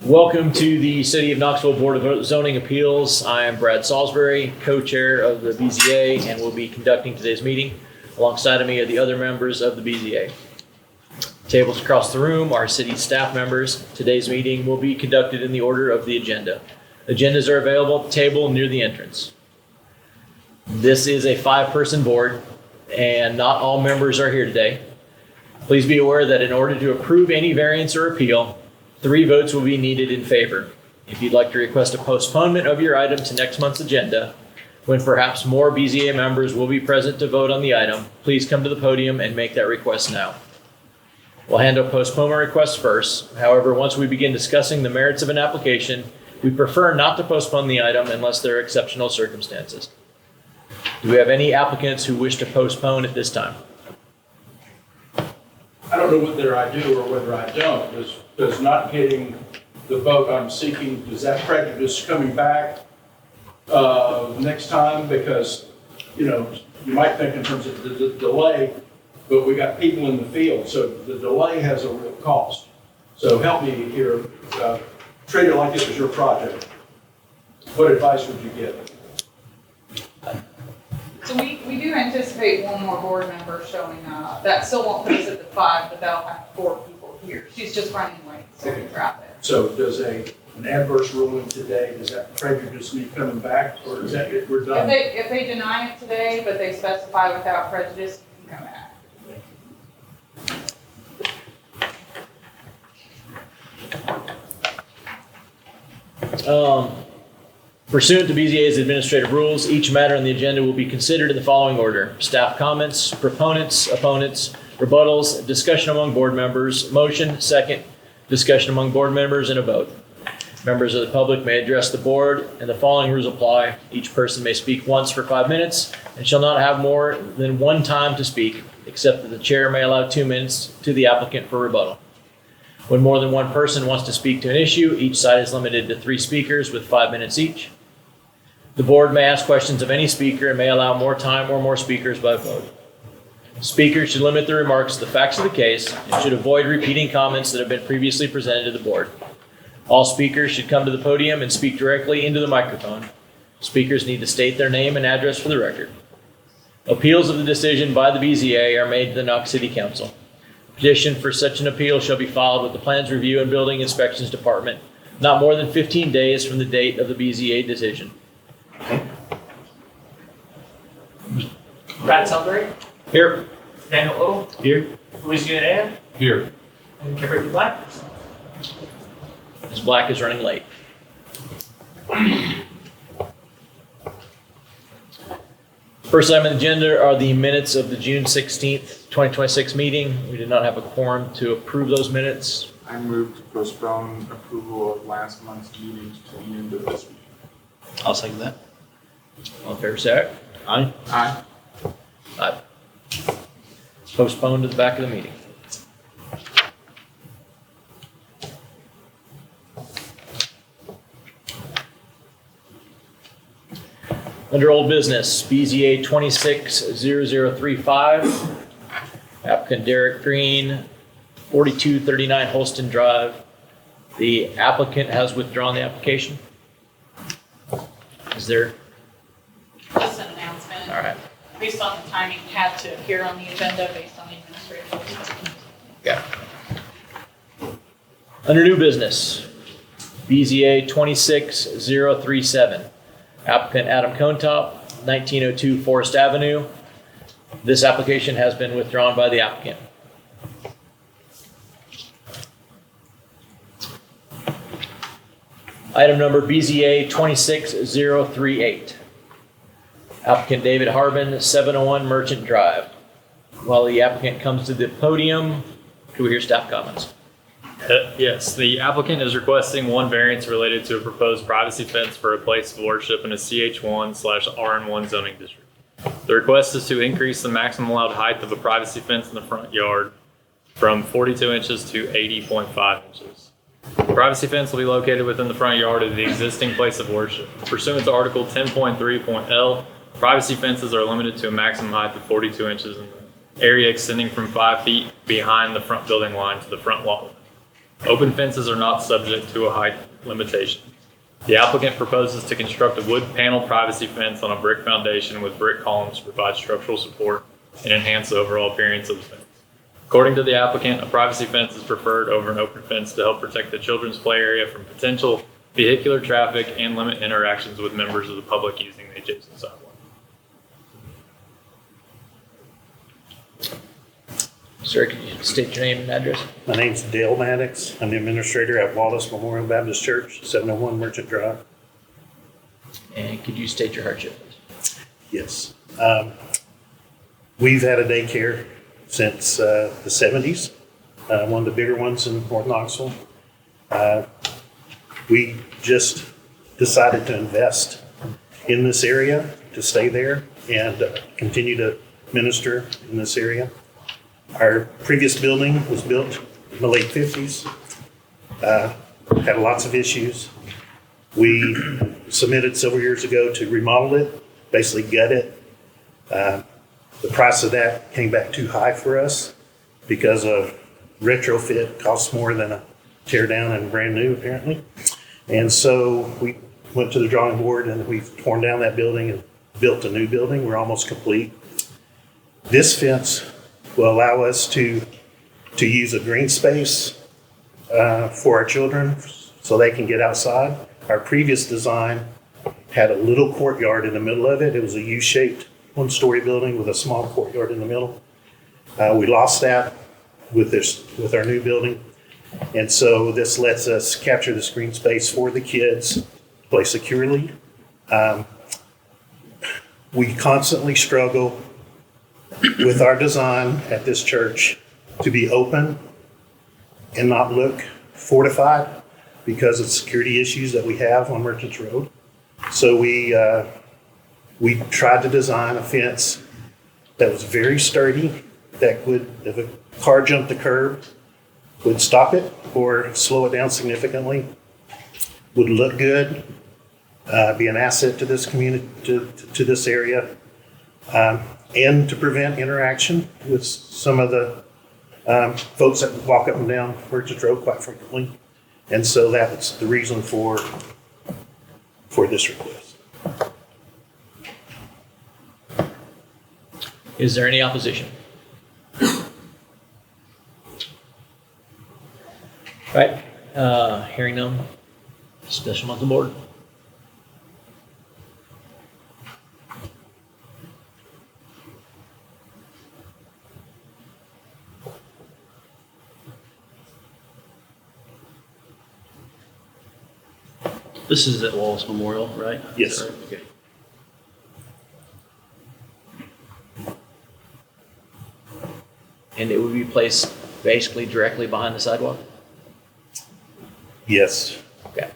Welcome to the City of Knoxville Board of Zoning Appeals. I am Brad Salisbury, co-chair of the BZA, and will be conducting today's meeting. Alongside of me are the other members of the BZA. Tables across the room are city staff members. Today's meeting will be conducted in the order of the agenda. Agendas are available at the table near the entrance. This is a 5-person board, and not all members are here today. Please be aware that in order to approve any variance or appeal, 3 votes will be needed in favor. If you'd like to request a postponement of your item to next month's agenda, when perhaps more BZA members will be present to vote on the item, please come to the podium and make that request now. We'll handle postponement requests first. However, once we begin discussing the merits of an application, we prefer not to postpone the item unless there are exceptional circumstances. Do we have any applicants who wish to postpone at this time? I don't know whether I do or whether I don't. Does not getting the vote I'm seeking, does that prejudice coming back next time? Because, you might think in terms of the delay, but we got people in the field, so the delay has a real cost. So help me here, treat it like it was your project. What advice would you give? So we do anticipate one more board member showing up. That still won't put us at the 5, but that'll have 4 people here. She's just running late, so we drop it. So does an adverse ruling today, does that prejudice me coming back, or is that it, we're done? If they deny it today, but they specify without prejudice, you can come back. Pursuant to BZA's administrative rules, each matter on the agenda will be considered in the following order: staff comments, proponents, opponents, rebuttals, discussion among board members, motion, second, discussion among board members, and a vote. Members of the public may address the board, and the following rules apply. Each person may speak once for 5 minutes and shall not have more than 1 time to speak, except that the chair may allow 2 minutes to the applicant for rebuttal. When more than 1 person wants to speak to an issue, each side is limited to 3 speakers with 5 minutes each. The board may ask questions of any speaker and may allow more time or more speakers by vote. Speakers should limit their remarks to the facts of the case and should avoid repeating comments that have been previously presented to the board. All speakers should come to the podium and speak directly into the microphone. Speakers need to state their name and address for the record. Appeals of the decision by the BZA are made to the Knox City Council. Petition for such an appeal shall be filed with the Plans Review and Building Inspections Department not more than 15 days from the date of the BZA decision. Brad Salisbury. Here. Daniel Little. Here. Luis Guerrero. Here. And Kimberly Black. Ms. Black is running late. First item on the agenda are the minutes of the June 16th, 2026 meeting. We did not have a quorum to approve those minutes. I move to postpone approval of last month's meetings to the end of this week. I'll second that. All in favor, say aye. Aye. Aye. Postponed to the back of the meeting. Under old business, BZA 260035, applicant Derek Green, 4239 Holston Drive. The applicant has withdrawn the application. Is there? Just an announcement. All right. Based on the timing, it had to appear on the agenda based on the administrative rules. Yeah. Under new business, BZA 26037, applicant Adam Contop, 1902 Forest Avenue. This application has been withdrawn by the applicant. Item number BZA 26038, applicant David Harbin, 701 Merchant Drive. While the applicant comes to the podium, can we hear staff comments? Yes, the applicant is requesting 1 variance related to a proposed privacy fence for a place of worship in a CH1/RN1 zoning district. The request is to increase the maximum allowed height of a privacy fence in the front yard from 42 inches to 80.5 inches. The privacy fence will be located within the front yard of the existing place of worship. Pursuant to Article 10.3.L, privacy fences are limited to a maximum height of 42 inches in the area extending from 5 feet behind the front building line to the front lot line. Open fences are not subject to a height limitation. The applicant proposes to construct a wood panel privacy fence on a brick foundation with brick columns to provide structural support and enhance the overall appearance of the fence. According to the applicant, a privacy fence is preferred over an open fence to help protect the children's play area from potential vehicular traffic and limit interactions with members of the public using the adjacent sidewalk. Sir, could you state your name and address? My name's Dale Maddox. I'm the administrator at Wallace Memorial Baptist Church, 701 Merchant Drive. And could you state your hardship, please? Yes. We've had a daycare since the 70s, one of the bigger ones in North Knoxville. We just decided to invest in this area, to stay there and continue to minister in this area. Our previous building was built in the late 50s, had lots of issues. We submitted several years ago to remodel it, basically gut it. The price of that came back too high for us because a retrofit costs more than a tear down and brand new apparently. And so we went to the drawing board and we've torn down that building and built a new building. We're almost complete. This fence will allow us to use a green space for our children so they can get outside. Our previous design had a little courtyard in the middle of it. It was a U-shaped one-story building with a small courtyard in the middle. We lost that with our new building. And so this lets us capture this green space for the kids, play securely. We constantly struggle with our design at this church to be open and not look fortified because of security issues that we have on Merchants Road. So we tried to design a fence that was very sturdy, that would, if a car jumped the curb, would stop it or slow it down significantly, would look good, be an asset to this community, to this area, and to prevent interaction with some of the folks that walk up and down Merchants Road quite frequently. And so that's the reason for this request. Is there any opposition? Right, hearing none. Discussion on the board. This is at Wallace Memorial, right? Yes. Okay. And it would be placed basically directly behind the sidewalk? Yes. Okay.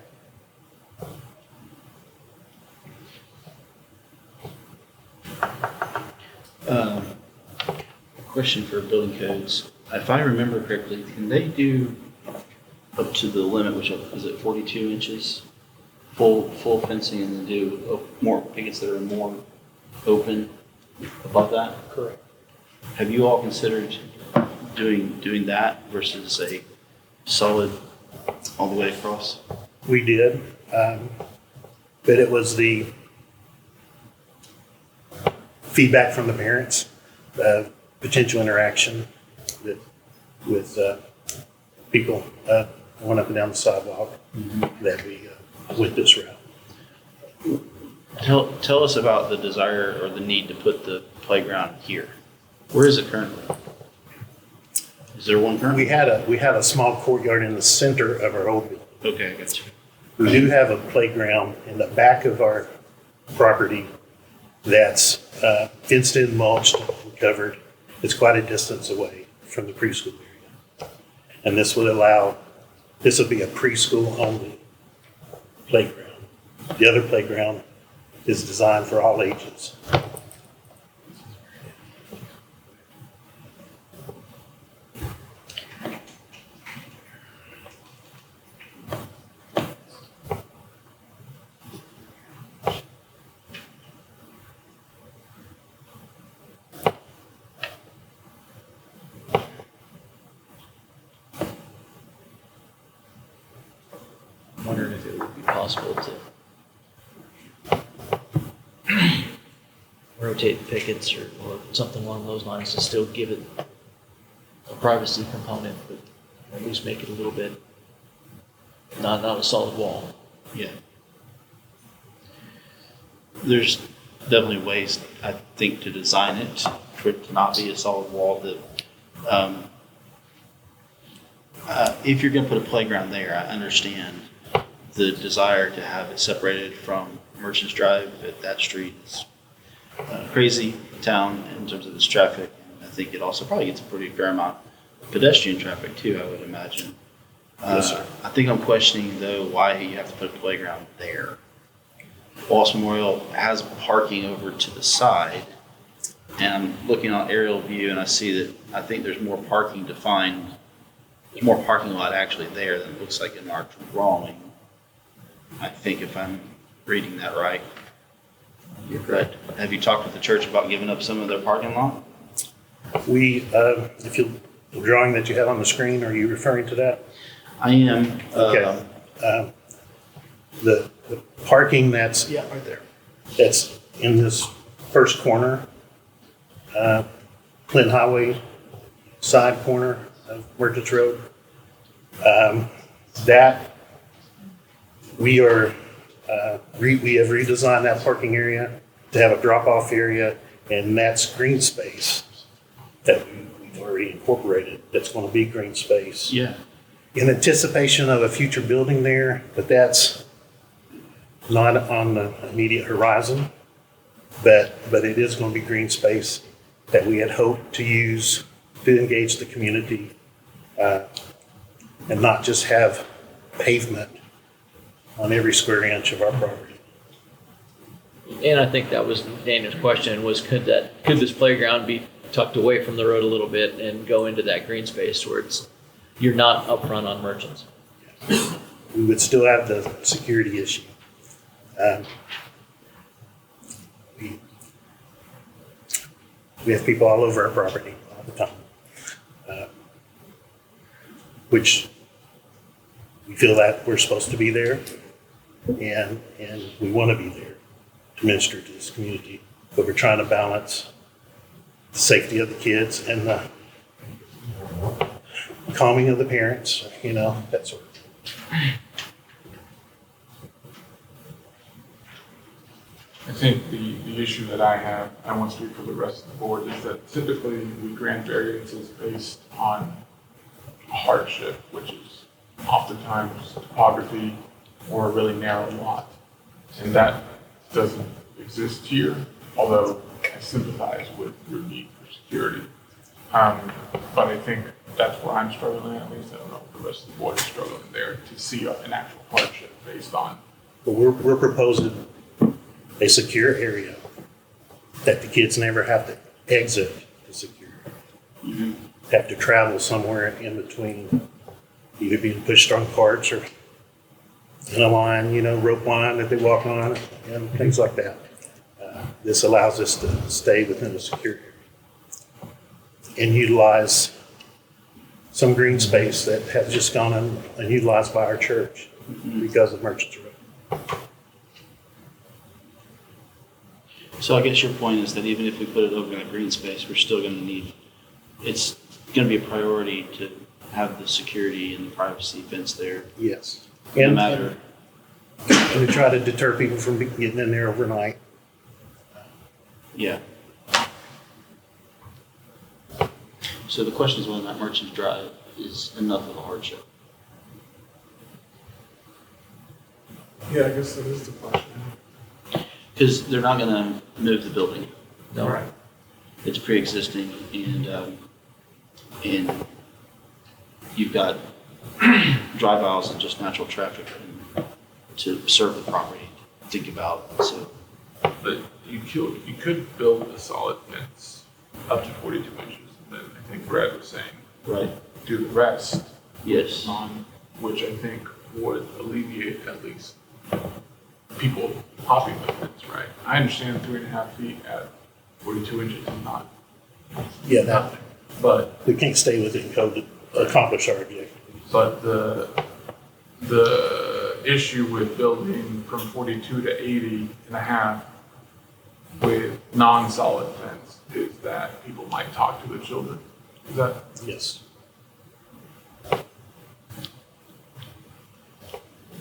Question for building codes. If I remember correctly, can they do up to the limit, which is it 42 inches, full fencing, and then do more pickets that are more open above that? Correct. Have you all considered doing that versus a solid all the way across? We did, but it was the feedback from the parents, potential interaction with people going up and down the sidewalk that we went this route. Tell us about the desire or the need to put the playground here. Where is it currently? Is there one currently? We had a small courtyard in the center of our old building. Okay, I got you. We do have a playground in the back of our property that's fenced in, mulched, and covered. It's quite a distance away from the preschool area. And this would be a preschool only playground. The other playground is designed for all ages. wondering if it would be possible to rotate the pickets or something along those lines to still give it a privacy component, but at least make it a little bit, not a solid wall. Yeah. There's definitely ways, I think, to design it for it to not be a solid wall. That if you're going to put a playground there, I understand the desire to have it separated from Merchants Drive. But that street is crazy town in terms of its traffic. And I think it also probably gets a pretty fair amount of pedestrian traffic too, I would imagine. Yes, sir. I think I'm questioning though why you have to put a playground there. Wallace Memorial has parking over to the side, and I'm looking on aerial view and I see that I think there's more parking defined. There's more parking lot actually there than it looks like in our drawing. I think if I'm reading that right. You're correct. Have you talked with the church about giving up some of their parking lot? We, if you, the drawing that you have on the screen, are you referring to that? I am. Okay. The parking that's, yeah, right there, that's in this first corner, Clinton Highway side corner of Merchants Road, that we are, we have redesigned that parking area to have a drop-off area, and that's green space that we've already incorporated. That's going to be green space. Yeah. In anticipation of a future building there, but that's not on the immediate horizon. But it is going to be green space that we had hoped to use to engage the community and not just have pavement on every square inch of our property. And I think that was Daniel's question, was could this playground be tucked away from the road a little bit and go into that green space where you're not up front on Merchants? We would still have the security issue. We have people all over our property all the time, which we feel that we're supposed to be there, and we want to be there to minister to this community. But we're trying to balance the safety of the kids and the calming of the parents, that sort of thing. I think the issue that I have, I won't speak for the rest of the board, is that typically we grant variances based on hardship, which is oftentimes topography or a really narrow lot. And that doesn't exist here, although I sympathize with your need for security. But I think that's where I'm struggling, at least. I don't know if the rest of the board is struggling there to see an actual hardship based on. But we're proposing a secure area that the kids never have to exit to secure. Mm-hmm. Have to travel somewhere in between, either being pushed on carts or in a line, rope line that they walk on and things like that. This allows us to stay within a secure area and utilize some green space that has just gone unutilized by our church because of Merchants Road. So I guess your point is that even if we put it over in the green space, we're still going to need, it's going to be a priority to have the security and the privacy fence there. Yes. No And matter. to try to deter people from getting in there overnight. Yeah. So the question is whether or not Merchants Drive is enough of a hardship. Yeah, I guess that is the question. Because they're not going to move the building. No. Right. It's pre-existing, and you've got drive aisles and just natural traffic to serve the property. Think about so. But you could build a solid fence up to 42 inches, and then I think Brad was saying, Right. do the rest Yes. on, which I think would alleviate at least people hopping the fence, right? I understand 3.5 feet at 42 inches is not Yeah, that, nothing, but we can't stay within code to accomplish our objective. the issue with building from 42 to 80.5 with non-solid fence is that people might talk to the children. Is that? Yes.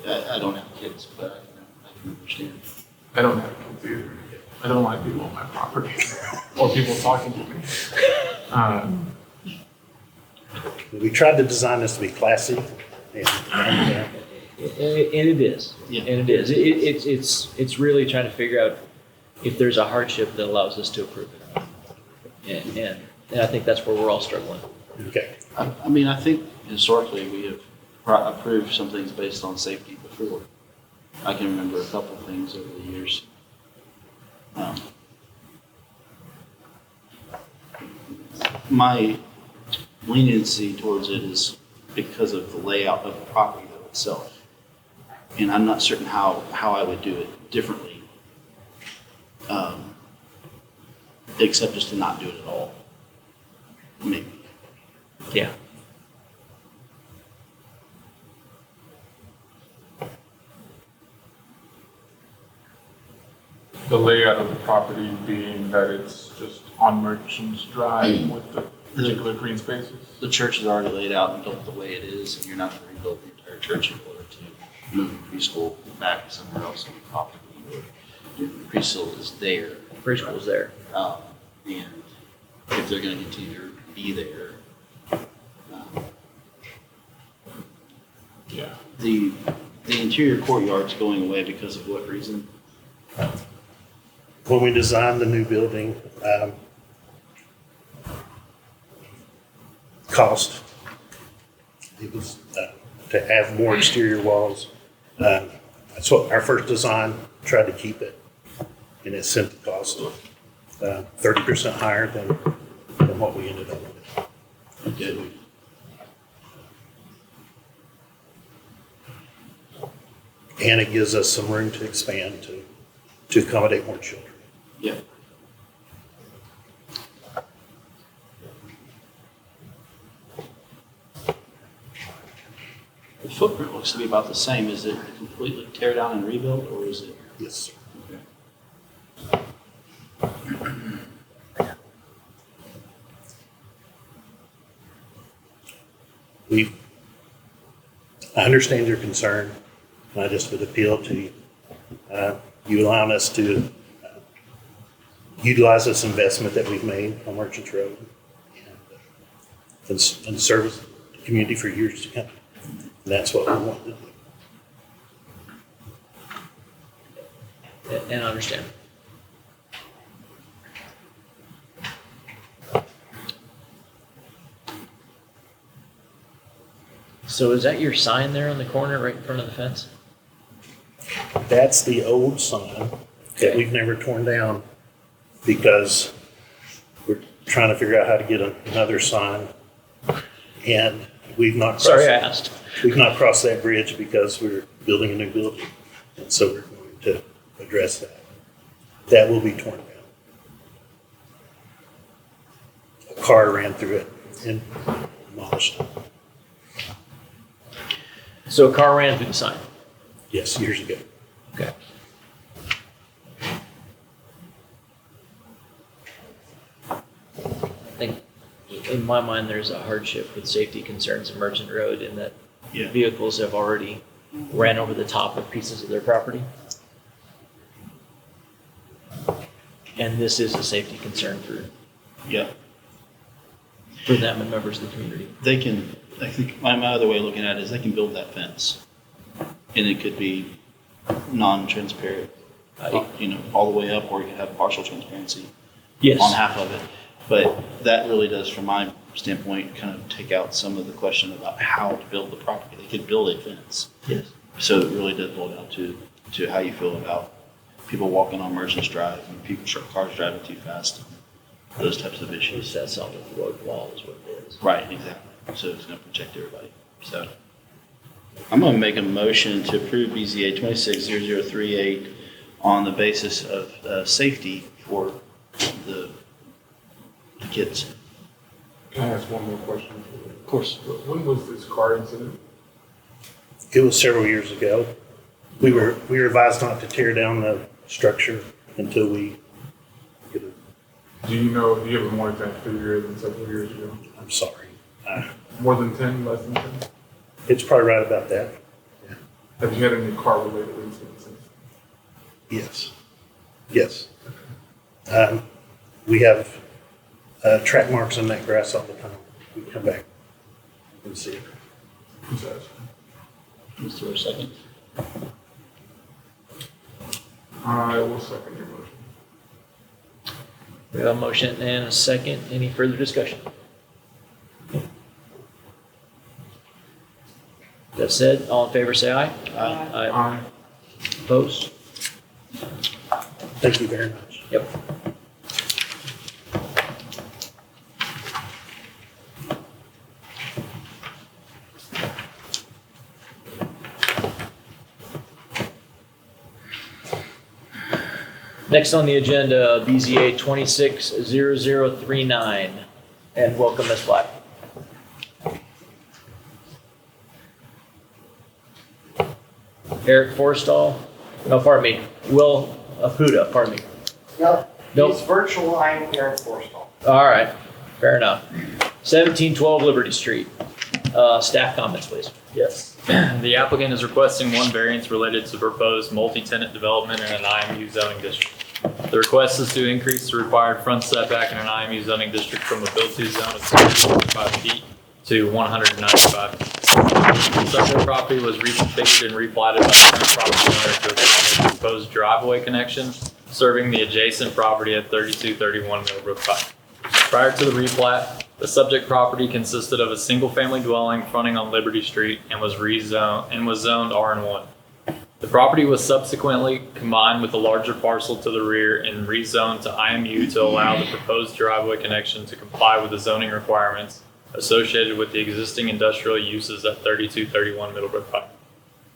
I don't have kids, but I can understand. I don't have kids either. I don't like people on my property or people talking to me. We tried to design this to be classy and And it is. Yeah. And it is. It's really trying to figure out if there's a hardship that allows us to approve it. And I think that's where we're all struggling. okay. I mean, I think historically we have approved some things based on safety before. I can remember a couple of things over the years. My leniency towards it is because of the layout of the property though itself. And I'm not certain how I would do it differently, except just to not do it at all. Maybe. Yeah. The layout of the property being that it's just on Merchants Drive with the particular green spaces. The church is already laid out and built the way it is, and you're not going to rebuild the entire church in order to move the preschool back somewhere else on the property. The preschool is there. Preschool's there. And if they're going to continue to be there, Yeah. the interior courtyard's going away because of what reason? When we designed the new building, cost, it was to have more exterior walls. That's what our first design tried to keep it, and it sent the cost 30% higher than what we ended up with. Good. And it gives us some room to expand to accommodate more children. Yeah. The footprint looks to be about the same. Is it completely tear down and rebuild, or is it? Yes, sir. Okay. I understand your concern, and I just would appeal to you. You allowing us to utilize this investment that we've made on Merchants Road and service the community for years to come. And that's what we want to do. And I understand. So is that your sign there on the corner right in front of the fence? That's the old sign that Okay. we've never torn down because we're trying to figure out how to get another sign. And we've not crossed. Sorry I asked. We've not crossed that bridge because we're building a new building. And so we're going to address that. That will be torn down. A car ran through it and demolished it. So a car ran through the sign? Yes, years ago. Okay. I think in my mind, there's a hardship with safety concerns in Merchant Road in that Yeah. vehicles have already ran over the top of pieces of their property. And this is a safety concern Yeah. for them and members of the community. They can, I think my other way of looking at it is they can build that fence. And it could be non-transparent, all the way up, or you could have partial transparency Yes. on half of it. But that really does, from my standpoint, kind of take out some of the question about how to build the property. They could build a fence. Yes. So it really does boil down to how you feel about people walking on Merchants Drive and cars driving too fast, those types of issues. That solid road wall is what it is. Right, exactly. So it's going to protect everybody. So I'm going to make a motion to approve BZA 260038 on the basis of safety for the kids. Can I ask one more question? Of course. When was this car incident? It was several years ago. We were advised not to tear down the structure until we get it. Do you have a more exact figure than several years ago? I'm sorry. More than 10, less than 10? It's probably right about that. Have you had any car-related incidents? Yes. Yes. We have track marks on that grass all the time. We come back and see it. Who's that? Mr. Second. I will second your motion. We have a motion and a second. Any further discussion? That said, all in favor say aye. Aye. Aye. Opposed? Thank you very much. Yep. Next on the agenda, BZA 260039, and welcome Ms. Black. Eric Forstall, no, pardon me, Will Apuda, pardon me. No, Nope. it's virtual, I'm here in Forestall. All right, fair enough. 1712 Liberty Street. Staff comments, please. Yes. The applicant is requesting one variance related to proposed multi-tenant development in an IMU zoning district. The request is to increase the required front setback in an IMU zoning district from a build-to zone of 75 feet to 195 feet. The subject property was reconfigured and replatted by the current property owner to accommodate the proposed driveway connection serving the adjacent property at 3231 Millbrook Pike. Prior to the replat, the subject property consisted of a single-family dwelling fronting on Liberty Street and was zoned RN1. The property was subsequently combined with a larger parcel to the rear and rezoned to IMU to allow the proposed driveway connection to comply with the zoning requirements associated with the existing industrial uses at 3231 Middlebrook Pike.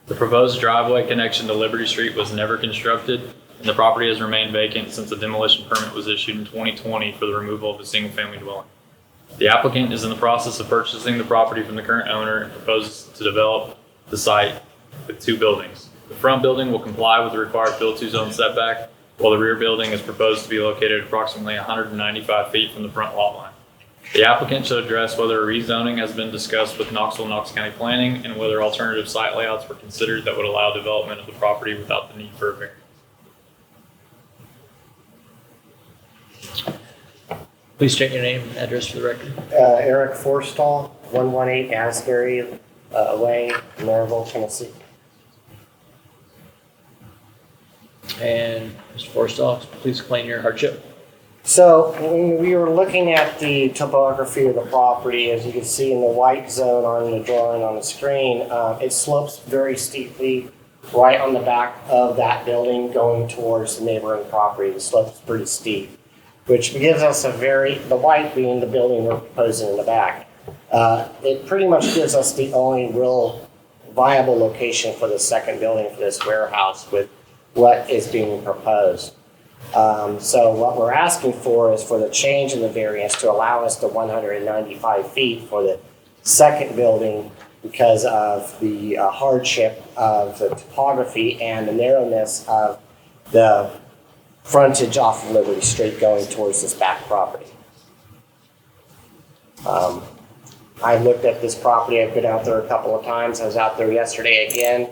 The proposed driveway connection to Liberty Street was never constructed, and the property has remained vacant since a demolition permit was issued in 2020 for the removal of a single-family dwelling. The applicant is in the process of purchasing the property from the current owner and proposes to develop the site with two buildings. The front building will comply with the required build-to zone setback, while the rear building is proposed to be located approximately 195 feet from the front lot line. The applicant should address whether a rezoning has been discussed with Knoxville, Knox County Planning, and whether alternative site layouts were considered that would allow development of the property without the need for a variance. Please state your name and address for the record. Eric Forstall, 118 Asbury Way, Maryville, Tennessee. And Mr. Forstall, please explain your hardship. So when we were looking at the topography of the property, as you can see in the white zone on the drawing on the screen, it slopes very steeply right on the back of that building going towards the neighboring property. The slope is pretty steep, which gives us the white being the building we're proposing in the back. It pretty much gives us the only real viable location for the second building for this warehouse with what is being proposed. So what we're asking for is for the change in the variance to allow us to 195 feet for the second building because of the hardship of the topography and the narrowness of the frontage off of Liberty Street going towards this back property. I looked at this property. I've been out there a couple of times. I was out there yesterday again,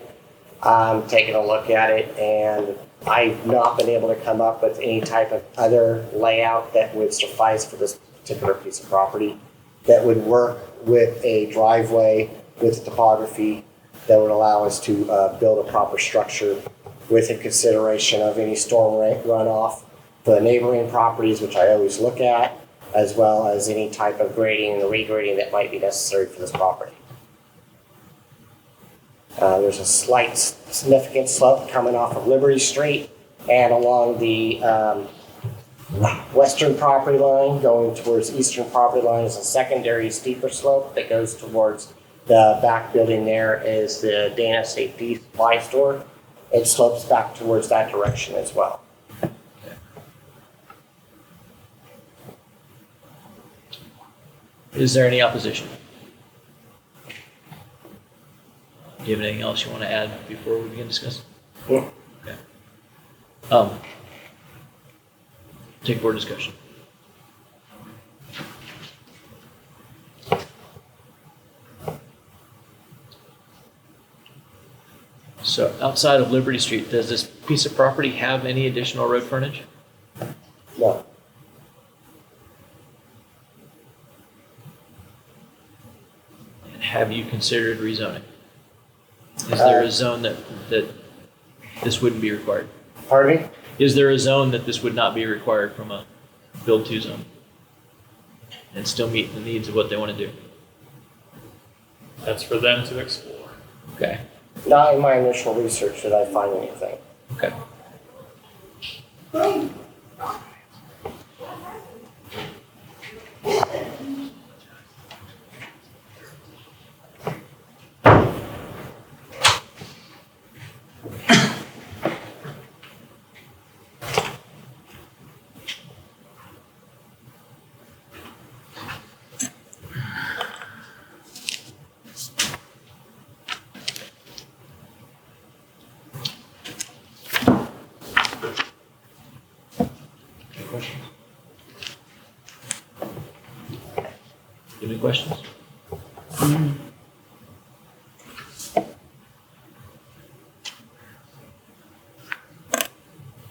taking a look at it, and I've not been able to come up with any type of other layout that would suffice for this particular piece of property that would work with a driveway with topography that would allow us to build a proper structure with a consideration of any storm runoff for the neighboring properties, which I always look at, as well as any type of grading and regrading that might be necessary for this property. There's a slight significant slope coming off of Liberty Street and along the western property line going towards eastern property line is a secondary steeper slope that goes towards the back building. There is the Dana Safety Supply Store. It slopes back towards that direction as well. Is there any opposition? Do you have anything else you want to add before we begin discussing? Yeah. Okay. Take board discussion. So outside of Liberty Street, does this piece of property have any additional road frontage? No. And have you considered rezoning? Is there a zone that this wouldn't be required? Pardon me? Is there a zone that this would not be required from a build to zone? And still meet the needs of what they want to do? That's for them to explore. Okay, Not in my initial research did I find anything. okay. Any questions? Any questions?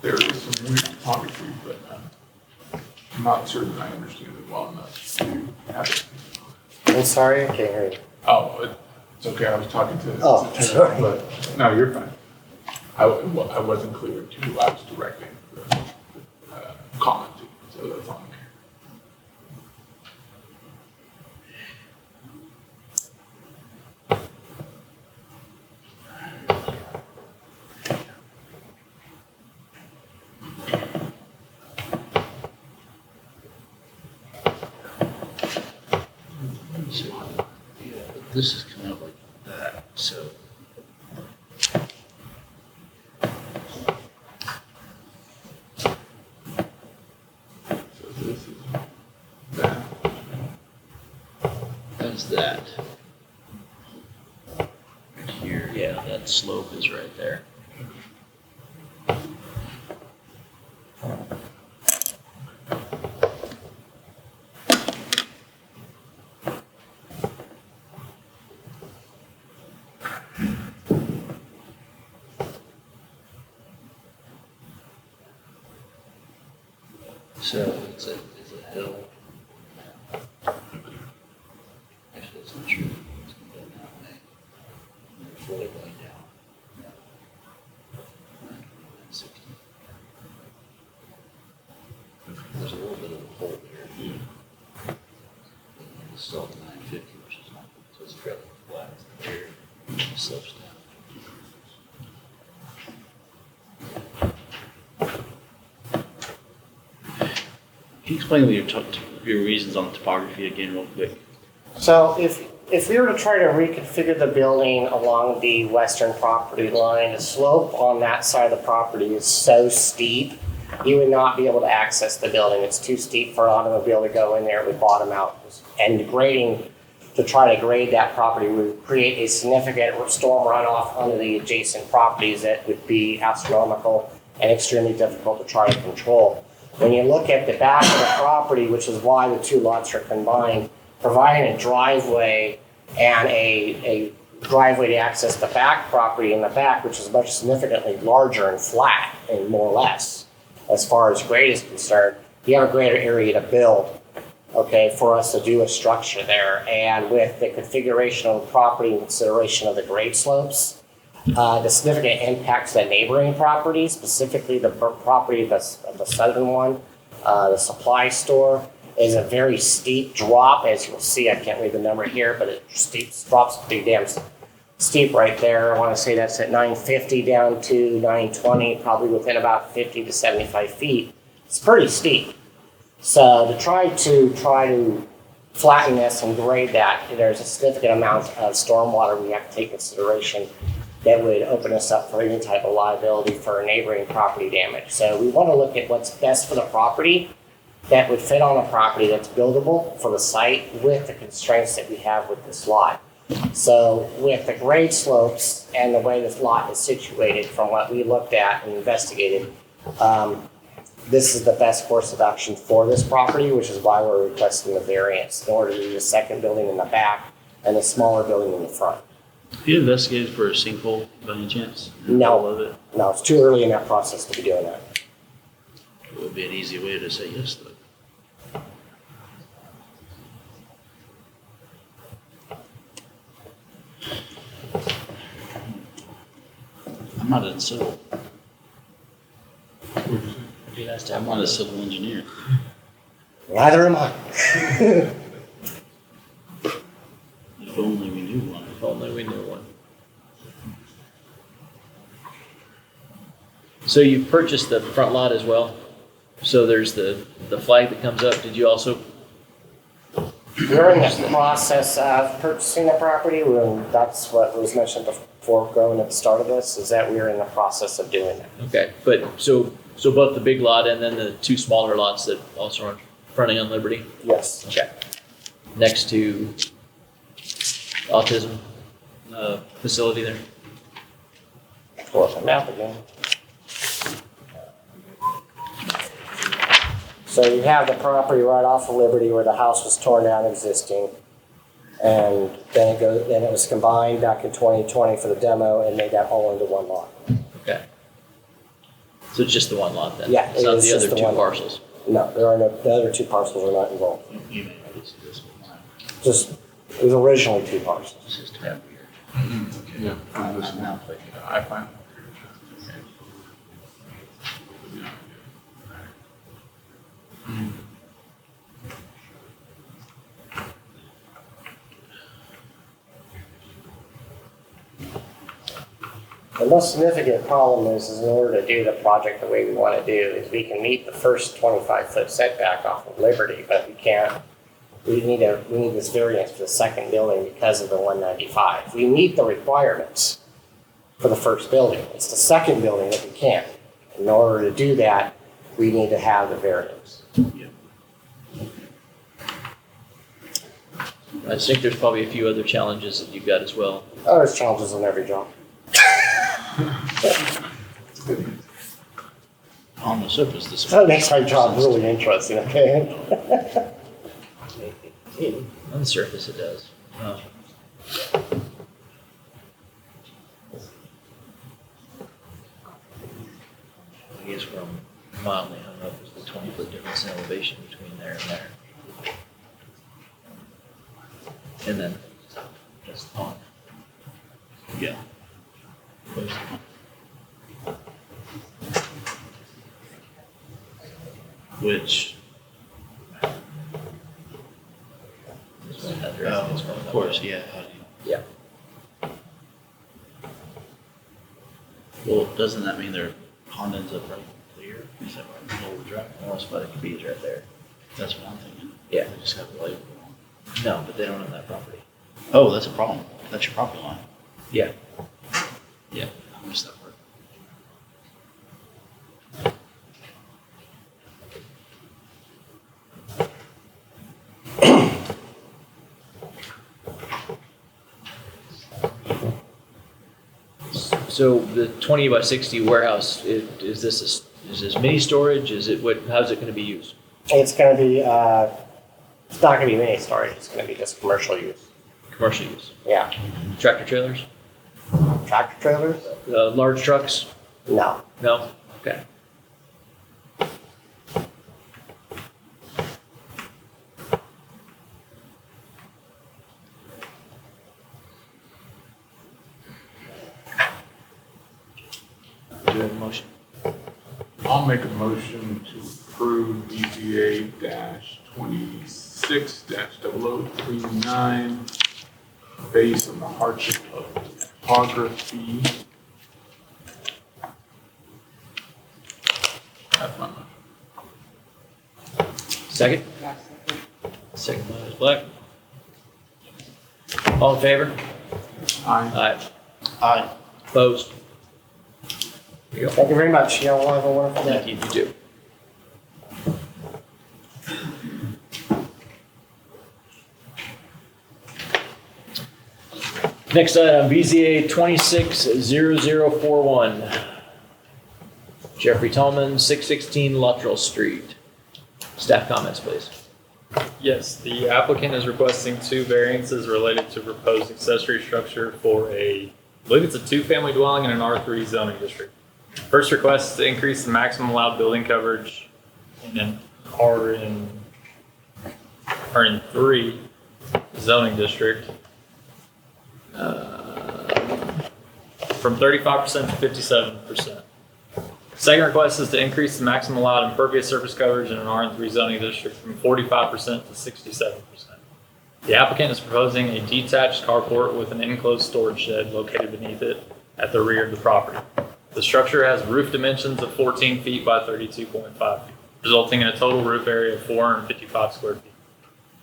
There is some weird topography, but I'm not certain I understand it well enough to have it. I'm sorry, I can't hear you. Oh, it's okay, I was talking to. Oh, to Tim, sorry. But, no, you're fine. I wasn't clear to who I was directing the comment to, so that's all. So, yeah, but this is kind of like that, so. So this is that. That's that. Right here, yeah, that slope is right there. So it's a hill. Actually, that's not true. It's going down that way. And they're fully going down. 60. There's a little bit of a hole there. And it's still at 950, which is not, so it's fairly flat here. It slopes down. Can you explain your reasons on topography again real quick? So if we were to try to reconfigure the building along the western property line, the slope on that side of the property is so steep, you would not be able to access the building. It's too steep for an automobile to go in there, it would bottom out. And grading, to try to grade that property would create a significant storm runoff onto the adjacent properties that would be astronomical and extremely difficult to try to control. When you look at the back of the property, which is why the two lots are combined, providing a driveway and a driveway to access the back property in the back, which is much significantly larger and flat and more or less, as far as grade is concerned, you have a greater area to build, okay, for us to do a structure there. And with the configuration of the property and consideration of the grade slopes, the significant impact to the neighboring property, specifically the property that's the southern one, the supply store, is a very steep drop. As you'll see, I can't read the number here, but it drops pretty damn steep right there. I want to say that's at 950 down to 920, probably within about 50 to 75 feet. It's pretty steep. So to try to flatten this and grade that, there's a significant amount of stormwater we have to take into consideration that would open us up for any type of liability for neighboring property damage. So we want to look at what's best for the property that would fit on a property that's buildable for the site with the constraints that we have with this lot. So with the grade slopes and the way this lot is situated from what we looked at and investigated, this is the best course of action for this property, which is why we're requesting the variance in order to do the second building in the back and the smaller building in the front. Have you investigated for a sinkhole by any chance? No. All of it? No, it's too early in that process to be doing that. It would be an easy way to say yes to it. I'm not a civil. I'm not a civil engineer. Neither am I. If only we knew one. If only we knew one. So you purchased the front lot as well? So there's the flag that comes up. Did you also? We're in the process of purchasing the property. That's what was mentioned before going at the start of this, is that we're in the process of doing that. Okay, but so both the big lot and then the two smaller lots that also are fronting on Liberty? Yes. Okay. Next to autism facility there? Pull up the map again. So you have the property right off of Liberty where the house was torn down existing. And then it was combined back in 2020 for the demo and made that all into one lot. Okay. So it's just the one lot then? Yeah, It's not it is the just other the two one lot. parcels? No, the other two parcels are not involved. You may already see this, but mine. Just, it was originally two parcels. This is kind of weird. Okay. Yeah, I'm this one. now clicking. I find. The most significant problem is in order to do the project the way we want to do is we can meet the first 25-foot setback off of Liberty, but we can't. We need this variance for the second building because of the 195. We meet the requirements for the first building. It's the second building that we can't. In order to do that, we need to have the variance. I think there's probably a few other challenges that you've got as well. Oh, there's challenges on every job. On the surface, this That makes my job really interesting, okay? On the surface it does. Oh. I guess where I'm mildly hung up is the 20-foot difference in elevation between there and there. And then that's the pond. Yeah. Which, Is what that direction is going of that course, way. yeah. How do Yeah. Well, doesn't that mean their pond ends up right there? Is that right in the middle of the drive? The only spot it could be is right there. That's what I'm thinking. Yeah. They just got the label wrong. No, but they don't own that property. Oh, that's a problem. That's your property line. Yeah. Yeah, I missed that part. So the 20 by 60 warehouse, is this mini storage? Is it how's it going to be used? It's gonna be, it's not gonna be mini storage, it's gonna be just commercial use. Commercial use. Yeah. Tractor trailers? Tractor trailers? Large trucks? No. No? Okay. Do you have a motion? I'll make a motion to approve BZA -26-0039 based on the hardship of topography. That's my motion. Second? Second by Ms. Black. All in favor? Aye. Aye. Aye. Opposed? There you go. Thank you very much. You all have a wonderful day. Thank you, you too. Next item, BZA 260041. Jeffrey Tallman, 616 Luttrell Street. Staff comments, please. Yes, the applicant is requesting 2 variances related to proposed accessory structure for I believe it's a 2-family dwelling in an R3 zoning district. First request is to increase the maximum allowed building coverage in an R3 zoning district from 35% to 57%. Second request is to increase the maximum allowed impervious surface coverage in an R3 zoning district from 45% to 67%. The applicant is proposing a detached carport with an enclosed storage shed located beneath it at the rear of the property. The structure has roof dimensions of 14 feet by 32.5 feet, resulting in a total roof area of 455 square feet.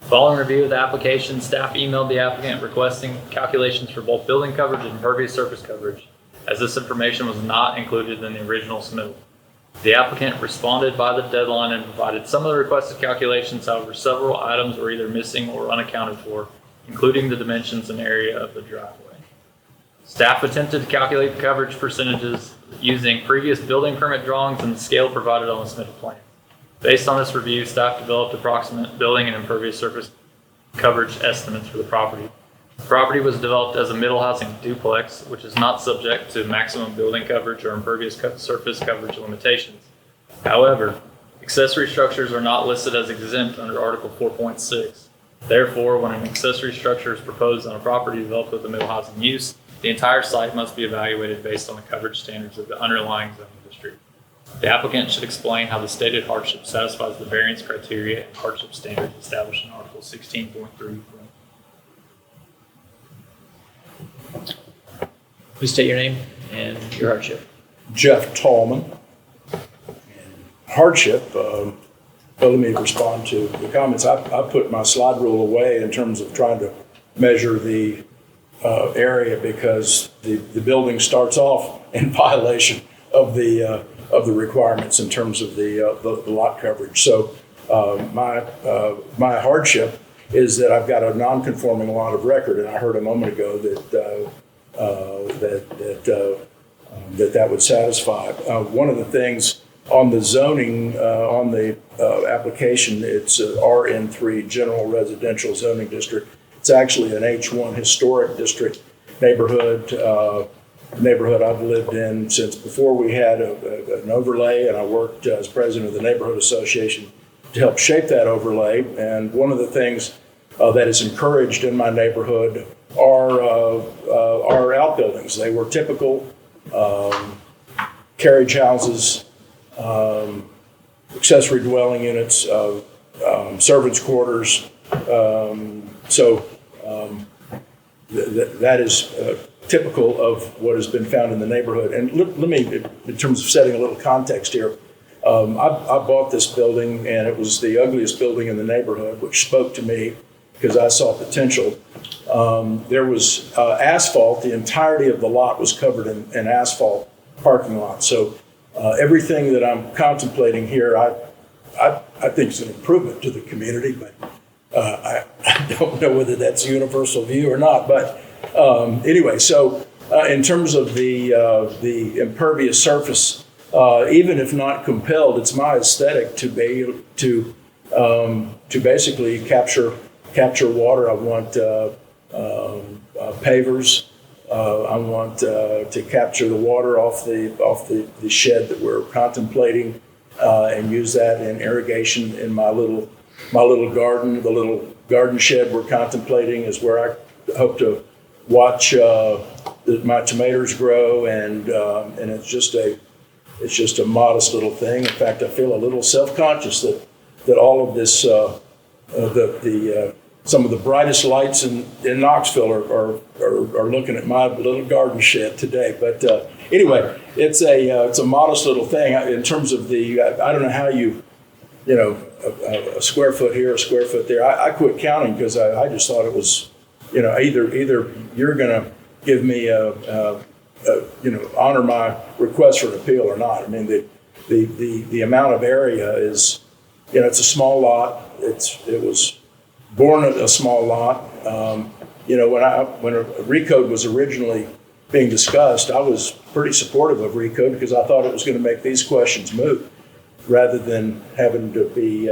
Following review of the application, staff emailed the applicant requesting calculations for both building coverage and impervious surface coverage, as this information was not included in the original submittal. The applicant responded by the deadline and provided some of the requested calculations. However, several items were either missing or unaccounted for, including the dimensions and area of the driveway. Staff attempted to calculate the coverage percentages using previous building permit drawings and the scale provided on the submitted plan. Based on this review, staff developed approximate building and impervious surface coverage estimates for the property. The property was developed as a middle housing duplex, which is not subject to maximum building coverage or impervious surface coverage limitations. However, accessory structures are not listed as exempt under Article 4.6. Therefore, when an accessory structure is proposed on a property developed with a middle housing use, the entire site must be evaluated based on the coverage standards of the underlying zoning district. The applicant should explain how the stated hardship satisfies the variance criteria and hardship standards established in Article 16.3. Please state your name and your hardship. Jeff Tallman. Hardship, well, let me respond to the comments. I put my slide rule away in terms of trying to measure the area because the building starts off in violation of the requirements in terms of the lot coverage. So my hardship is that I've got a non-conforming lot of record, and I heard a moment ago that would satisfy. One of the things on the zoning, on the application, it's RN3, General Residential Zoning District. It's actually an H1 historic district neighborhood I've lived in since before we had an overlay, and I worked as president of the neighborhood association to help shape that overlay. And one of the things that is encouraged in my neighborhood are outbuildings. They were typical carriage houses, accessory dwelling units, servants' quarters. That is typical of what has been found in the neighborhood. And let me, in terms of setting a little context here, I bought this building, and it was the ugliest building in the neighborhood, which spoke to me because I saw potential. There was asphalt. The entirety of the lot was covered in asphalt parking lot. So everything that I'm contemplating here, I think is an improvement to the community, but I don't know whether that's a universal view or not. But anyway, so in terms of the impervious surface, even if not compelled, it's my aesthetic to be able to basically capture water. I want pavers. I want to capture the water off the shed that we're contemplating, and use that in irrigation in my little garden. The little garden shed we're contemplating is where I hope to watch my tomatoes grow, and it's just a modest little thing. In fact, I feel a little self-conscious that all of this some of the brightest lights in Knoxville are looking at my little garden shed today. But anyway, it's a modest little thing in terms of the. I don't know how a square foot here, a square foot there. I quit counting because I just thought it was, either you're going to give me honor my request for an appeal or not. I mean, the amount of area is, it's a small lot. It was born a small lot. when a recode was originally being discussed, I was pretty supportive of recode because I thought it was going to make these questions moot rather than having to be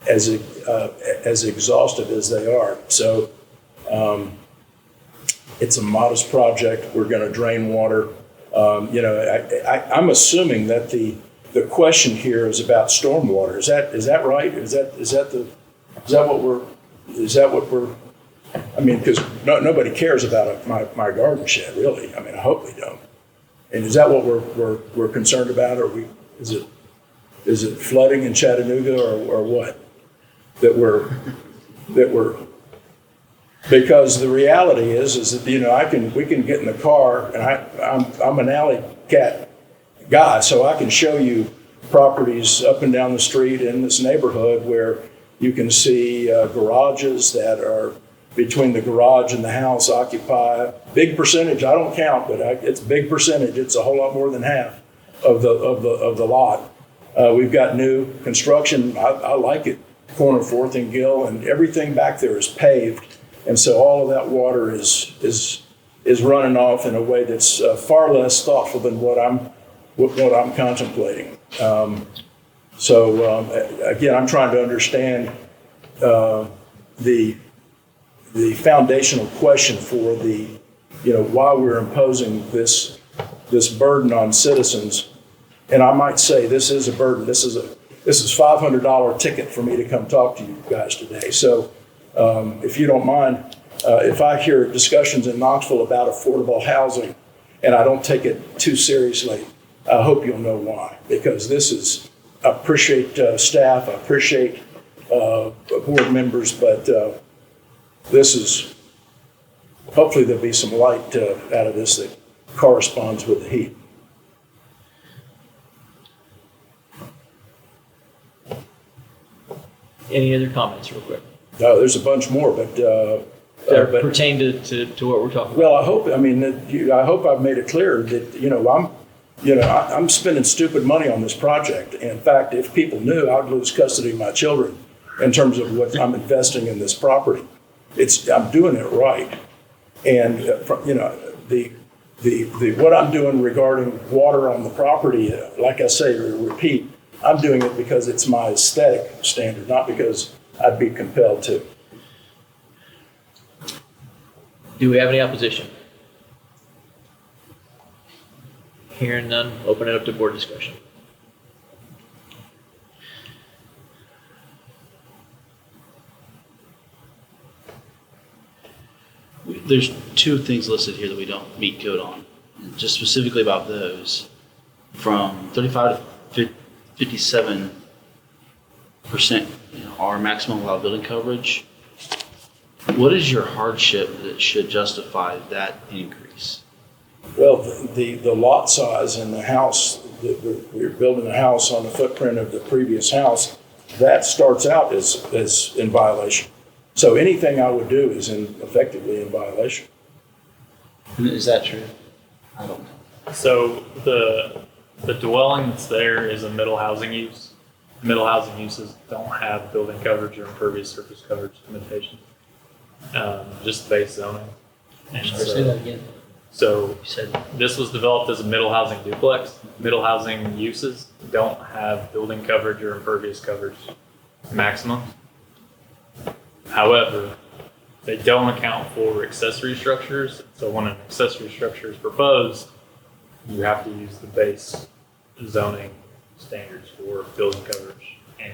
as exhaustive as they are. So it's a modest project. We're going to drain water. I'm assuming that the question here is about stormwater. Is that right? Is that what we're? I mean, because nobody cares about my garden shed, really. I mean, I hope they don't. And is that what we're concerned about? Or is it flooding in Chattanooga or what? That we're because the reality is that we can get in the car, and I'm an alley cat guy, so I can show you properties up and down the street in this neighborhood where you can see garages that are between the garage and the house occupy big percentage. I don't count, but it's a big percentage. It's a whole lot more than half of the lot. We've got new construction. I like it. Corner 4th and Gill, and everything back there is paved, and so all of that water is running off in a way that's far less thoughtful than what I'm contemplating. Again, I'm trying to understand the foundational question for why we're imposing this burden on citizens. And I might say this is a burden. This is $500 ticket for me to come talk to you guys today. So if you don't mind, if I hear discussions in Knoxville about affordable housing and I don't take it too seriously, I hope you'll know why. Because I appreciate staff, I appreciate board members, but hopefully there'll be some light out of this that corresponds with the heat. Any other comments real quick? There's a bunch more, but That pertain to what we're talking about? well, I hope I've made it clear that I'm spending stupid money on this project. In fact, if people knew, I'd lose custody of my children in terms of what I'm investing in this property. I'm doing it right, and what I'm doing regarding water on the property, like I say, to repeat, I'm doing it because it's my aesthetic standard, not because I'd be compelled to. Do we have any opposition? Hearing none, open it up to board discussion. There's two things listed here that we don't meet code on. Just specifically about those, from 35 to 57% our maximum allowed building coverage. What is your hardship that should justify that increase? Well, the lot size in the house, we're building a house on the footprint of the previous house, that starts out as in violation. So anything I would do is effectively in violation. Is that true? I don't know. So the dwelling that's there is a middle housing use. Middle housing uses don't have building coverage or impervious surface coverage limitations. Just base zoning. And Say that again. So You said this was developed as a middle housing duplex. Middle housing uses don't have building coverage or impervious coverage maximum. However, they don't account for accessory structures. So when an accessory structure is proposed, you have to use the base zoning standards for building coverage and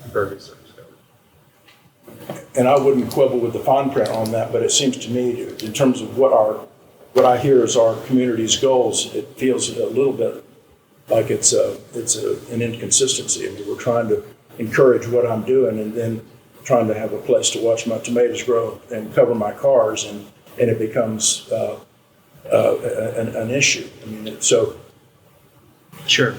impervious surface coverage. And I wouldn't quibble with the fine print on that, but it seems to me, in terms of what I hear is our community's goals, it feels a little bit like it's an inconsistency. I mean, we're trying to encourage what I'm doing and then trying to have a place to watch my tomatoes grow and cover my cars, and it becomes an issue. I mean, so. sure.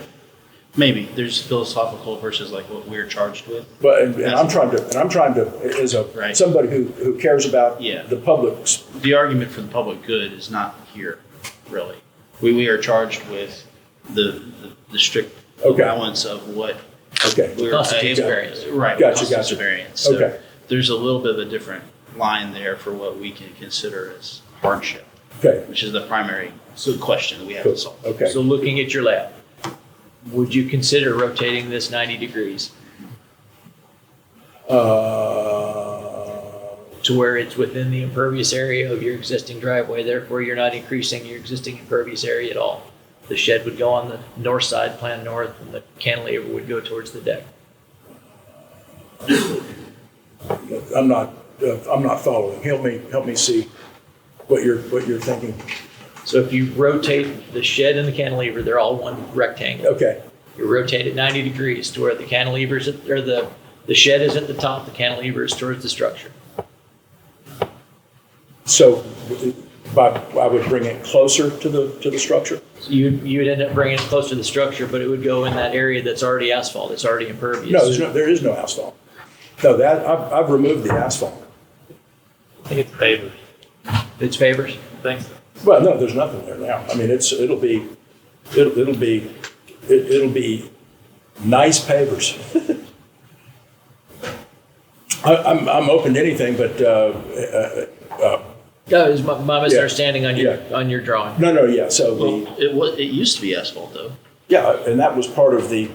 Maybe there's philosophical versus like what we're charged with. But and I'm trying to as Right. somebody who cares about Yeah. the public's. The argument for the public good is not here, really. We are charged with the strict Okay. allowance of what Okay. we're Constitutes able- variance. Right. Gotcha, constitutes gotcha. a variance. So Okay. there's a little bit of a different line there for what we can consider as hardship, Okay, which is the primary question that we have to solve. okay. So looking at your layout, would you consider rotating this 90 degrees to where it's within the impervious area of your existing driveway, therefore you're not increasing your existing impervious area at all? The shed would go on the north side, plan north, and the cantilever would go towards the deck. I'm not following. Help me see what you're thinking. So if you rotate the shed and the cantilever, they're all one rectangle. Okay, You rotate it 90 degrees to where the cantilevers, or the shed is at the top, the cantilever is towards the structure. so I would bring it closer to the structure? So you'd end up bringing it close to the structure, but it would go in that area that's already asphalt, it's already impervious. No, there is no asphalt. No, I've removed the asphalt. I think it's pavers. It's favors? I think so. Well, no, there's nothing there now. I mean, it'll be nice pavers. I'm open to anything, but That was my misunderstanding on your drawing. no, yeah. So Well, it used to be asphalt though. yeah, and that was part of the.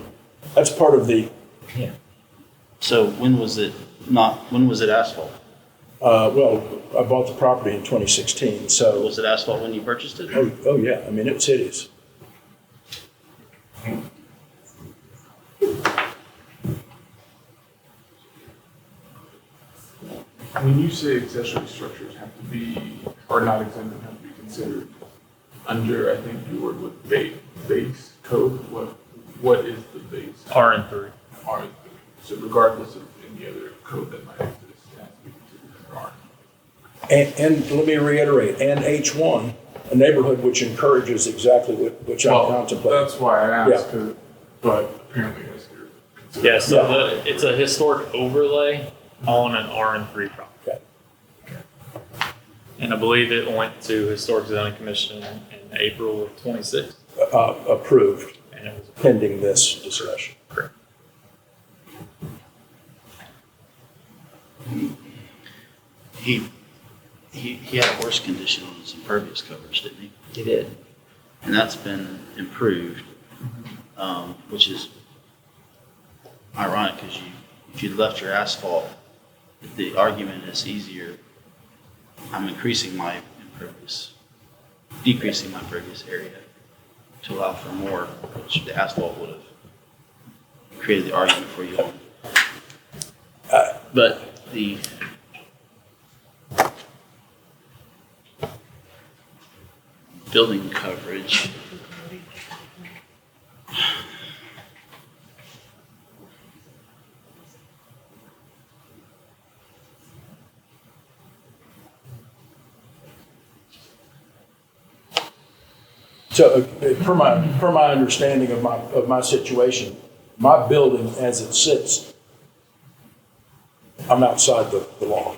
That's part of the. Yeah. So when was it asphalt? Well, I bought the property in 2016, so. Was it asphalt when you purchased it? Oh yeah. I mean, it was hideous. When you say accessory structures have to be, or not exempt and have to be considered under, I think you word with base code, what is the base? RN3. R, so regardless of any other code that might exist, it has to be considered under R. And let me reiterate, and H1, a neighborhood which encourages exactly what I'm contemplating. That's why I asked, but apparently it's considered. Yeah, so it's a historic overlay on an RN3 property. Okay. And I believe it went to Historic Zoning Commission in April of 26. Approved, And it was pending this discussion. correct. He had worse condition on his impervious coverage, didn't he? You did. And that's been improved, which is ironic because if you left your asphalt, the argument is easier. I'm increasing my decreasing my impervious area to allow for more, which the asphalt would have created the argument for you. But the building coverage. So, per my understanding of my situation, my building as it sits, I'm outside the law,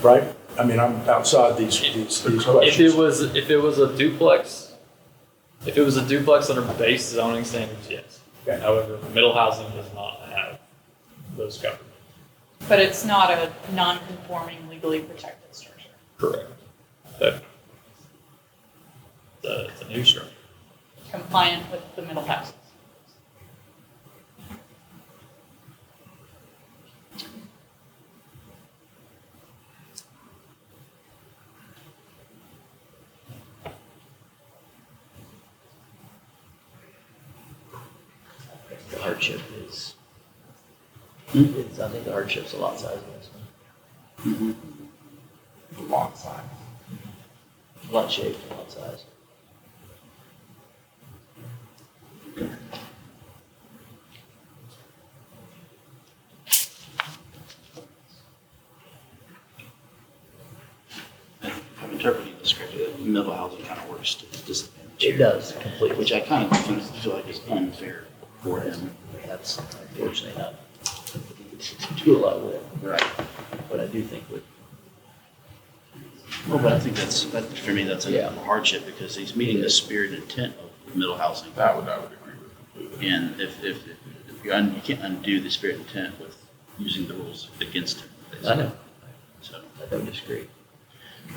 right? I mean, I'm outside these questions. If it was a duplex under base zoning standards, yes. Okay. However, middle housing does not have those covered. But it's not a non-conforming legally protected structure. Correct. But it's a new structure. Compliant with the middle houses. The hardship is, I think the hardship's a lot size of this one. The lot size. Lot shape, lot size. I'm interpreting this correctly, that middle housing kind of works to his disadvantage. It does completely. Which I kind of feel like is unfair for him. That's unfortunately not do a lot with it. Right. But I do think with, Well, but I think for me, that's a Yeah. hardship because he's meeting the spirit and intent of middle housing. I would agree with completely. And if you can't undo the spirit and intent with using the rules against him. I know. So No disagree.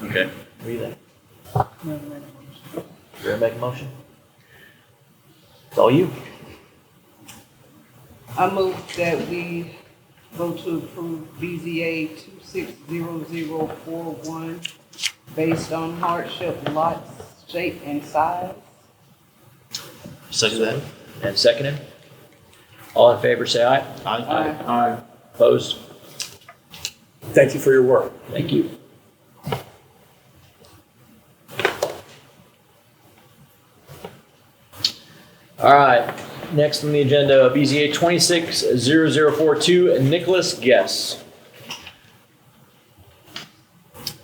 Okay. What do you think? You're gonna make a motion? It's all you. I move that we vote to approve BZA 260041 based on hardship lots, shape, and size. Second that. And seconded. All in favor, say aye. Aye. Aye. Opposed? Thank you for your work. Thank you. All right, next on the agenda, BZA 260042, Nicholas Guess.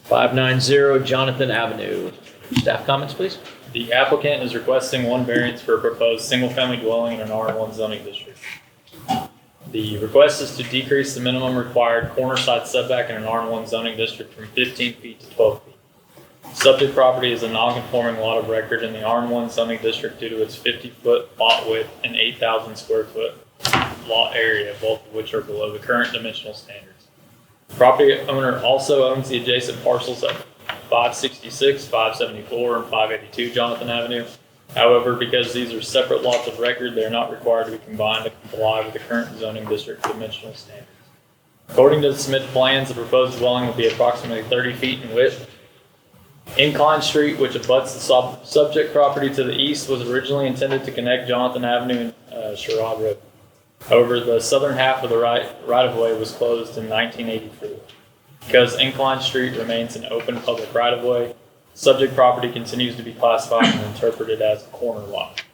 590 Jonathan Avenue. Staff comments, please. The applicant is requesting one variance for a proposed single-family dwelling in an R1 zoning district. The request is to decrease the minimum required corner side setback in an R1 zoning district from 15 feet to 12 feet. Subject property is a non-conforming lot of record in the R1 zoning district due to its 50-foot lot width and 8,000 square foot lot area, both of which are below the current dimensional standards. The property owner also owns the adjacent parcels at 566, 574, and 582 Jonathan Avenue. However, because these are separate lots of record, they are not required to be combined to comply with the current zoning district dimensional standards. According to the submitted plans, the proposed dwelling will be approximately 30 feet in width. Incline Street, which abuts the subject property to the east, was originally intended to connect Jonathan Avenue and Sherrod Road. However, the southern half of the right-of-way was closed in 1984. Because Incline Street remains an open public right-of-way, subject property continues to be classified and interpreted as a corner lot.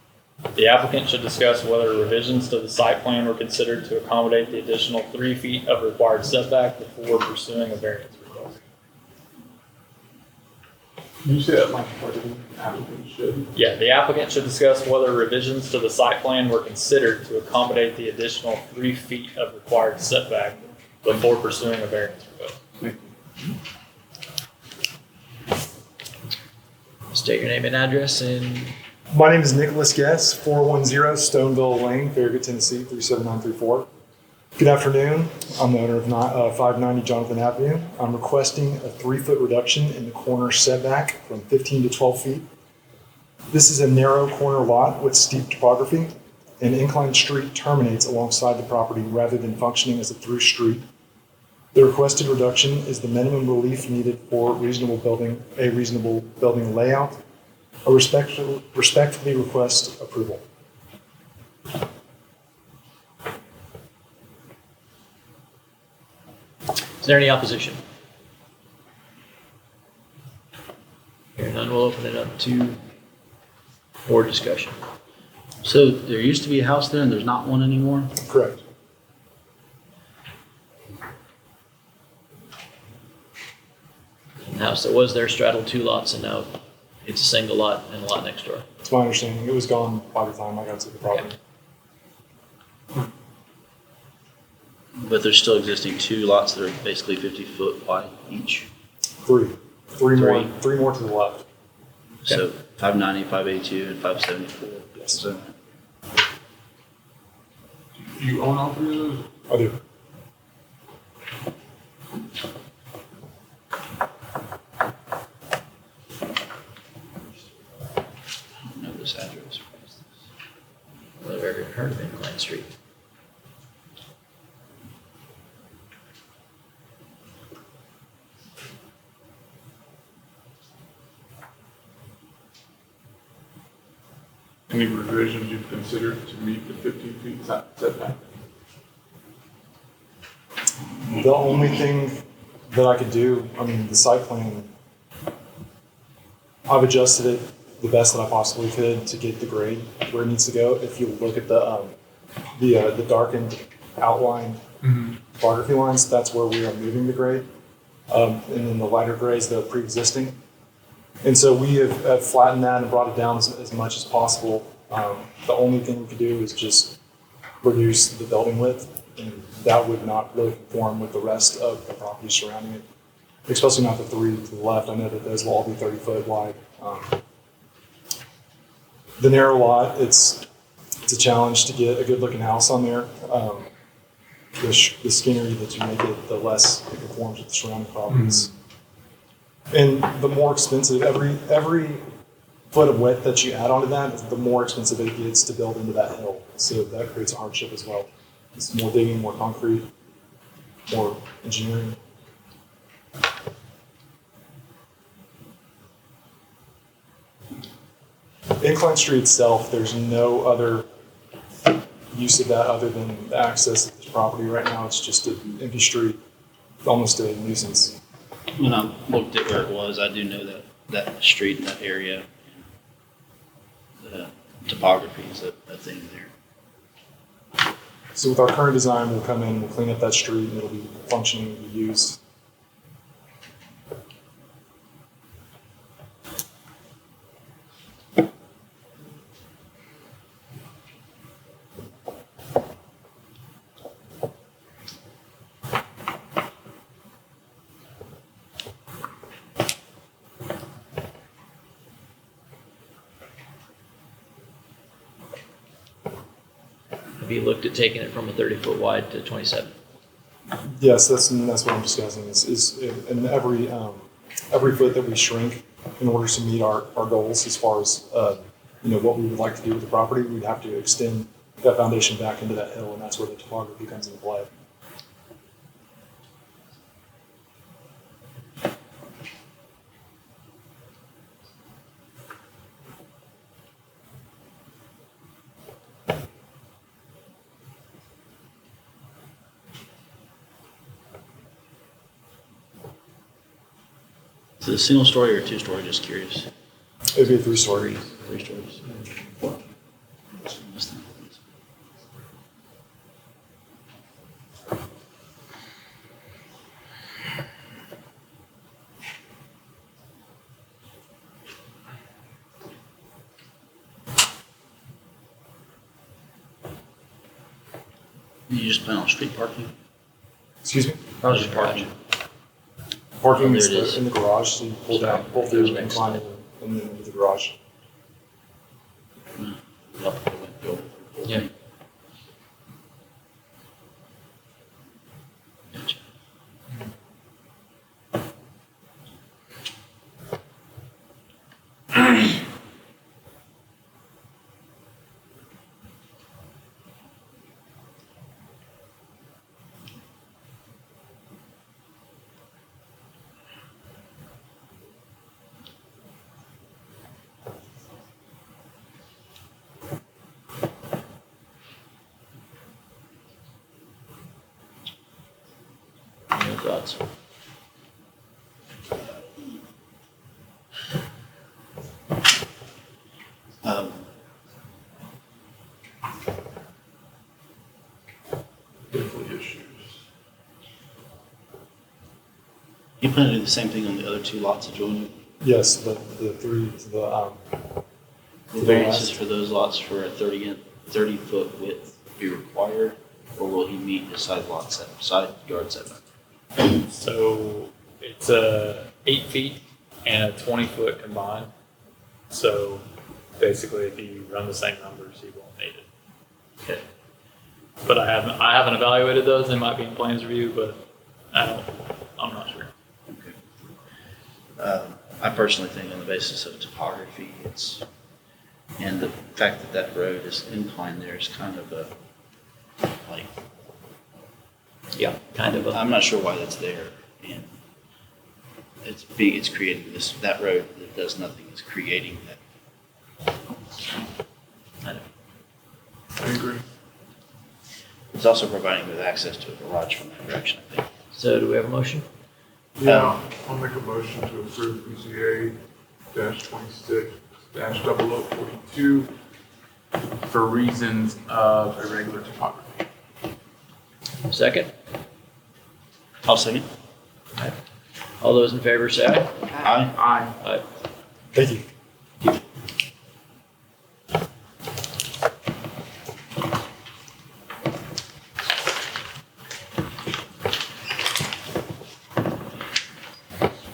The applicant should discuss whether revisions to the site plan were considered to accommodate the additional 3 feet of required setback before pursuing a variance request. You say that like part of the applicant should. Yeah, the applicant should discuss whether revisions to the site plan were considered to accommodate the additional 3 feet of required setback before pursuing a variance request. State your name and address and My name is Nicholas Guess, 410 Stoneville Lane, Farragut, Tennessee, 37934. Good afternoon. I'm the owner of 590 Jonathan Avenue. I'm requesting a 3-foot reduction in the corner setback from 15 to 12 feet. This is a narrow corner lot with steep topography. An inclined street terminates alongside the property rather than functioning as a through street. The requested reduction is the minimum relief needed for a reasonable building layout. I respectfully request approval. is there any opposition? Hearing none, we'll open it up to board discussion. So there used to be a house there and there's not one anymore? Correct. The house that was there straddled 2 lots and now it's a single lot and a lot next door. It's my understanding. It was gone by the time I got to the property. But there's still existing 2 lots that are basically 50 foot wide each. Three more to the left. So 590, 582, and 574. Yes. So You own all 3 of those? I do. I don't know this address. Well, I've ever heard of Incline Street. Any revisions you've considered to meet the 15 feet setback? The only thing that I could do, the site plan, I've adjusted it the best that I possibly could to get the grade where it needs to go. If you look at the darkened outlined topography lines, that's where we are moving the grade. And then the lighter grays, the pre-existing. And so we have flattened that and brought it down as much as possible. The only thing we could do is just reduce the building width, and that would not really conform with the rest of the property surrounding it, especially not the 3 to the left. I know that those will all be 30 foot wide. The narrow lot, it's a challenge to get a good looking house on there. The skinnier that you make it, the less it conforms with the surrounding properties. And the more expensive, every foot of width that you add onto that, the more expensive it gets to build into that hill. So that creates a hardship as well. It's more digging, more concrete, more engineering. Incline Street itself, there's no other use of that other than the access to this property. Right now, it's just an empty street, almost a nuisance. When I looked at where it was, I do know that street and that area, the topography is a thing there. So with our current design, we'll come in, we'll clean up that street, and it'll be functioning to be used. Have you looked at taking it from a 30-foot wide to 27? Yes, that's what I'm discussing. Is in every foot that we shrink in order to meet our goals as far as what we would like to do with the property, we'd have to extend that foundation back into that hill, and that's where the topography comes into play. Is it a single story or a 2-story? Just curious. It'd be a 3-story. 3 stories. You just plan on street parking? Excuse me? How's your parking? Parking there is it is. in the garage, so you pull down, pull through the incline and then into the garage. Yeah. Gotcha. Any thoughts? You plan to do the same thing on the other 2 lots adjoining? Yes, the Variances for those lots for a 30-foot width be required, or will he meet the side yard setback? So it's 8 feet and a 20-foot combined. So basically, if you run the same numbers, he won't need it. Okay. But I haven't evaluated those. They might be in plans review, but I'm not sure. Okay. I personally think on the basis of topography, and the fact that road is inclined there is kind of Yeah, kind of. I'm not sure why that's there, and it's creating that road that does nothing is creating that. I agree. It's also providing with access to a garage from that direction, I think. So do we have a motion? Yeah, I'll make a motion to approve BZA -26-0042 for reasons of irregular topography. Second? I'll second. All those in favor say aye. Aye. Aye. Aye. Thank you.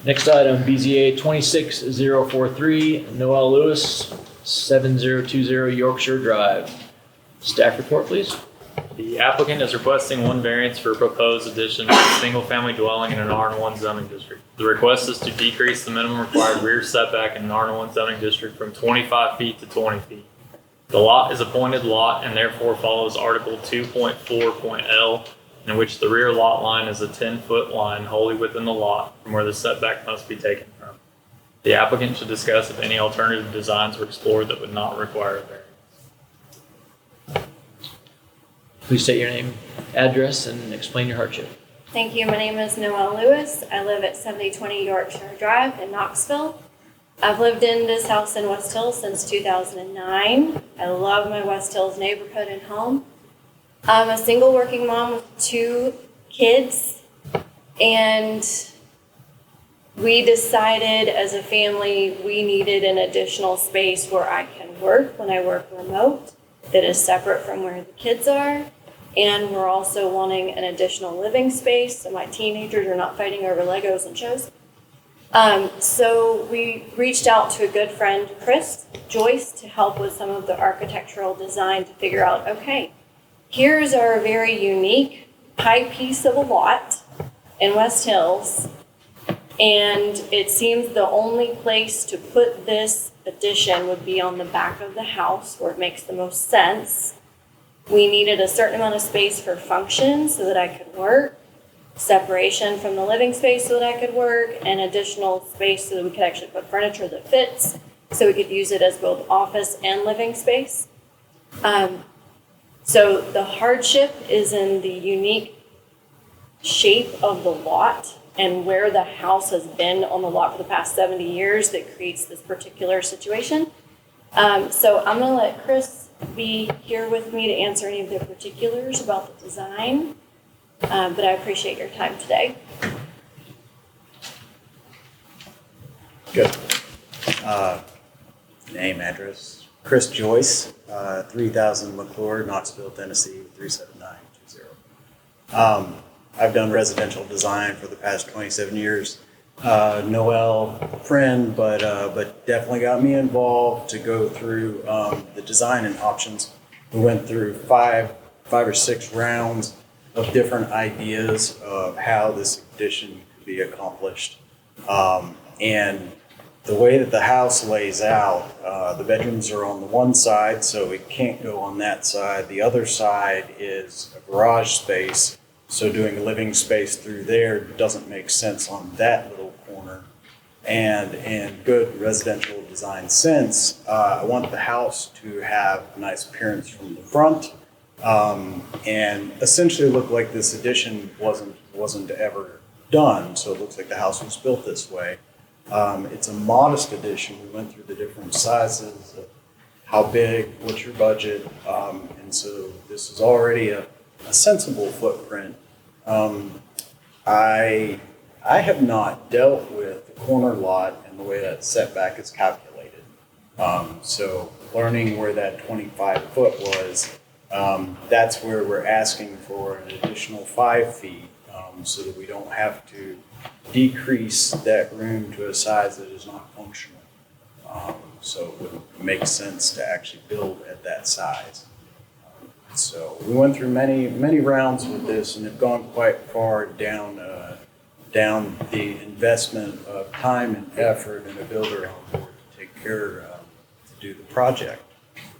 Next item, BZA 26043, Noel Lewis, 7020 Yorkshire Drive. Staff report, please. The applicant is requesting one variance for a proposed addition to a single-family dwelling in an R1 zoning district. The request is to decrease the minimum required rear setback in an R1 zoning district from 25 feet to 20 feet. The lot is a pointed lot and therefore follows Article 2.4.L, in which the rear lot line is a 10-foot line wholly within the lot from where the setback must be taken from. The applicant should discuss if any alternative designs were explored that would not require a variance. Please state your name, address, and explain your hardship. Thank you. My name is Noelle Lewis. I live at 7020 Yorkshire Drive in Knoxville. I've lived in this house in West Hills since 2009. I love my West Hills neighborhood and home. I'm a single working mom with 2 kids, and we decided as a family we needed an additional space where I can work when I work remote that is separate from where the kids are. And we're also wanting an additional living space so my teenagers are not fighting over Legos and shows. So we reached out to a good friend, Chris Joyce, to help with some of the architectural design to figure out, okay, here's our very unique high piece of a lot in West Hills. And it seems the only place to put this addition would be on the back of the house where it makes the most sense. We needed a certain amount of space for function so that I could work, separation from the living space so that I could work, and additional space so that we could actually put furniture that fits, so we could use it as both office and living space. So the hardship is in the unique shape of the lot and where the house has been on the lot for the past 70 years that creates this particular situation. So I'm gonna let Chris be here with me to answer any of the particulars about the design, but I appreciate your time today. Good. Name, address, Chris Joyce, 3000 McClure, Knoxville, Tennessee, 37920. I've done residential design for the past 27 years. Noelle, friend, but definitely got me involved to go through the design and options. We went through five or six rounds of different ideas of how this addition could be accomplished. And the way that the house lays out, the bedrooms are on the one side, so it can't go on that side. The other side is a garage space, so doing a living space through there doesn't make sense on that little corner. And in good residential design sense, I want the house to have a nice appearance from the front, and essentially look like this addition wasn't ever done. So it looks like the house was built this way. It's a modest addition. We went through the different sizes of how big, what's your budget, and so this is already a sensible footprint. I have not dealt with the corner lot and the way that setback is calculated. So learning where that 25 foot was, that's where we're asking for an additional 5 feet, so that we don't have to decrease that room to a size that is not functional. So it would make sense to actually build at that size. So we went through many rounds with this and have gone quite far down the investment of time and effort and a builder on board to take care to do the project.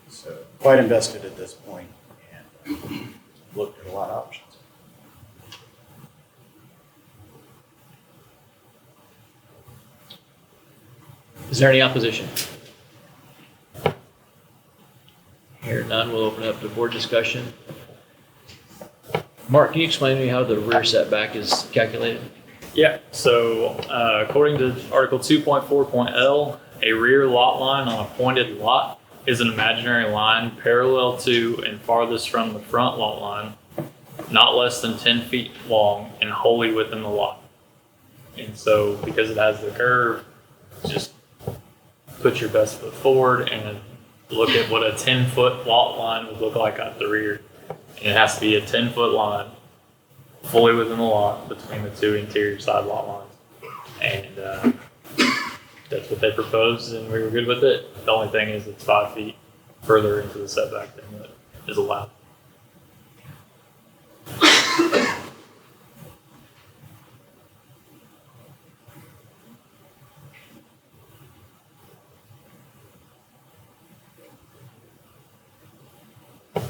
So quite invested at this point and looked at a lot of options. Is there any opposition? Here none, we'll open it up to board discussion. Mark, can you explain to me how the rear setback is calculated? Yeah, so according to Article 2.4.L, a rear lot line on a pointed lot is an imaginary line parallel to and farthest from the front lot line, not less than 10 feet long and wholly within the lot. And so because it has the curve, just put your best foot forward and look at what a 10-foot lot line would look like at the rear. And it has to be a 10-foot line fully within the lot between the two interior side lot lines. And that's what they proposed, and we were good with it. The only thing is it's 5 feet further into the setback than what is allowed.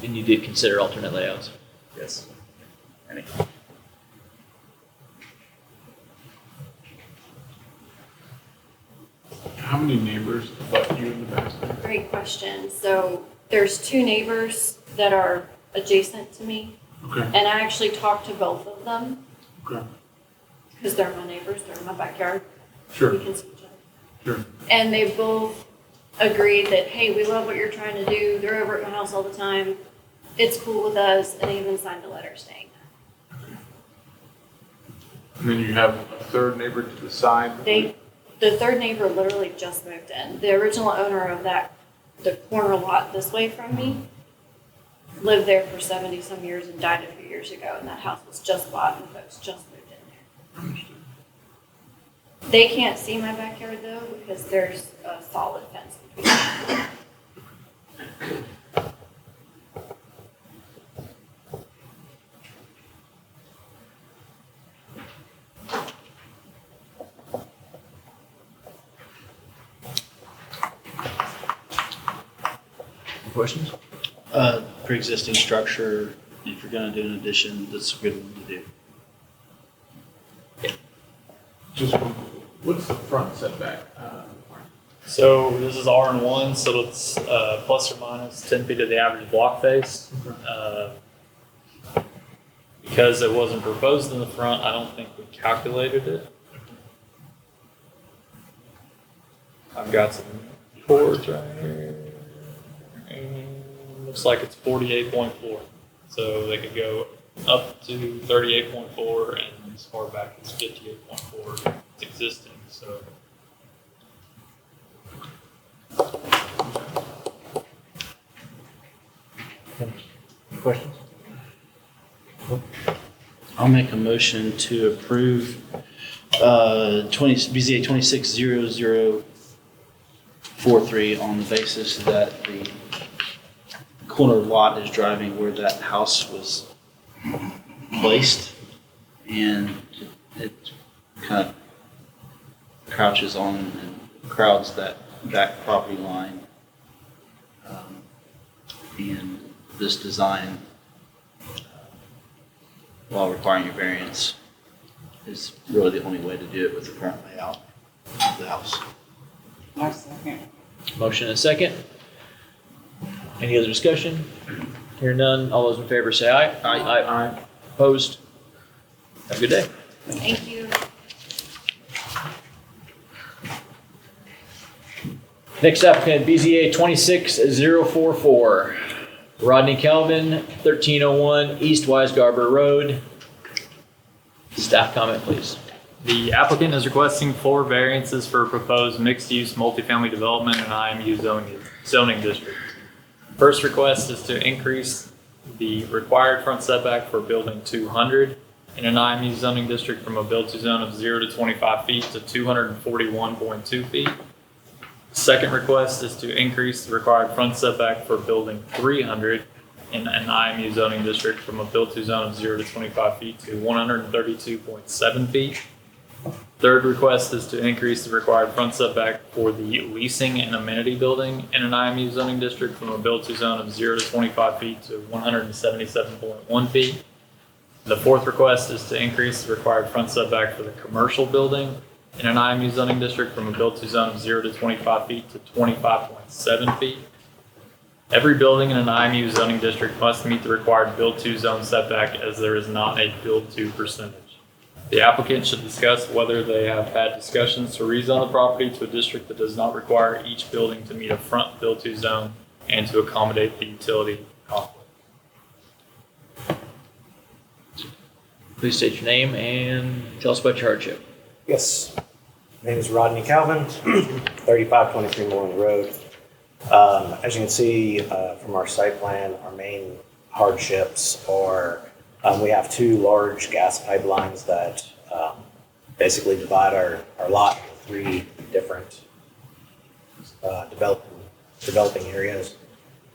And you did consider alternate layouts? Yes. Any? How many neighbors abut you in the back? Great question. So there's two neighbors that are adjacent to me, Okay, and I actually talked to both of them okay, because they're my neighbors, they're in my backyard. sure, We can see each other. sure. And they both agreed that, hey, we love what you're trying to do. They're over at my house all the time. It's cool with us, and they even signed a letter saying that. And then you have a third neighbor to the side? The third neighbor literally just moved in. The original owner of the corner lot this way from me, lived there for 70-some years and died a few years ago, and that house was just bought and folks just moved in there. Understood. They can't see my backyard though because there's a solid fence between them. Questions? Pre-existing structure, if you're gonna do an addition, that's a good one to do. Just one, what's the front setback? So this is R1, so it's plus or minus 10 feet of the average block face. Because it wasn't proposed in the front, I don't think we calculated it. I've got some boards right here. Looks like it's 48.4. So they could go up to 38.4 and as far back as 58.4. It's existing, so. Questions? I'll make a motion to approve BZA 260043 on the basis that the corner lot is driving where that house was placed, and it kind of crouches on and crowds that back property line. And this design, while requiring a variance, is really the only way to do it with the current layout of the house. I second. Motion and a second. Any other discussion? Hear none. All those in favor say aye. Aye. Opposed? Have a good day. Thank you. Next applicant, BZA 26044. Rodney Calvin, 1301 East Weisgarber Road. Staff comment, please. The applicant is requesting 4 variances for a proposed mixed-use multifamily development in IMU zoning district. First request is to increase the required front setback for building 200 in an IMU zoning district from a build-to zone of 0 to 25 feet to 241.2 feet. The second request is to increase the required front setback for building 300 in an IMU zoning district from a build-to zone of 0 to 25 feet to 132.7 feet. Third request is to increase the required front setback for the leasing and amenity building in an IMU zoning district from a build-to zone of 0 to 25 feet to 177.1 feet. The fourth request is to increase the required front setback for the commercial building in an IMU zoning district from a build-to zone of 0 to 25 feet to 25.7 feet. Every building in an IMU zoning district must meet the required build-to zone setback as there is not a build-to percentage. The applicant should discuss whether they have had discussions to rezone the property to a district that does not require each building to meet a front build-to zone and to accommodate the utility conflict. Please state your name and tell us about your hardship. Yes. My name is Rodney Calvin, 3523 Moreland Road. As you can see from our site plan, our main hardships are we have 2 large gas pipelines that basically divide our lot into 3 different developing areas.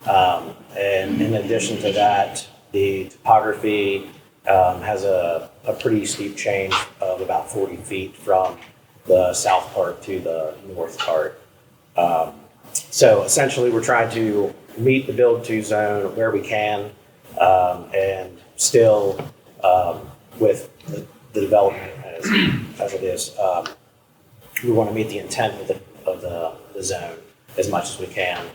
And in addition to that, the topography has a pretty steep change of about 40 feet from the south part to the north part. So essentially we're trying to meet the build to zone where we can, and still, with the development as it is, we want to meet the intent of the zone as much as we can,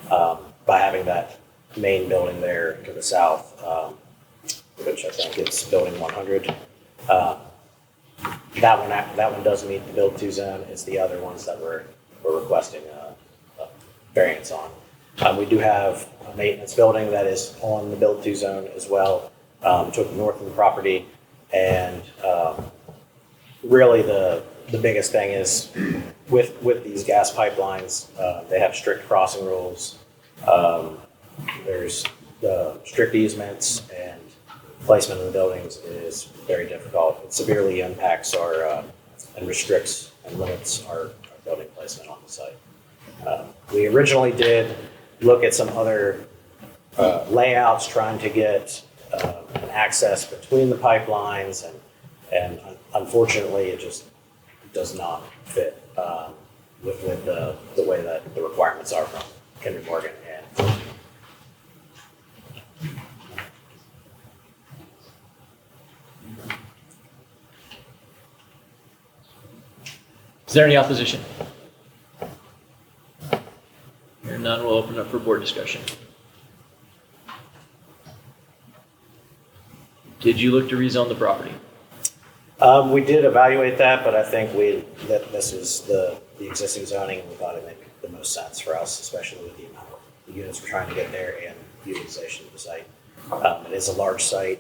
by having that main building there to the south, which I think is building 100. That one does meet the build to zone. It's the other ones that we're requesting a variance on. We do have a maintenance building that is on the build to zone as well, to the north of the property. And really the biggest thing is with these gas pipelines, they have strict crossing rules. There's the strict easements, and placement of the buildings is very difficult. It severely impacts our and restricts and limits our building placement on the site. We originally did look at some other layouts, trying to get an access between the pipelines, and unfortunately it just does not fit with the way that the requirements are from Kinder Morgan. And is there any opposition? Hearing none, we'll open up for board discussion. Did you look to rezone the property? We did evaluate that, but I think that this is the existing zoning, and we thought it made the most sense for us, especially with the amount of units we're trying to get there and utilization of the site. It is a large site.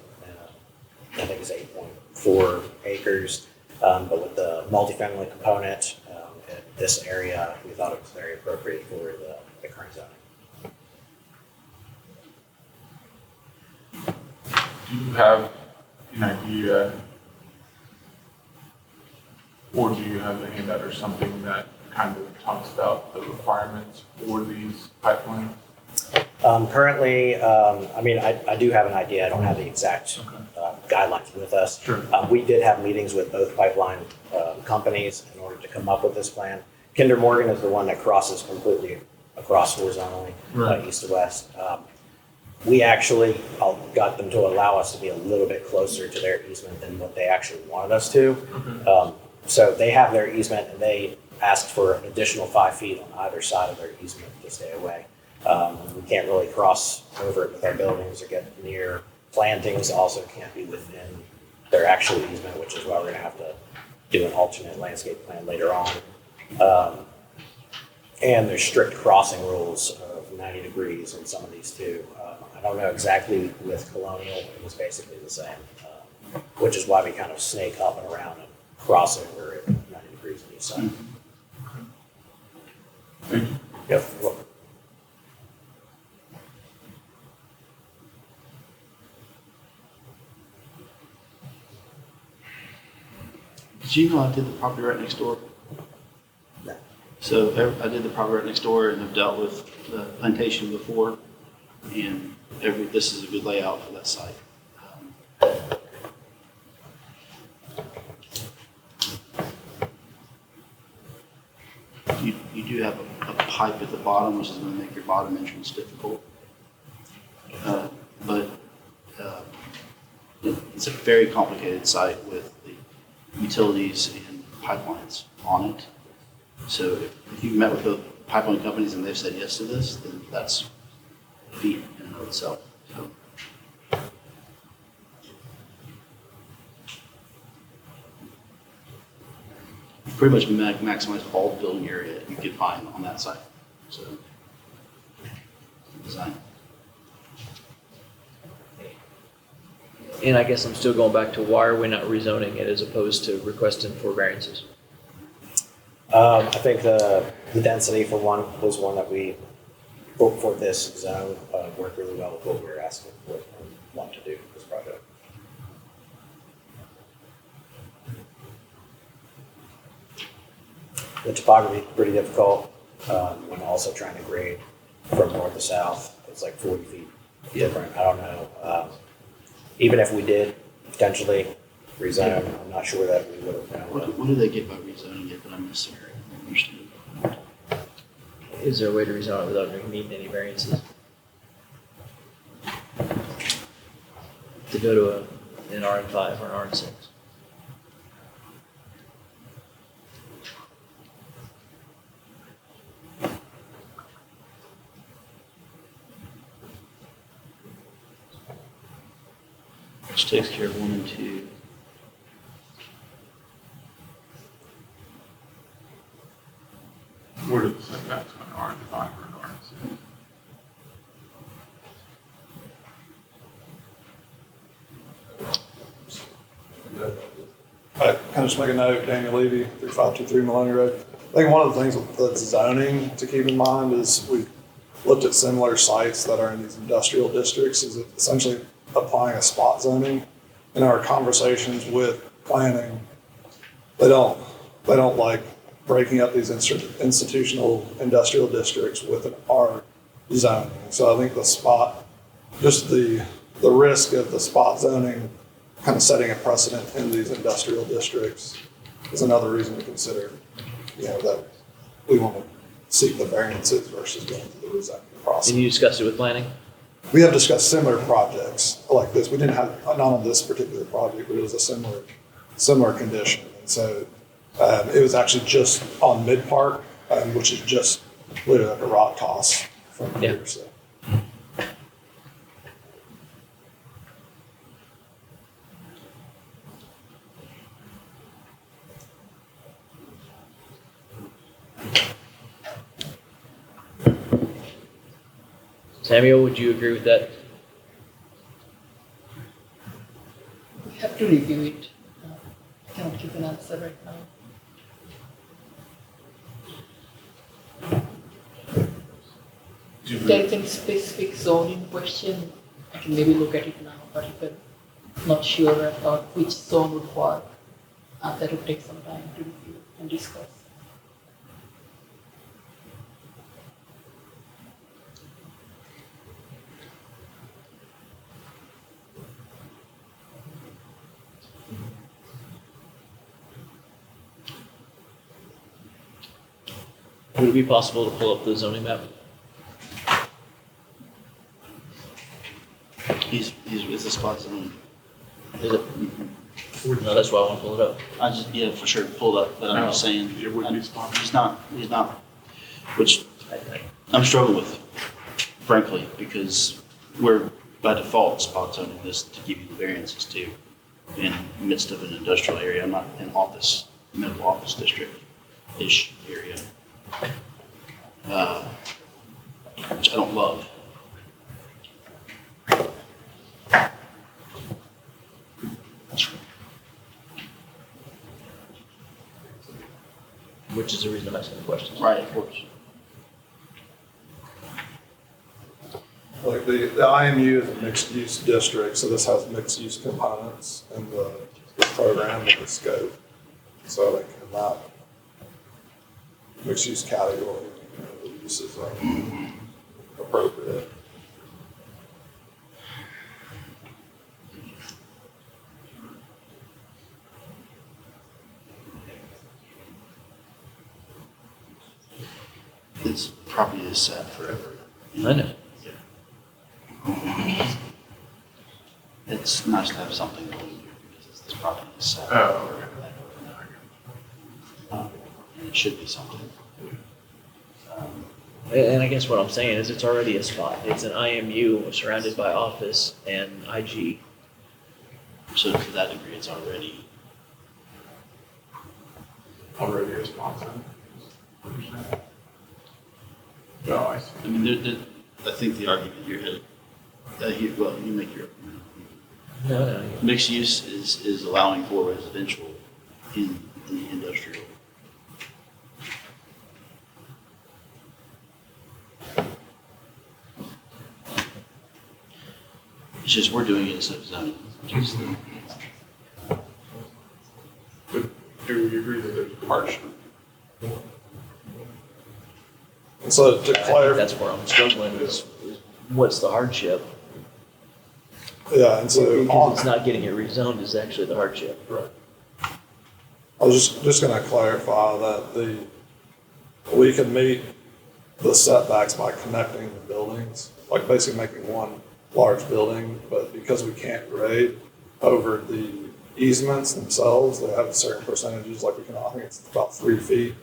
I think it's 8.4 acres, but with the multifamily component in this area, we thought it was very appropriate for the current zoning. Do you have an idea, or do you have a handout or something that kind of talks about the requirements for these pipelines? Currently, I do have an idea. I don't have the exact guidelines with us. Sure. We did have meetings with both pipeline companies in order to come up with this plan. Kinder Morgan is the one that crosses completely across horizontally, Right. east to west. We actually got them to allow us to be a little bit closer to their easement than what they actually wanted us to. Okay. So they have their easement, and they asked for an additional 5 feet on either side of their easement to stay away. We can't really cross over it with our buildings or get near plantings. Also can't be within their actual easement, which is why we're going to have to do an alternate landscape plan later on. And there's strict crossing rules of 90 degrees in some of these too. I don't know exactly with Colonial, it was basically the same, which is why we kind of snake up and around and cross over at 90 degrees on each side. Thank you. Yep. You're welcome. Did you know I did the property right next door? No. So I did the property right next door, and I've dealt with the plantation before, and this is a good layout for that site. You do have a pipe at the bottom, which is going to make your bottom entrance difficult. But it's a very complicated site with the utilities and pipelines on it. So if you met with the pipeline companies and they've said yes to this, then that's a feat in and of itself. So. You pretty much maximize all the building area you could find on that site. So design. And I guess I'm still going back to why are we not rezoning it as opposed to requesting for variances? I think the density for one was one that we, for this zone, worked really well with what we were asking for and want to do for this project. The topography is pretty difficult when also trying to grade from north to south. It's like 40 feet different. I don't know. Even if we did potentially rezone, I'm not sure that we would have known. What do they get by rezoning it that I missed there? I don't understand. Is there a way to rezone it without meeting any variances? to go to an RN5 or an RN6. Which takes care of 1 and 2. What are the setbacks on an RN5 or an RN6? I kind of just make a note, Daniel Levy, 3523 Maloney Road. I think one of the things with the zoning to keep in mind is we've looked at similar sites that are in these industrial districts, is essentially applying a spot zoning. In our conversations with planning, they don't like breaking up these institutional industrial districts with an R zoning. So I think the spot, just the risk of the spot zoning kind of setting a precedent in these industrial districts is another reason to consider, that we want to seek the variances versus going through the rezoning process. Did you discuss it with planning? We have discussed similar projects like this. We didn't have, not on this particular project, but it was a similar condition. And so it was actually just on Mid Park, which is just literally like a rock toss from here. So. Samuel, would you agree with that? We have to review it. I cannot give an answer right now. If there is any specific zone in question, I can maybe look at it now, but if I'm not sure about which zone would work, that would take some time to review and discuss. Would it be possible to pull up the zoning map? It's a spot zone. Is it? No, that's why I want to pull it up. Yeah, for sure, pull it up, but I'm just saying. It would be spot. He's not, which I'm struggling with, frankly, because we're by default spot zoning this to give you the variances too. In the midst of an industrial area, I'm not in middle office district-ish area. Which I don't love. Which is the reason I'm asking the questions. Right, of course. Like the IMU is a mixed use district, so this has mixed use components in the program and the scope. So like in that mixed use category, the uses are appropriate. This property is sat forever. I know. It's nice to have something going here because this property is sat Oh, forever. And it should be something. And I guess what I'm saying is it's already a spot. It's an IMU surrounded by office and IG. So to that degree, it's already. already a spot zone. No, I see. I mean, I think the argument you're headed, well, you make your argument. No. Mixed use is allowing for residential in the industrial. It's just we're doing it instead of zoning. But do we agree that there's hardship? And so to I think clarify, that's where I'm struggling is what's the hardship? yeah, and so Because it's not getting it rezoned is actually the hardship. right. I was just going to clarify that we can meet the setbacks by connecting the buildings, like basically making one large building, but because we can't grade over the easements themselves, they have certain percentages, like I think it's about 3 feet.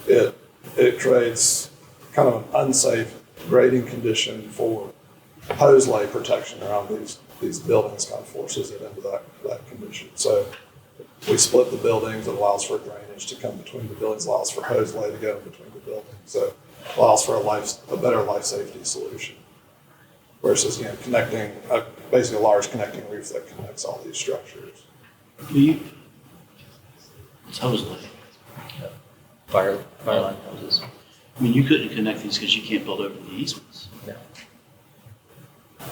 It creates kind of an unsafe grading condition for hose lay protection around these buildings, kind of forces it into that condition. So we split the buildings. It allows for drainage to come between the buildings, allows for hose lay to go in between the buildings. So it allows for a better life safety solution. Versus, connecting, basically a large connecting roof that connects all these structures. It's hose lay. Fire line hoses. I mean, you couldn't connect these because you can't build over the easements. No.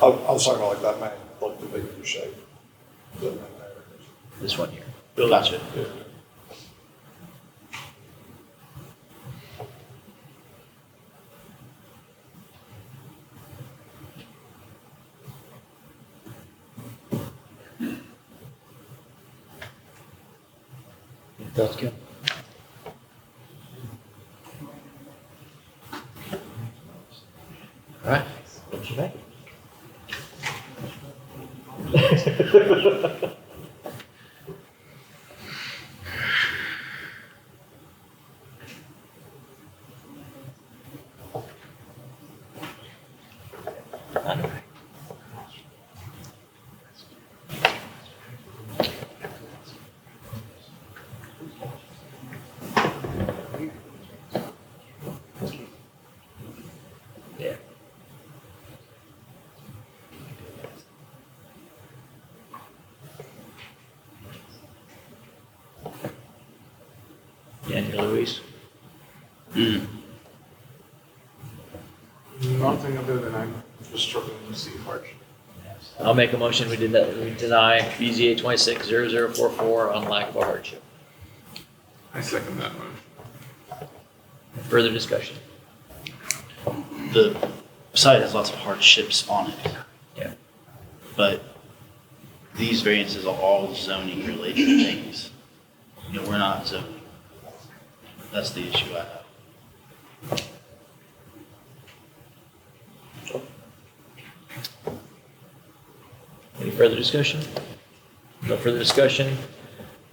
I was talking about like that main, like the big U shape. This one here. Gotcha. That's good. All right. What you think? Luis? Nothing other than I'm just struggling to see hardship. I'll make a motion, we deny BZA 260044 on lack of a hardship. I second that motion. Further discussion? The site has lots of hardships on it. Yeah. But these variances are all zoning related things. We're not zoning. That's the issue I have. Any further discussion? No further discussion.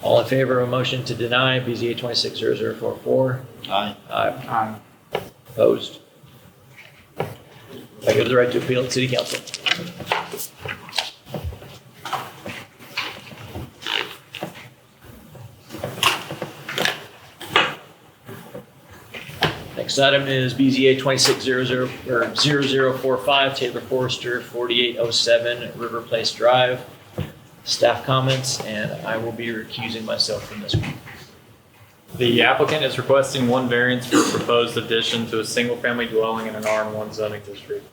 All in favor of a motion to deny BZA 260044? Aye. Aye. Opposed? I give the right to appeal to City Council. Next item is BZA 260045, Taylor Forrester, 4807 River Place Drive. Staff comments, and I will be recusing myself from this one. The applicant is requesting one variance for a proposed addition to a single-family dwelling in an R1 zoning district.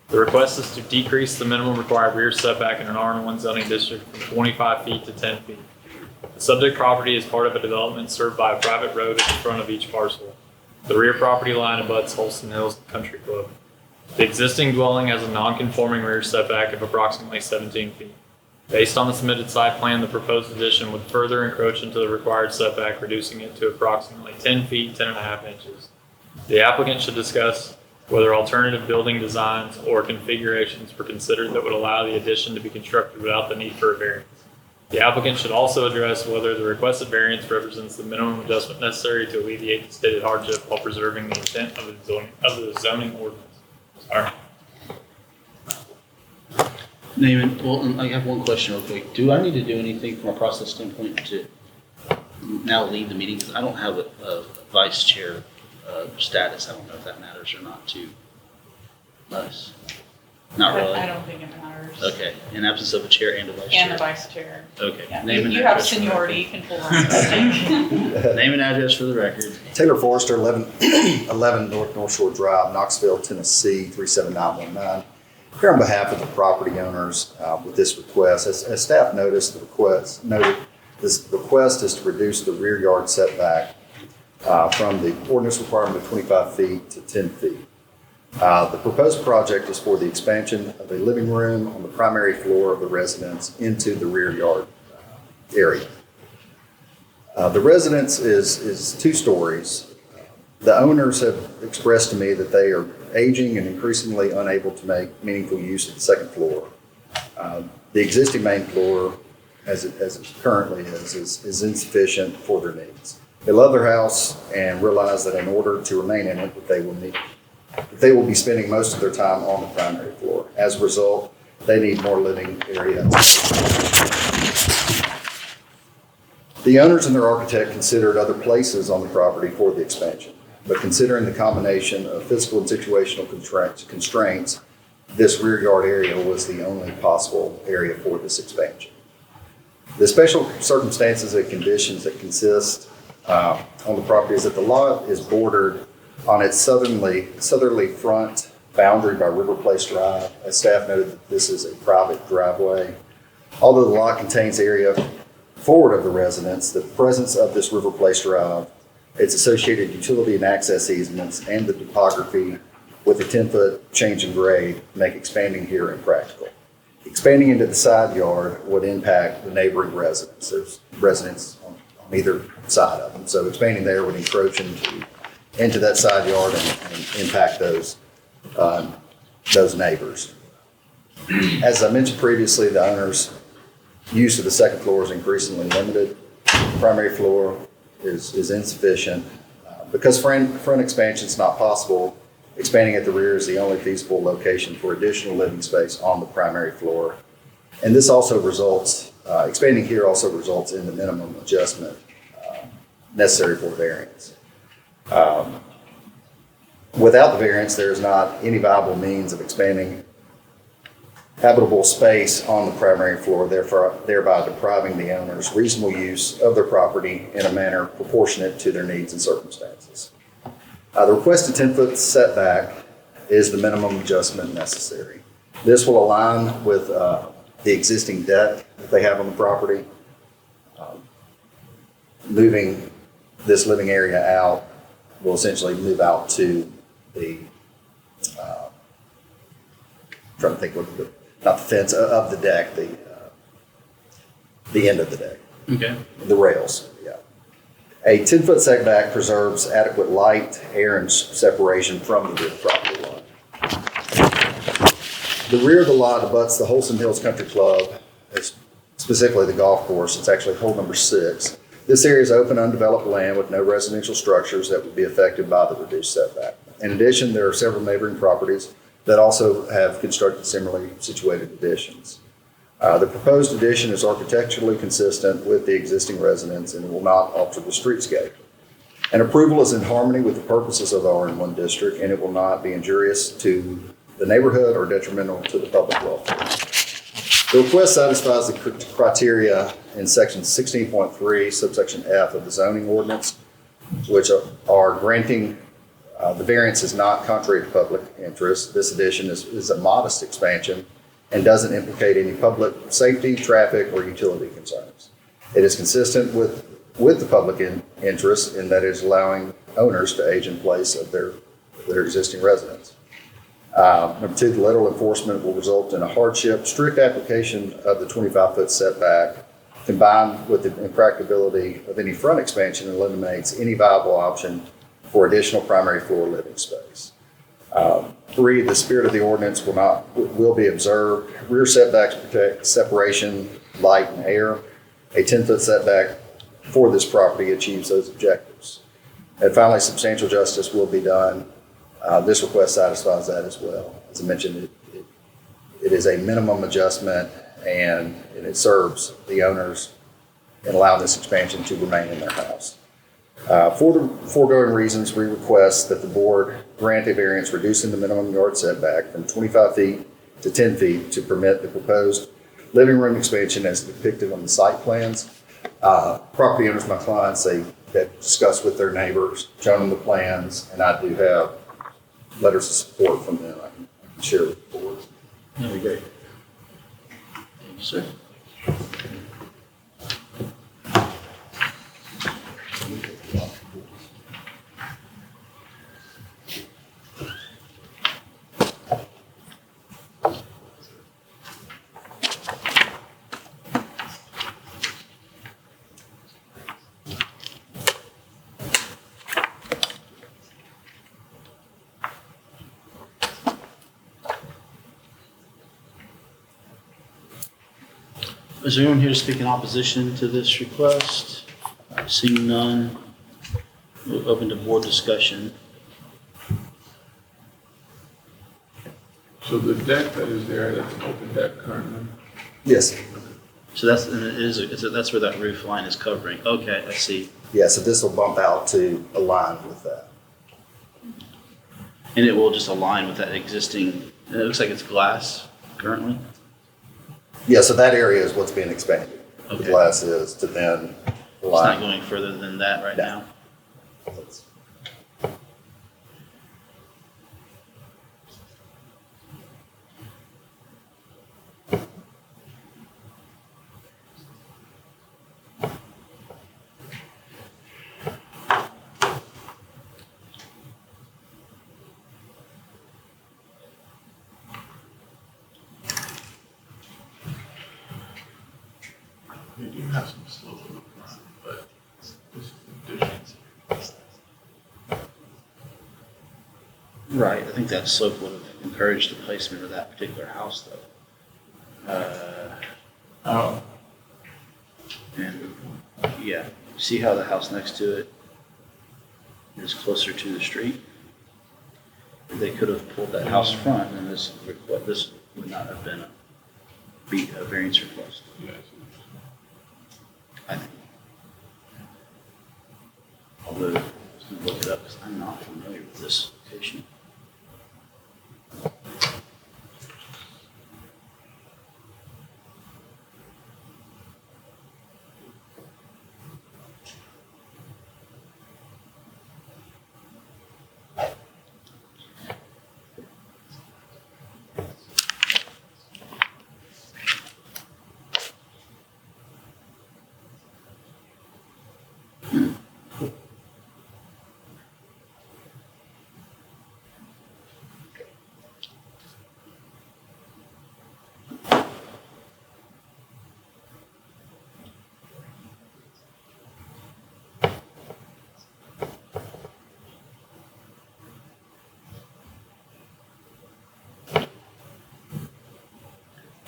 The request is to decrease the minimum required rear setback in an R1 zoning district from 25 feet to 10 feet. The subject property is part of a development served by a private road at the front of each parcel. The rear property line abuts Holston Hills Country Club. The existing dwelling has a non-conforming rear setback of approximately 17 feet. Based on the submitted site plan, the proposed addition would further encroach into the required setback, reducing it to approximately 10 feet, 10.5 inches. The applicant should discuss whether alternative building designs or configurations were considered that would allow the addition to be constructed without the need for a variance. The applicant should also address whether the requested variance represents the minimum adjustment necessary to alleviate the stated hardship while preserving the intent of the zoning ordinance. Sorry. Naaman, well, I have one question real quick. Do I need to do anything from a process standpoint to now leave the meeting? Because I don't have a vice chair status. I don't know if that matters or not to us. Not really. I don't think it matters. Okay. In absence of a chair and a vice chair. And the vice chair. Okay. Yeah. Name and You have address for the seniority, you can pull on it. Name and address for the record. Taylor Forrester, 11 North Shore Drive, Knoxville, Tennessee, 37919. Here on behalf of the property owners with this request, as staff noted, this request is to reduce the rear yard setback from the ordinance requirement of 25 feet to 10 feet. The proposed project is for the expansion of a living room on the primary floor of the residence into the rear yard area. The residence is 2 stories. The owners have expressed to me that they aging and increasingly unable to make meaningful use of the second floor. The existing main floor, as it currently is insufficient for their needs. They love their house and realize that in order to remain in it, they will be spending most of their time on the primary floor. As a result, they need more living area. The owners and their architect considered other places on the property for the expansion, but considering the combination of physical and situational constraints, this rear yard area was the only possible area for this expansion. The special circumstances and conditions that consist on the property is that the lot is bordered on its southerly front boundary by River Place Drive. As staff noted, that this is a private driveway. Although the lot contains area forward of the residence, the presence of this River Place Drive, its associated utility and access easements, and the topography with a 10-foot change in grade make expanding here impractical. Expanding into the side yard would impact the neighboring residents. There's residents on either side of them, so expanding there would encroach into that side yard and impact those neighbors. As I mentioned previously, the owner's use of the second floor is increasingly limited. The primary floor is insufficient. Because front expansion is not possible, expanding at the rear is the only feasible location for additional living space on the primary floor. And this also results, expanding here also results in the minimum adjustment necessary for variance. Without the variance, there is not any viable means of expanding habitable space on the primary floor, thereby depriving the owners reasonable use of their property in a manner proportionate to their needs and circumstances. The requested 10-foot setback is the minimum adjustment necessary. This will align with the existing deck that they have on the property. Moving this living area out will essentially move out to the, trying to think what not the fence of the deck, the end of the deck. Okay. The rails, yeah. A 10-foot setback preserves adequate light, air, and separation from the rear property line. The rear of the lot abuts the Holston Hills Country Club, specifically the golf course. It's actually hole number 6. This area is open, undeveloped land with no residential structures that would be affected by the reduced setback. In addition, there are several neighboring properties that also have constructed similarly situated additions. The proposed addition is architecturally consistent with the existing residence and will not alter the streetscape. An approval is in harmony with the purposes of the RN1 district, and it will not be injurious to the neighborhood or detrimental to the public welfare. The request satisfies the criteria in section 16.3, subsection F of the zoning ordinance, which are granting the variance is not contrary to public interest. This addition is a modest expansion and doesn't implicate any public safety, traffic, or utility concerns. It is consistent with the public interest in that it is allowing owners to age in place of their existing residents. Number 2, the lateral enforcement will result in a hardship. Strict application of the 25-foot setback combined with the impracticability of any front expansion eliminates any viable option for additional primary floor living space. 3, the spirit of the ordinance will be observed. Rear setbacks protect separation, light, and air. A 10-foot setback for this property achieves those objectives. And finally, substantial justice will be done. This request satisfies that as well. As I mentioned, it is a minimum adjustment and it serves the owners in allowing this expansion to remain in their house. For the foregoing reasons, we request that the board grant a variance reducing the minimum yard setback from 25 feet to 10 feet to permit the proposed living room expansion as depicted on the site plans. Property owners, my clients, they discussed with their neighbors, shown them the plans, and I do have letters of support from them I can share with the board. That'd be great. Thank you, sir. Is there anyone here to speak in opposition to this request? Seeing none, we'll open to board discussion. So the deck that is there, that's an open deck currently? Yes. So that's, and that's where that roof line is covering. Okay, I see. Yeah, so this will bump out to align with that. And it will just align with that existing, it looks like it's glass currently? Yeah, so that area is what's being expanded. The Okay. glass is to then It's not align. going further than that right now? They do have some slope in the front, but this is addition. Right, I think that slope would have encouraged the placement of that particular house though. Oh. And, yeah, see how the house next to it is closer to the street? They could have pulled that house front and this would not have been a variance request. Yes. I think. Although, I was gonna look it up because I'm not familiar with this location.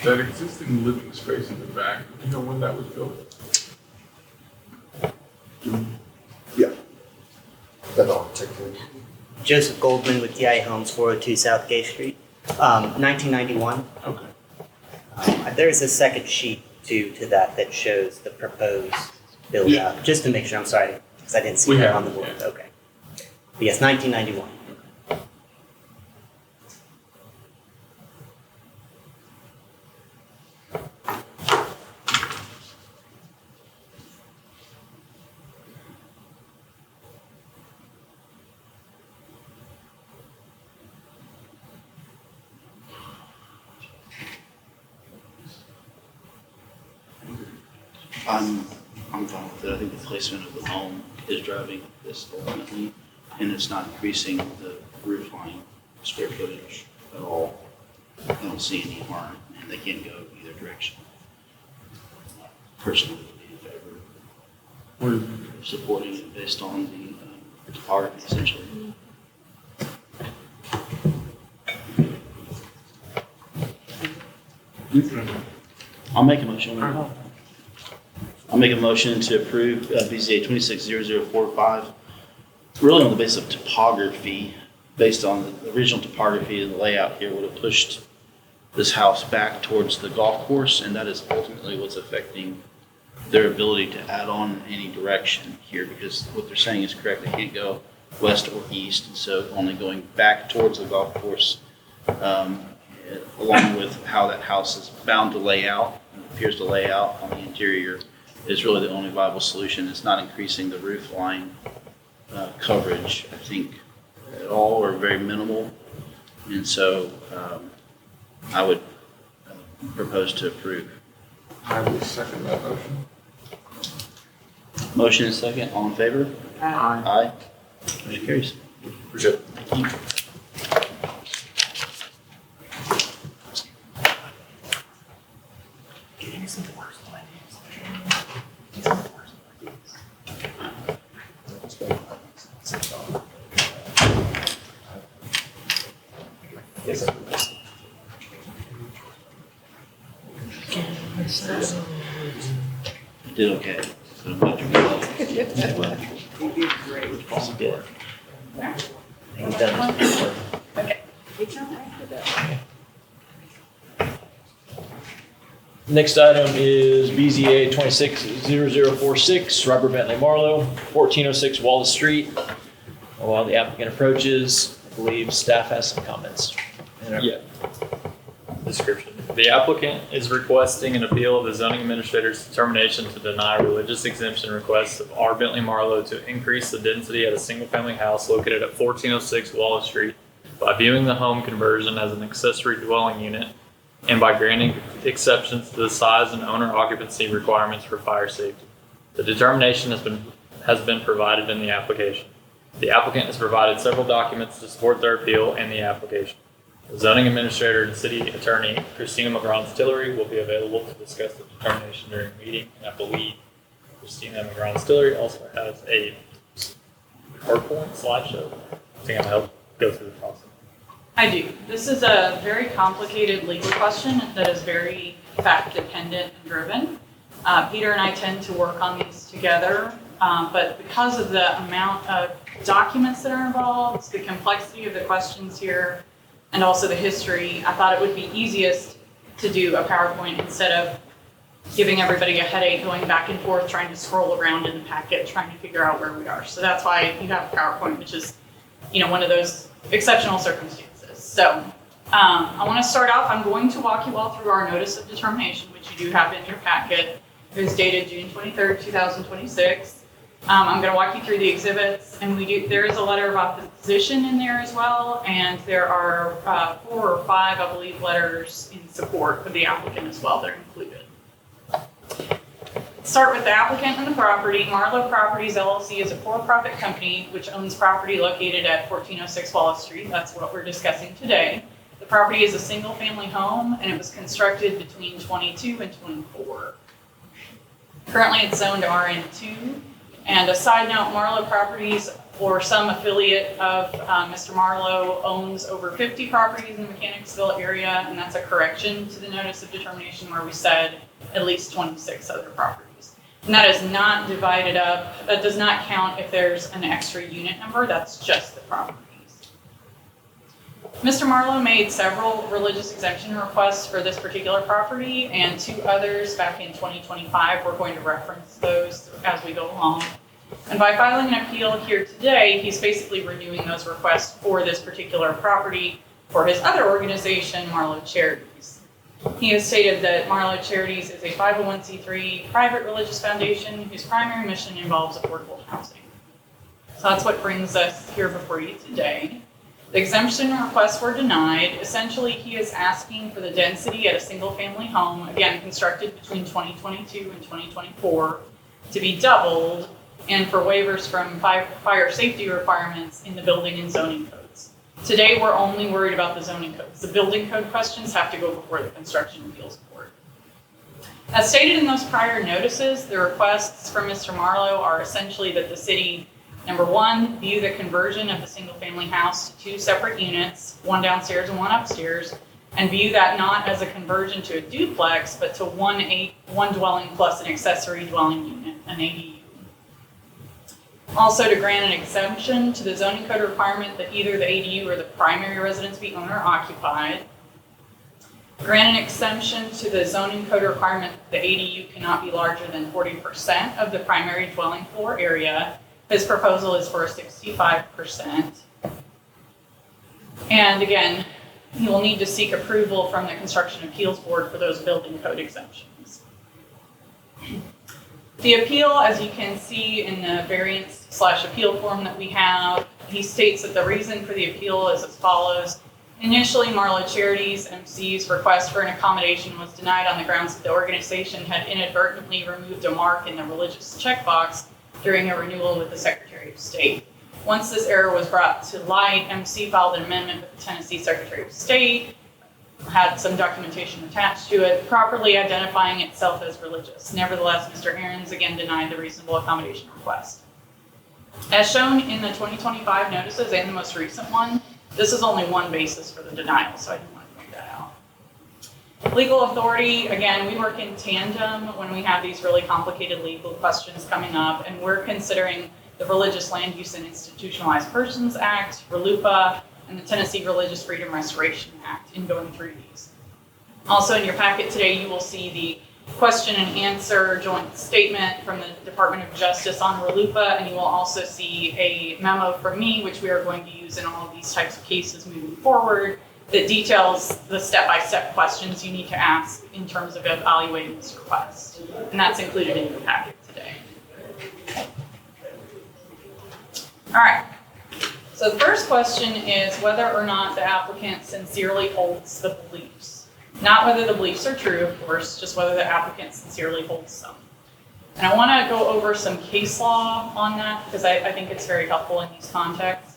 That existing living space in the back, do you know when that was built? Yeah. That articulate. Joseph Goldman with DI Homes, 402 South Gay Street. 1991. Okay. There's a second sheet to that shows the proposed build out. Just to make sure, I'm sorry, because I didn't see We that have on the it, board. yeah. Okay. But yes, 1991. I'm fine with it. I think the placement of the home is driving this ultimately, and it's not increasing the roof line square footage at all. I don't see any harm, and they can go either direction. Personally, would be in favor of supporting it based on the topography essentially. I'll make a motion. I'll make a motion to approve BZA 260045, really on the basis of topography, based on the original topography and the layout here would have pushed this house back towards the golf course, and that is ultimately what's affecting their ability to add on in any direction here, because what they're saying is correct. They can't go west or east, and so only going back towards the golf course, along with how that house is bound to lay out, appears to lay out on the interior, is really the only viable solution. It's not increasing the roof line coverage, I think, at all, or very minimal. And so I would propose to approve. I will second that motion. Motion and second, all in favor? Aye. Aye. Motion carries. Appreciate it. Thank you. Yes, sir. did okay. So I'm glad you did well. You did great. You did. He's done this before. Okay. Next item is BZA 260046, Robert Bentley Marlowe, 1406 Wallace Street. While the applicant approaches, I believe staff has some comments. Yeah. Description. The applicant is requesting an appeal of the zoning administrator's determination to deny religious exemption requests of R. Bentley Marlowe to increase the density at a single-family house located at 1406 Wallace Street by viewing the home conversion as an accessory dwelling unit and by granting exceptions to the size and owner occupancy requirements for fire safety. The determination has been provided in the application. The applicant has provided several documents to support their appeal and the application. The zoning administrator and city attorney, Christina McGraw-Tillery, will be available to discuss the determination during the meeting. And I believe Christina McGraw-Tillery also has a PowerPoint slideshow. I think I'm going to help go through the process. I do. This is a very complicated legal question that is very fact-dependent and driven. Peter and I tend to work on these together, but because of the amount of documents that are involved, the complexity of the questions here, and also the history, I thought it would be easiest to do a PowerPoint instead of giving everybody a headache going back and forth, trying to scroll around in the packet, trying to figure out where we are. So that's why you have a PowerPoint, which is, one of those exceptional circumstances. So I want to start off, I'm going to walk you all through our notice of determination, which you do have in your packet. It was dated June 23rd, 2026. I'm going to walk you through the exhibits, and there is a letter of opposition in there as well, and there are 4 or 5, I believe, letters in support of the applicant as well that are included. Let's start with the applicant and the property. Marlowe Properties LLC is a for-profit company which owns property located at 1406 Wallace Street. That's what we're discussing today. The property is a single-family home, and it was constructed between 22 and 24. Currently, it's zoned RN2. And a side note, Marlowe Properties, or some affiliate of Mr. Marlowe, owns over 50 properties in the Mechanicsville area, and that's a correction to the notice of determination where we said at least 26 other properties. And that is not divided up. That does not count if there's an extra unit number. That's just the properties. Mr. Marlowe made several religious exemption requests for this particular property and 2 others back in 2025. We're going to reference those as we go along. And by filing an appeal here today, he's basically renewing those requests for this particular property for his other organization, Marlowe Charities. He has stated that Marlowe Charities is a 501c3 private religious foundation whose primary mission involves affordable housing. So that's what brings us here before you today. The exemption requests were denied. Essentially, he is asking for the density at a single-family home, again, constructed between 2022 and 2024, to be doubled, and for waivers from fire safety requirements in the building and zoning codes. Today, we're only worried about the zoning codes. The building code questions have to go before the Construction Appeals Board. As stated in those prior notices, the requests from Mr. Marlowe are essentially that the city, number 1, view the conversion of the single-family house to 2 separate units, 1 downstairs and 1 upstairs, and view that not as a conversion to a duplex, but to one dwelling plus an accessory dwelling unit, an ADU. Also, to grant an exemption to the zoning code requirement that either the ADU or the primary residence be owner-occupied. Grant an exemption to the zoning code requirement that the ADU cannot be larger than 40% of the primary dwelling floor area. His proposal is for 65%. And again, he will need to seek approval from the Construction Appeals Board for those building code exemptions. The appeal, as you can see in the variance/appeal form that we have, he states that the reason for the appeal is as follows. Initially, Marlowe Charities MC's request for an accommodation was denied on the grounds that the organization had inadvertently removed a mark in the religious checkbox during a renewal with the Secretary of State. Once this error was brought to light, MC filed an amendment with the Tennessee Secretary of State, had some documentation attached to it, properly identifying itself as religious. Nevertheless, Mr. Ahrens again denied the reasonable accommodation request. As shown in the 2025 notices and the most recent one, this is only one basis for the denial, so I didn't want to point that out. Legal authority, again, we work in tandem when we have these really complicated legal questions coming up, and we're considering the Religious Land Use and Institutionalized Persons Act, RLUIPA, and the Tennessee Religious Freedom Restoration Act in going through these. Also in your packet today, you will see the question and answer joint statement from the Department of Justice on RLUIPA, and you will also see a memo from me, which we are going to use in all of these types of cases moving forward, that details the step-by-step questions you need to ask in terms of evaluating this request. And that's included in your packet today. All right. So the first question is whether or not the applicant sincerely holds the beliefs. Not whether the beliefs are true, of course, just whether the applicant sincerely holds them. And I want to go over some case law on that because I think it's very helpful in these contexts.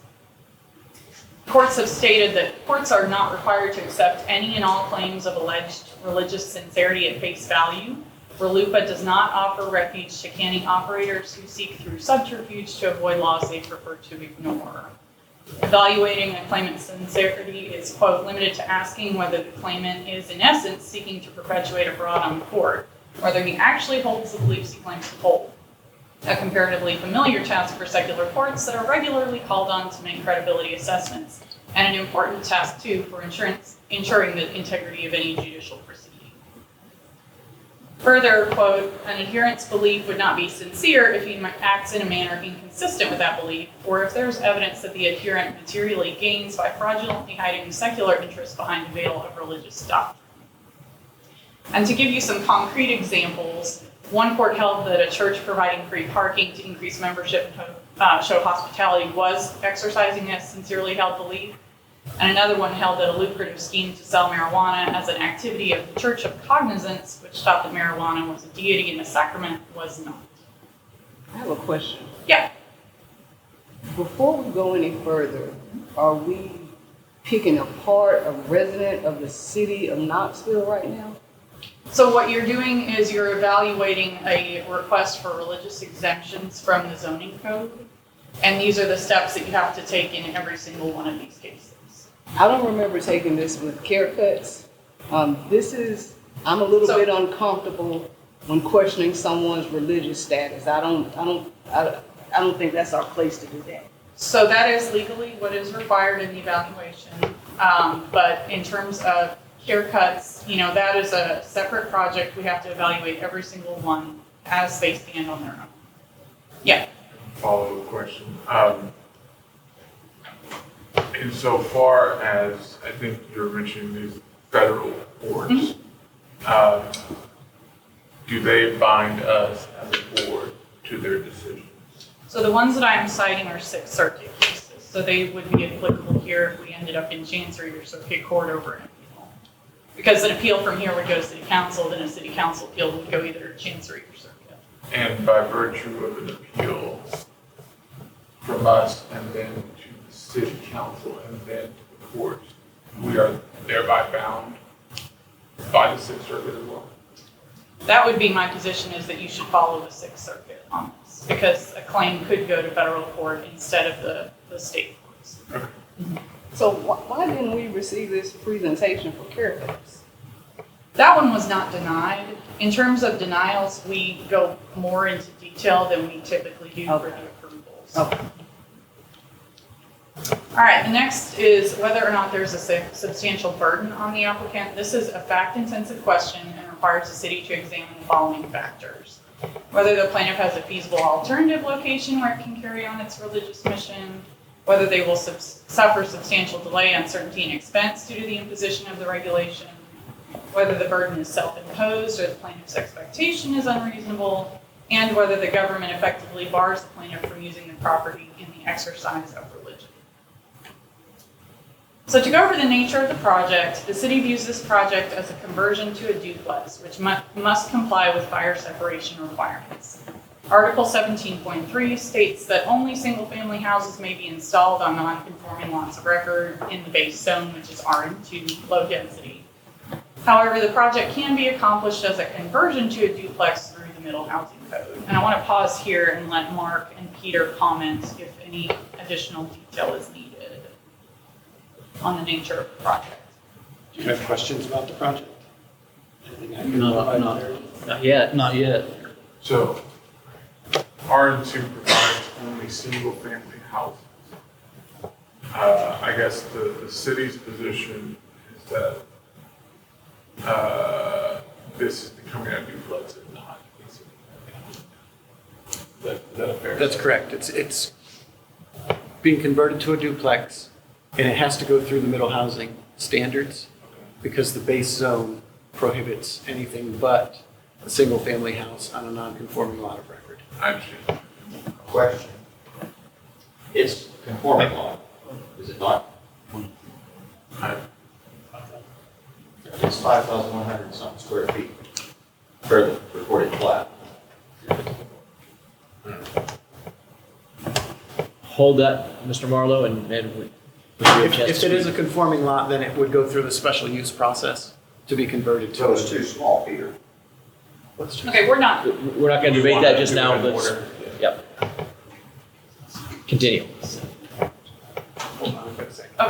Courts have stated that courts are not required to accept any and all claims of alleged religious sincerity at face value. RLUIPA does not offer refuge to canning operators who seek through subterfuge to avoid laws they prefer to ignore. Evaluating a claimant's sincerity is, quote, limited to asking whether the claimant is, in essence, seeking to perpetuate a fraud on the court, whether he actually holds the beliefs he claims to hold. A comparatively familiar task for secular courts that are regularly called on to make credibility assessments, and an important task, too, for ensuring the integrity of any judicial proceeding. Further, quote, an adherent's belief would not be sincere if he acts in a manner inconsistent with that belief, or if there's evidence that the adherent materially gains by fraudulently hiding secular interests behind a veil of religious doctrine. And to give you some concrete examples, one court held that a church providing free parking to increase membership and show hospitality was exercising a sincerely held belief. And another one held that a lucrative scheme to sell marijuana as an activity of the Church of Cognizance, which taught that marijuana was a deity and a sacrament, was not. I have a question. Yeah. Before we go any further, are we picking apart a resident of the city of Knoxville right now? So what you're doing is you're evaluating a request for religious exemptions from the zoning code. And these are the steps that you have to take in every single one of these cases. I don't remember taking this with care cuts. I'm a little bit uncomfortable when questioning someone's religious status. I don't think that's our place to do that. So that is legally what is required in the evaluation. But in terms of care cuts, that is a separate project. We have to evaluate every single one as they stand on their own. Yeah. Follow-up question. Insofar as I think you're mentioning these federal courts, do they bind us as a board to their decisions? So the ones that I am citing are Sixth Circuit cases. So they would be applicable here if we ended up in Chancery or Circuit Court over an appeal. Because an appeal from here would go to City Council, then a City Council appeal would go either to Chancery or Circuit. And by virtue of an appeal from us and then to the City Council and then to the court, we are thereby bound by the Sixth Circuit as well? That would be my position, is that you should follow the Sixth Circuit on this, because a claim could go to federal court instead of the state courts. Okay. So why didn't we receive this presentation for care cuts? That one was not denied. In terms of denials, we go more into detail than we typically do for the approvals. Okay. All right, the next is whether or not there's a substantial burden on the applicant. This is a fact-intensive question and requires the city to examine the following factors. Whether the plaintiff has a feasible alternative location where it can carry on its religious mission, whether they will suffer substantial delay, uncertainty, and expense due to the imposition of the regulation, whether the burden is self-imposed or the plaintiff's expectation is unreasonable, and whether the government effectively bars the plaintiff from using the property in the exercise of religion. So to go over the nature of the project, the city views this project as a conversion to a duplex, which must comply with fire separation requirements. Article 17.3 states that only single-family houses may be installed on non-conforming lots of record in the base zone, which is RM2, low density. However, the project can be accomplished as a conversion to a duplex through the Middle Housing Code. And I want to pause here and let Mark and Peter comment if any additional detail is needed on the nature of the project. Do you have questions about the project? Not yet. Not yet. So, R2 provides only single-family houses. I guess the city's position is that this is becoming a duplex and not a single-family house. Is that a fair That's correct. It's being converted to a duplex, and it has to go through the middle housing standards because the base zone prohibits anything but a single-family house on a non-conforming lot of record. I understand. Question. It's conforming lot, is it not? It's 5,100 something square feet per the recorded plat. Hold that, Mr. Marlowe, and we have a chance If to it is a speak. conforming lot, then it would go through the special use process to be converted to. So it's too small, Peter. Okay, we're not. We're not going to debate that just now. Do it in Let's, order. yep. Continue.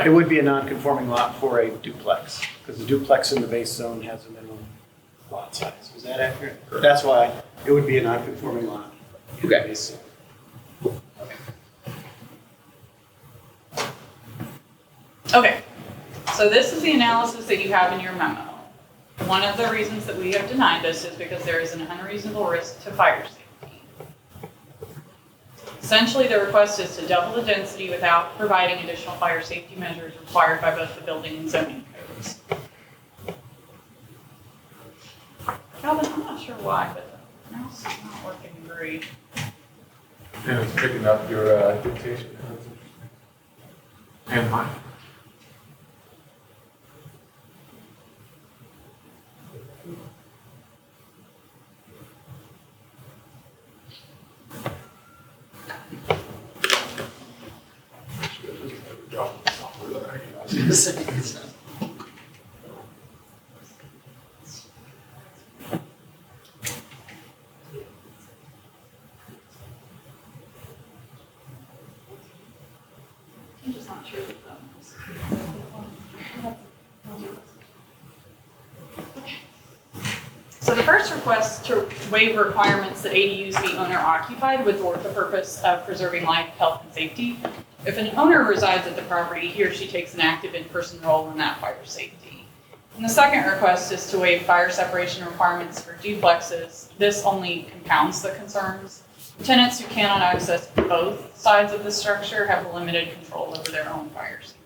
It would be a non-conforming lot for a duplex, because the duplex in the base zone has a minimum lot size. Is that accurate? Correct. That's why it would be a non-conforming lot in the Okay. base zone. Okay, so this is the analysis that you have in your memo. One of the reasons that we have denied this is because there is an unreasonable risk to fire safety. Essentially, the request is to double the density without providing additional fire safety measures required by both the building and zoning codes. Calvin, I'm not sure why, but the mouse is not working great. And it's picking up your dictation. That's interesting. And mine. I'm just not sure that So the first request to waive requirements that ADUs be owner occupied would thwart the purpose of preserving life, health, and safety. If an owner resides at the property, he or she takes an active in-person role in that fire safety. And the second request is to waive fire separation requirements for duplexes. This only compounds the concerns. Tenants who cannot access both sides of the structure have limited control over their own fire safety.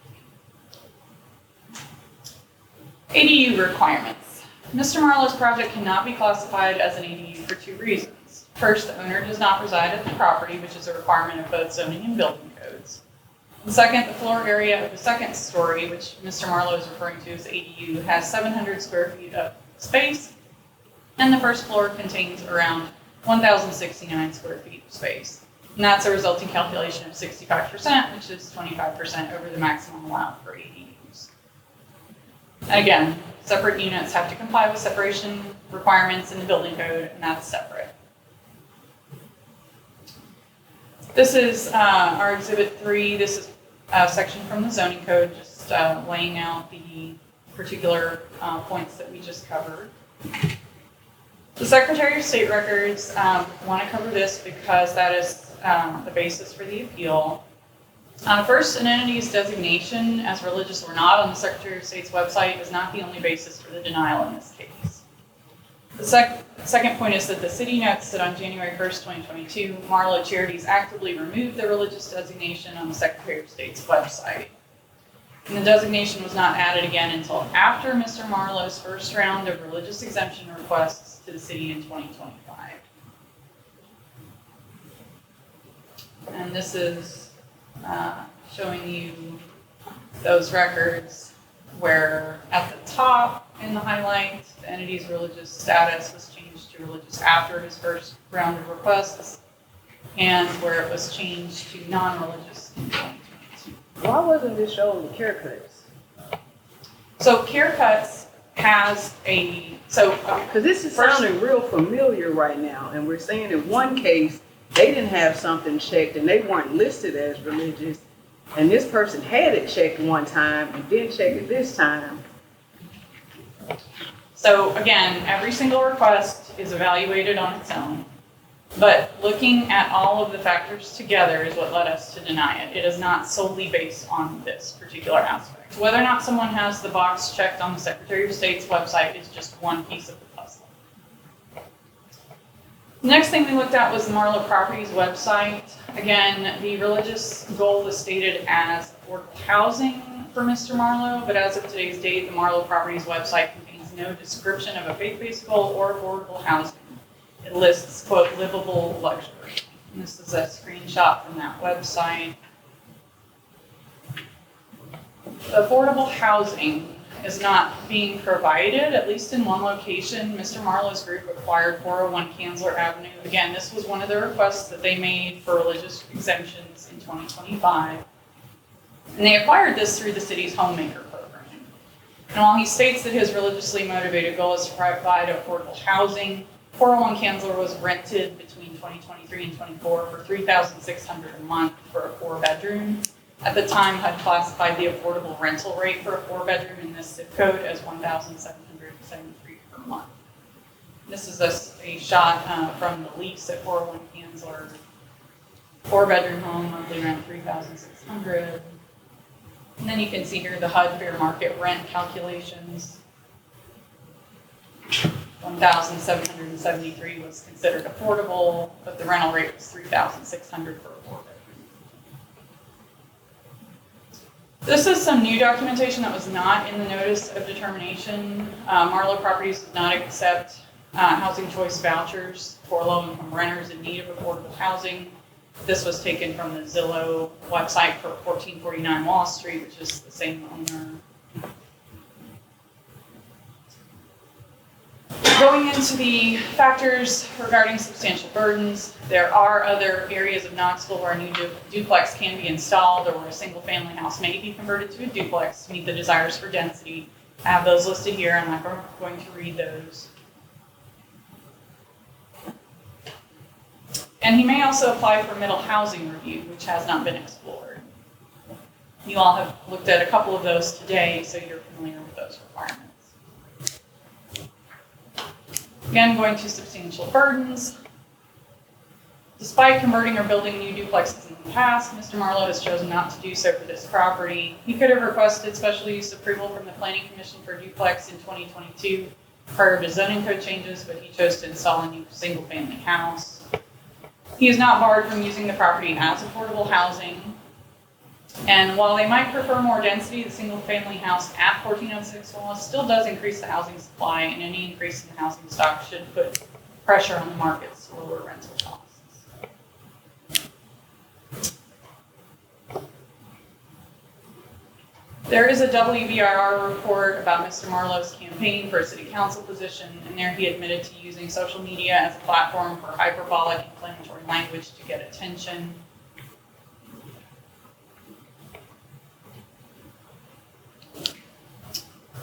ADU requirements. Mr. Marlowe's project cannot be classified as an ADU for two reasons. First, the owner does not reside at the property, which is a requirement of both zoning and building codes. And second, the floor area of the second story, which Mr. Marlowe is referring to as ADU, has 700 square feet of space, and the first floor contains around 1,069 square feet of space. And that's a resulting calculation of 65%, which is 25% over the maximum allowed for ADUs. And again, separate units have to comply with separation requirements in the building code, and that's separate. This is our Exhibit 3. This is a section from the zoning code, just laying out the particular points that we just covered. The Secretary of State Records want to cover this because that is the basis for the appeal. First, an entity's designation as religious or not on the Secretary of State's website is not the only basis for the denial in this case. The second point is that the city notes that on January 1st, 2022, Marlowe Charities actively removed the religious designation on the Secretary of State's website. And the designation was not added again until after Mr. Marlowe's first round of religious exemption requests to the city in 2025. And this is showing you those records where at the top in the highlight, the entity's religious status was changed to religious after his first round of requests, and where it was changed to non-religious in 2022. Why wasn't this showing the care cuts? So care cuts has a, because this is sounding real familiar right now, and we're saying in one case, they didn't have something checked and they weren't listed as religious, and this person had it checked one time and didn't check it this time. So again, every single request is evaluated on its own, but looking at all of the factors together is what led us to deny it. It is not solely based on this particular aspect. Whether or not someone has the box checked on the Secretary of State's website is just one piece of the puzzle. The next thing we looked at was the Marlowe Properties website. Again, the religious goal is stated as affordable housing for Mr. Marlowe, but as of today's date, the Marlowe Properties website contains no description of a faith-based goal or affordable housing. It lists, quote, livable luxury. And this is a screenshot from that website. Affordable housing is not being provided, at least in one location. Mr. Marlowe's group acquired 401 Kanzler Avenue. Again, this was one of the requests that they made for religious exemptions in 2025. And they acquired this through the city's homemaker program. And while he states that his religiously motivated goal is to provide affordable housing, 401 Kanzler was rented between 2023 and 24 for $3,600 a month for a 4-bedroom. At the time, HUD classified the affordable rental rate for a 4-bedroom in this zip code as $1,773 per month. This is a shot from the lease at 401 Kanzler. 4-bedroom home, monthly rent $3,600. And then you can see here the HUD fair market rent calculations. 1,773 was considered affordable, but the rental rate was $3,600 for a 4-bedroom. This is some new documentation that was not in the notice of determination. Marlowe Properties does not accept housing choice vouchers for low-income renters in need of affordable housing. This was taken from the Zillow website for 1449 Wall Street, which is the same owner. Going into the factors regarding substantial burdens, there are other areas of Knoxville where a new duplex can be installed or where a single-family house may be converted to a duplex to meet the desires for density. I have those listed here. I'm not going to read those. And he may also apply for middle housing review, which has not been explored. You all have looked at a couple of those today, so you're familiar with those requirements. Again, going to substantial burdens. Despite converting or building new duplexes in the past, Mr. Marlowe has chosen not to do so for this property. He could have requested special use approval from the Planning Commission for duplex in 2022 prior to zoning code changes, but he chose to install a new single-family house. He is not barred from using the property as affordable housing. And while they might prefer more density, the single-family house at 1406 Wallace still does increase the housing supply, and any increase in the housing stock should put pressure on the markets to lower rental costs. There is a WVIR report about Mr. Marlowe's campaign for a city council position, and there he admitted to using social media as a platform for hyperbolic, inflammatory language to get attention.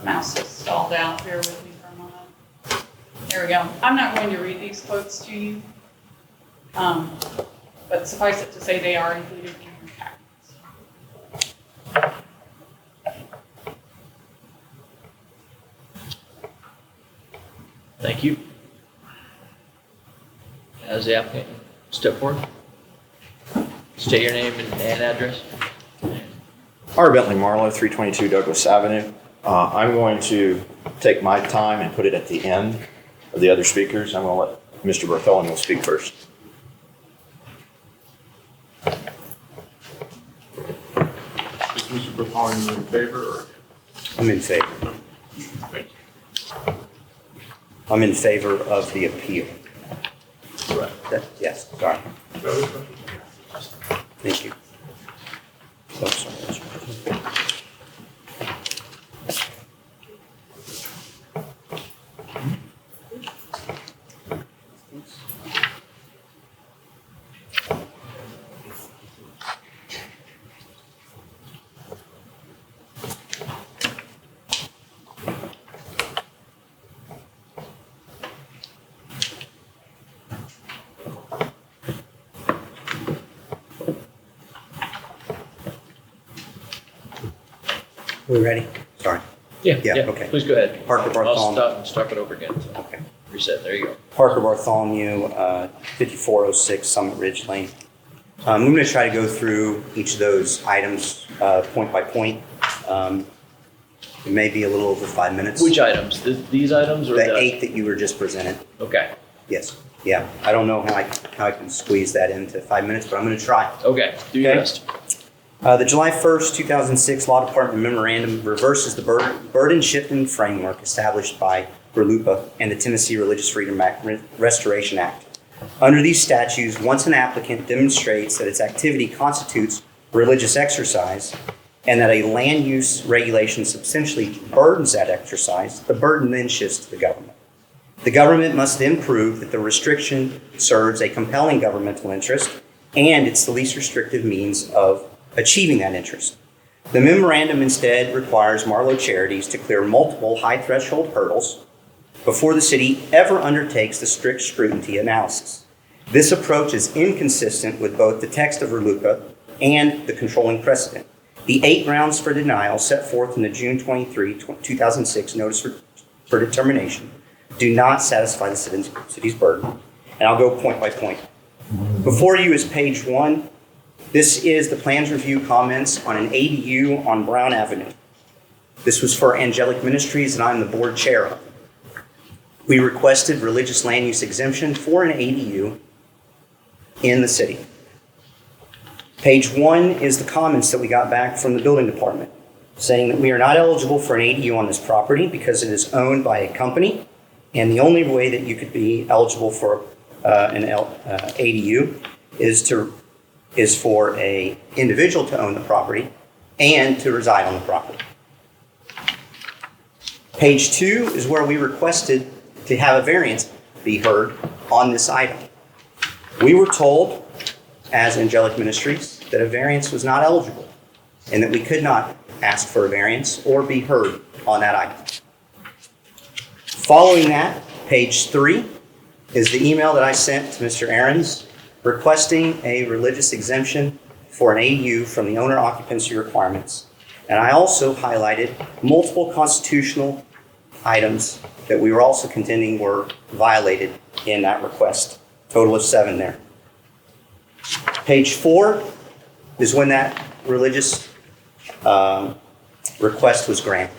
Mouse is stalled out. Bear with me for a moment. There we go. I'm not going to read these quotes to you, but suffice it to say they are included in your packets. Thank you. As the applicant, step forward. State your name and address. R. Bentley Marlowe, 322 Douglas Avenue. I'm going to take my time and put it at the end of the other speakers. I'm going to let Mr. Bartholomew speak first. Is Mr. Bartholomew in favor or? I'm in favor. Thank you. I'm in favor of the appeal. Right. Yes, sorry. Other questions? Thank you. Oh, sorry. We ready? Sorry. Yeah, okay. Please go ahead. Parker I'll Bartholomew. stop and start it over again. So. Okay. Reset, there you go. Parker Bartholomew, 5406 Summit Ridge Lane. I'm going to try to go through each of those items point by point. It may be a little over 5 minutes. Which items? These items or the 8 that you were just presented? Okay. Yes. Yeah. I don't know how I can squeeze that into 5 minutes, but I'm going to try. Okay. Do your best. The July 1st, 2006 Law Department memorandum reverses the burden shifting framework established by RLUIPA and the Tennessee Religious Freedom Restoration Act. Under these statutes, once an applicant demonstrates that its activity constitutes religious exercise and that a land use regulation substantially burdens that exercise, the burden then shifts to the government. The government must then prove that the restriction serves a compelling governmental interest and it's the least restrictive means of achieving that interest. The memorandum instead requires Marlowe Charities to clear multiple high-threshold hurdles before the city ever undertakes the strict scrutiny analysis. This approach is inconsistent with both the text of RLUIPA and the controlling precedent. The 8 grounds for denial set forth in the June 23, 2006 Notice for Determination do not satisfy the city's burden. And I'll go point by point. Before you is page 1. This is the plans review comments on an ADU on Brown Avenue. This was for Angelic Ministries, and I'm the board chair of it. We requested religious land use exemption for an ADU in the city. Page 1 is the comments that we got back from the building department, saying that we are not eligible for an ADU on this property because it is owned by a company, and the only way that you could be eligible for an ADU is for an individual to own the property and to reside on the property. Page 2 is where we requested to have a variance be heard on this item. We were told, as Angelic Ministries, that a variance was not eligible and that we could not ask for a variance or be heard on that item. Following that, page 3 is the email that I sent to Mr. Ahrens requesting a religious exemption for an ADU from the owner occupancy requirements. And I also highlighted multiple constitutional items that we were also contending were violated in that request. Total of 7 there. Page 4 is when that religious request was granted.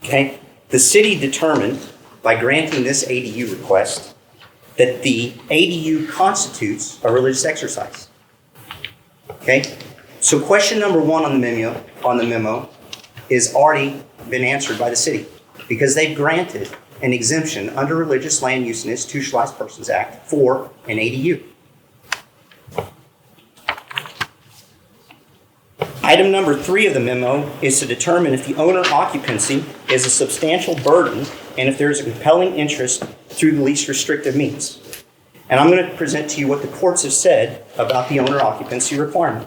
Okay? The city determined by granting this ADU request that the ADU constitutes a religious exercise. Okay? So question number 1 on the memo is already been answered by the city because they've granted an exemption under Religious Land Use and Institutionalized Persons Act for an ADU. Item number 3 of the memo is to determine if the owner occupancy is a substantial burden and if there is a compelling interest through the least restrictive means. And I'm going to present to you what the courts have said about the owner occupancy requirement.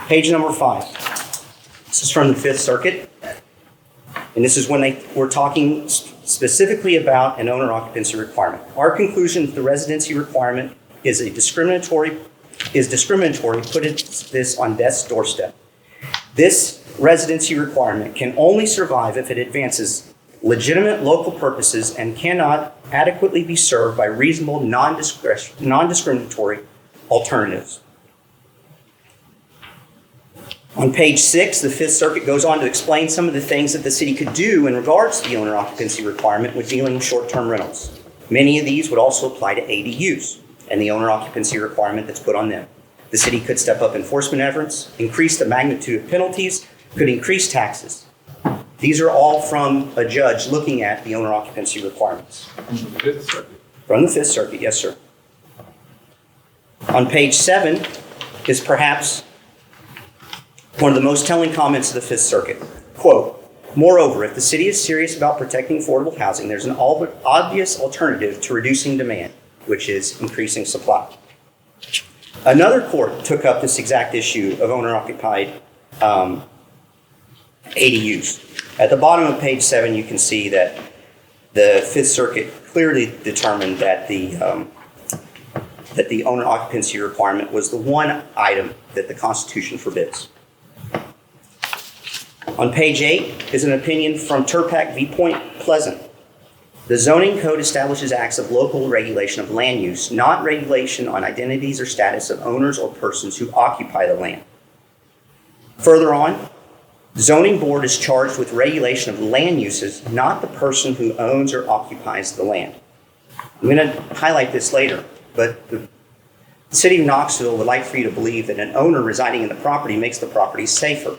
Page number 5. This is from the 5th Circuit. And this is when they were talking specifically about an owner occupancy requirement. Our conclusion that the residency requirement is discriminatory, putting this on death's doorstep. This residency requirement can only survive if it advances legitimate local purposes and cannot adequately be served by reasonable non-discriminatory alternatives. On page 6, the 5th Circuit goes on to explain some of the things that the city could do in regards to the owner occupancy requirement with dealing with short-term rentals. Many of these would also apply to ADUs and the owner occupancy requirement that's put on them. The city could step up enforcement efforts, increase the magnitude of penalties, could increase taxes. These are all from a judge looking at the owner occupancy requirements. From the 5th Circuit? From the 5th Circuit, yes, sir. On page 7 is perhaps one of the most telling comments of the 5th Circuit. Quote, moreover, if the city is serious about protecting affordable housing, there's an obvious alternative to reducing demand, which is increasing supply. Another court took up this exact issue of owner-occupied ADUs. At the bottom of page 7, you can see that the 5th Circuit clearly determined that the owner occupancy requirement was the one item that the Constitution forbids. On page 8 is an opinion from Turpac v. Point Pleasant. The zoning code establishes acts of local regulation of land use, not regulation on identities or status of owners or persons who occupy the land. Further on, the zoning board is charged with regulation of land uses, not the person who owns or occupies the land. I'm going to highlight this later, but the city of Knoxville would like for you to believe that an owner residing in the property makes the property safer.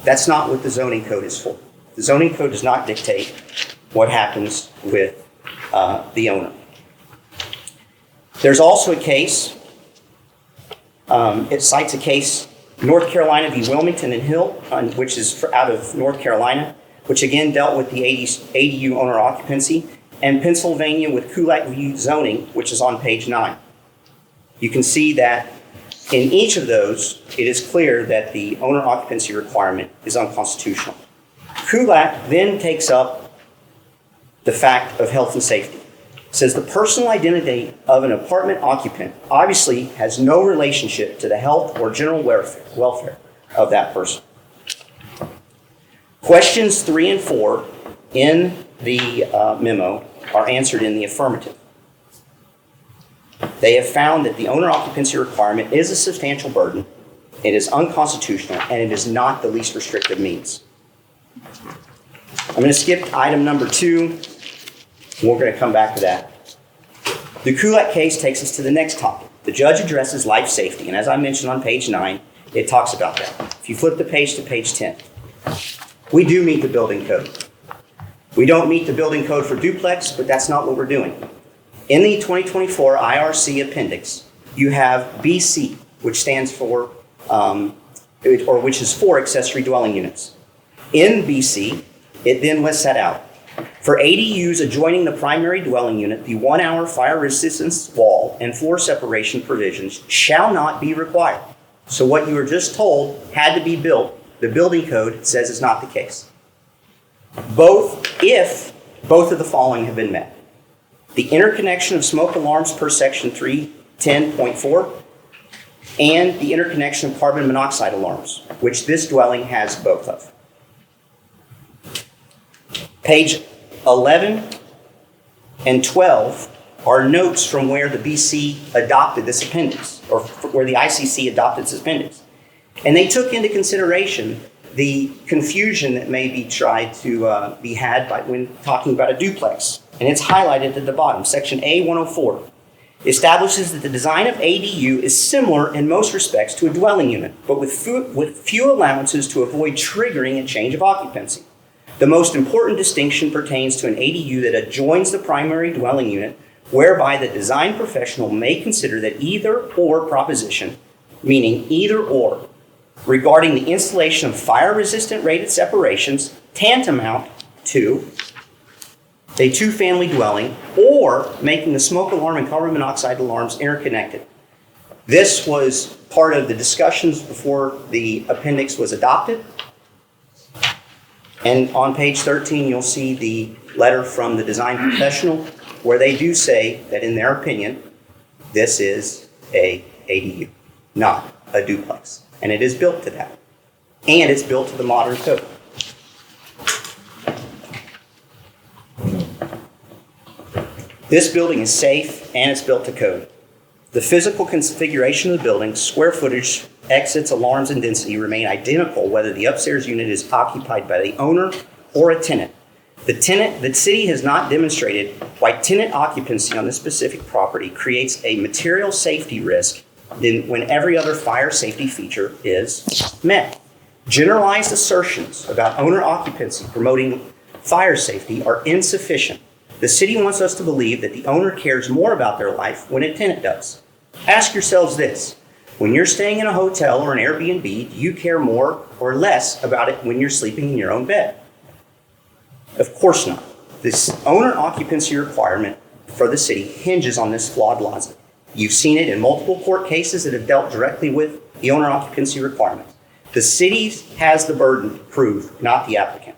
That's not what the zoning code is for. The zoning code does not dictate what happens with the owner. There's also a case, it cites a case, North Carolina v. Wilmington and Hill, which is out of North Carolina, which again dealt with the ADU owner occupancy, and Pennsylvania with Kulak v. zoning, which is on page 9. You can see that in each of those, it is clear that the owner occupancy requirement is unconstitutional. Kulak then takes up the fact of health and safety. It says the personal identity of an apartment occupant obviously has no relationship to the health or general welfare of that person. Questions 3 and 4 in the memo are answered in the affirmative. They have found that the owner occupancy requirement is a substantial burden, it is unconstitutional, and it is not the least restrictive means. I'm going to skip item number 2. We're going to come back to that. The Kulak case takes us to the next topic. The judge addresses life safety, and as I mentioned on page 9, it talks about that. If you flip the page to page 10, we do meet the building code. We don't meet the building code for duplex, but that's not what we're doing. In the 2024 IRC appendix, you have BC, which stands for, or which is for accessory dwelling units. In BC, it then lists that out. For ADUs adjoining the primary dwelling unit, the 1-hour fire resistance wall and floor separation provisions shall not be required. So what you were just told had to be built, the building code says is not the case. If both of the following have been met. The interconnection of smoke alarms per section 310.4 and the interconnection of carbon monoxide alarms, which this dwelling has both of. Page 11 and 12 are notes from where the BC adopted this appendix, or where the ICC adopted this appendix. And they took into consideration the confusion that may be tried to be had when talking about a duplex. And it's highlighted at the bottom. Section A104 establishes that the design of ADU is similar in most respects to a dwelling unit, but with few allowances to avoid triggering a change of occupancy. The most important distinction pertains to an ADU that adjoins the primary dwelling unit, whereby the design professional may consider that either or proposition, meaning either or, regarding the installation of fire-resistant rated separations tantamount to a two-family dwelling, or making the smoke alarm and carbon monoxide alarms interconnected. This was part of the discussions before the appendix was adopted. And on page 13, you'll see the letter from the design professional where they do say that in their opinion, this is a ADU, not a duplex. And it is built to that. And it's built to the modern code. This building is safe and it's built to code. The physical configuration of the building, square footage, exits, alarms, and density remain identical whether the upstairs unit is occupied by the owner or a tenant. The city has not demonstrated why tenant occupancy on this specific property creates a material safety risk when every other fire safety feature is met. Generalized assertions about owner occupancy promoting fire safety are insufficient. The city wants us to believe that the owner cares more about their life when a tenant does. Ask yourselves this. When you're staying in a hotel or an Airbnb, do you care more or less about it when you're sleeping in your own bed? Of course not. This owner occupancy requirement for the city hinges on this flawed logic. You've seen it in multiple court cases that have dealt directly with the owner occupancy requirement. The city has the burden to prove, not the applicant.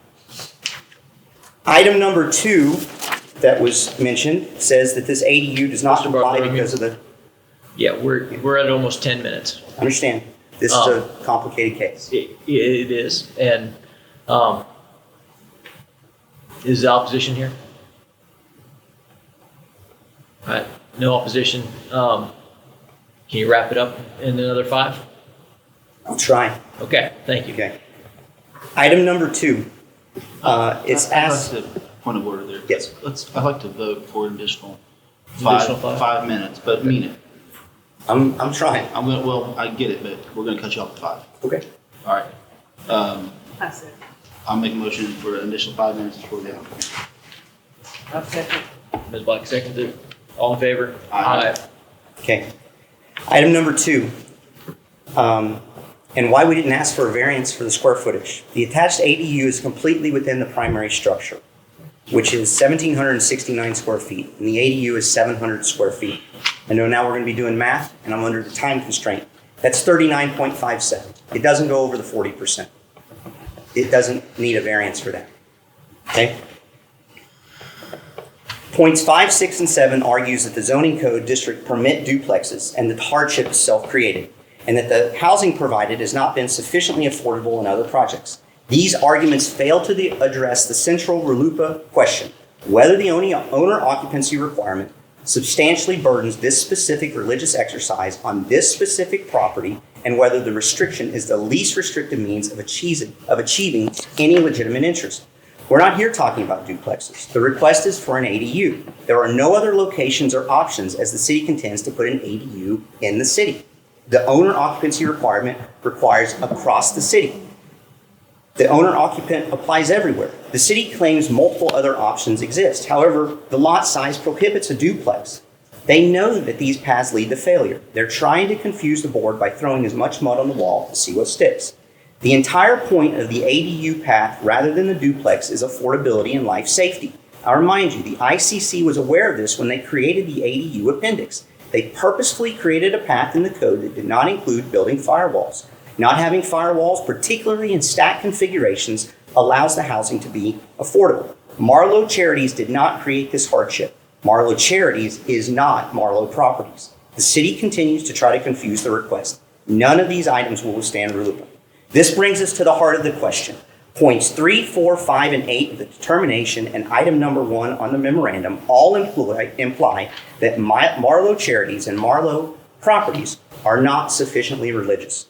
Item number 2 that was mentioned says that this ADU does not comply because of the... Yeah, we're at almost 10 minutes. Understand. This is a complicated case. It is. And Is the opposition here? All right, no opposition. Can you wrap it up in another 5? I'll try. Okay, thank you. Okay. Item number 2. It's asked. Point of order there. Yes. I'd like to vote for an additional Additional 5 minutes, but mean it. I'm trying. Well, I get it, but we're gonna cut you off at 5. Okay. All right. I said. I'll make a motion for an additional 5 minutes before the applicant. I'll second. Ms. Black seconded. All in favor? Aye. Okay. Item number 2. And why we didn't ask for a variance for the square footage. The attached ADU is completely within the primary structure, which is 1,769 square feet, and the ADU is 700 square feet. I know now we're going to be doing math, and I'm under the time constraint. That's 39.57. It doesn't go over the 40%. It doesn't need a variance for that. Okay? Points 5, 6, and 7 argues that the zoning code district permit duplexes and that the hardship is self-created, and that the housing provided has not been sufficiently affordable in other projects. These arguments fail to address the central RLUIPA question, whether the owner occupancy requirement substantially burdens this specific religious exercise on this specific property, and whether the restriction is the least restrictive means of achieving any legitimate interest. We're not here talking about duplexes. The request is for an ADU. There are no other locations or options as the city contends to put an ADU in the city. The owner occupancy requirement requires across the city. The owner-occupant applies everywhere. The city claims multiple other options exist. However, the lot size prohibits a duplex. They know that these paths lead to failure. They're trying to confuse the board by throwing as much mud on the wall to see what sticks. The entire point of the ADU path, rather than the duplex, is affordability and life safety. I remind you, the ICC was aware of this when they created the ADU appendix. They purposefully created a path in the code that did not include building firewalls. Not having firewalls, particularly in stacked configurations, allows the housing to be affordable. Marlowe Charities did not create this hardship. Marlowe Charities is not Marlowe Properties. The city continues to try to confuse the request. None of these items will withstand RLUIPA. This brings us to the heart of the question. Points 3, 4, 5, and 8 of the determination and item number 1 on the memorandum all imply that Marlowe Charities and Marlowe Properties are not sufficiently religious.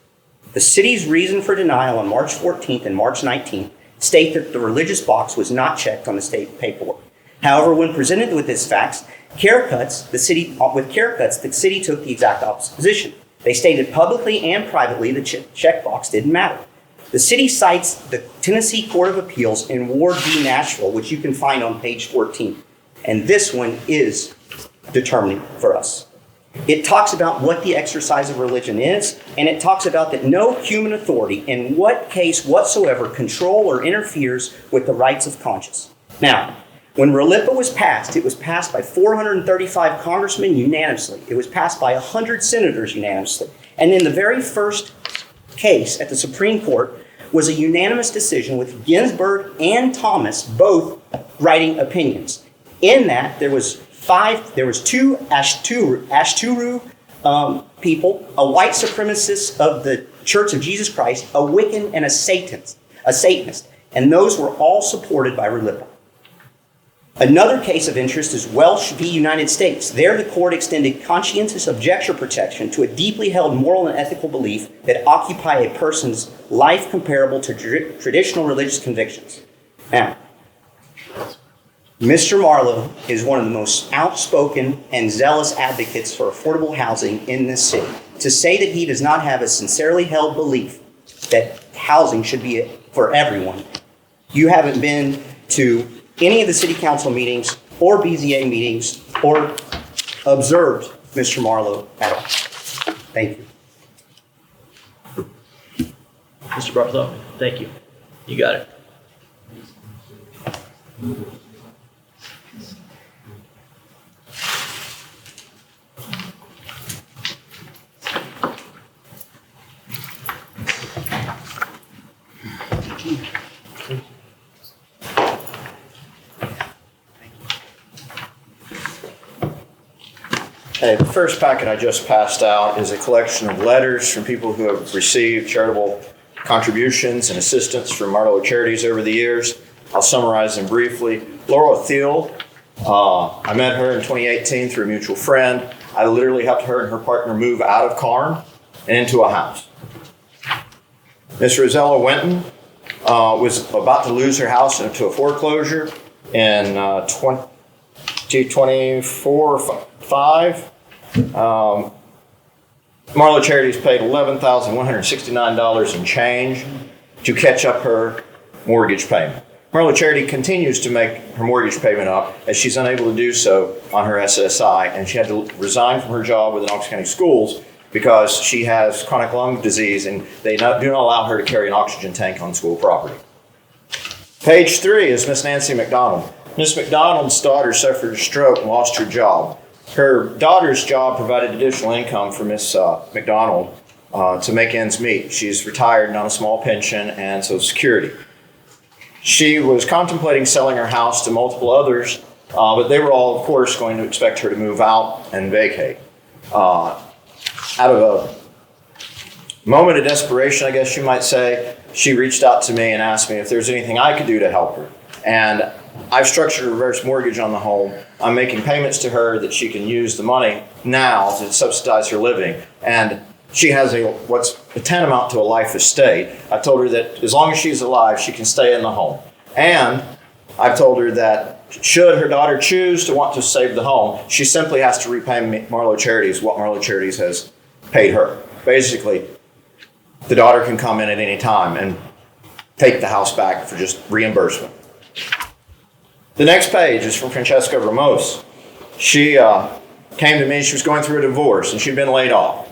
The city's reason for denial on March 14th and March 19th state that the religious box was not checked on the state paperwork. However, when presented with these facts, the city took the exact opposite position. They stated publicly and privately the checkbox didn't matter. The city cites the Tennessee Court of Appeals in Ward v. Nashville, which you can find on page 14. And this one is determining for us. It talks about what the exercise of religion is, and it talks about that no human authority in what case whatsoever control or interferes with the rights of conscience. Now, when RLUIPA was passed, it was passed by 435 congressmen unanimously. It was passed by 100 senators unanimously. And in the very first case at the Supreme Court was a unanimous decision with Ginsburg and Thomas both writing opinions. In that, there was two Ashturu people, a white supremacist of the Church of Jesus Christ, a Wiccan, and a Satanist. And those were all supported by RLUIPA. Another case of interest is Welsh v. United States. There, the court extended conscientious objection protection to a deeply held moral and ethical belief that occupy a person's life comparable to traditional religious convictions. Now, Mr. Marlowe is one of the most outspoken and zealous advocates for affordable housing in this city. To say that he does not have a sincerely held belief that housing should be for everyone, you haven't been to any of the city council meetings or BZA meetings or observed Mr. Marlowe at all. Thank you. Mr. Bartholomew, thank you. You got it. Okay, the first packet I just passed out is a collection of letters from people who have received charitable contributions and assistance from Marlowe Charities over the years. I'll summarize them briefly. Laura Thiel, I met her in 2018 through a mutual friend. I literally helped her and her partner move out of Carm and into a house. Miss Rosella Winton was about to lose her house into a foreclosure in 2024 or 5. Marlowe Charities paid $11,169 and change to catch up her mortgage payment. Marlowe Charity continues to make her mortgage payment up as she's unable to do so on her SSI, and she had to resign from her job with the Knox County Schools because she has chronic lung disease and they do not allow her to carry an oxygen tank on school property. Page 3 is Miss Nancy McDonald. Miss McDonald's daughter suffered a stroke and lost her job. Her daughter's job provided additional income for Miss McDonald to make ends meet. She's retired and on a small pension and Social Security. She was contemplating selling her house to multiple others, but they were all, of course, going to expect her to move out and vacate. Out of a moment of desperation, I guess you might say, she reached out to me and asked me if there's anything I could do to help her. And I've structured a reverse mortgage on the home. I'm making payments to her that she can use the money now to subsidize her living. And she has what's tantamount to a life estate. I told her that as long as she's alive, she can stay in the home. And I've told her that should her daughter choose to want to save the home, she simply has to repay Marlowe Charities what Marlowe Charities has paid her. Basically, the daughter can come in at any time and take the house back for just reimbursement. The next page is from Francesca Ramos. She came to me, she was going through a divorce and she'd been laid off.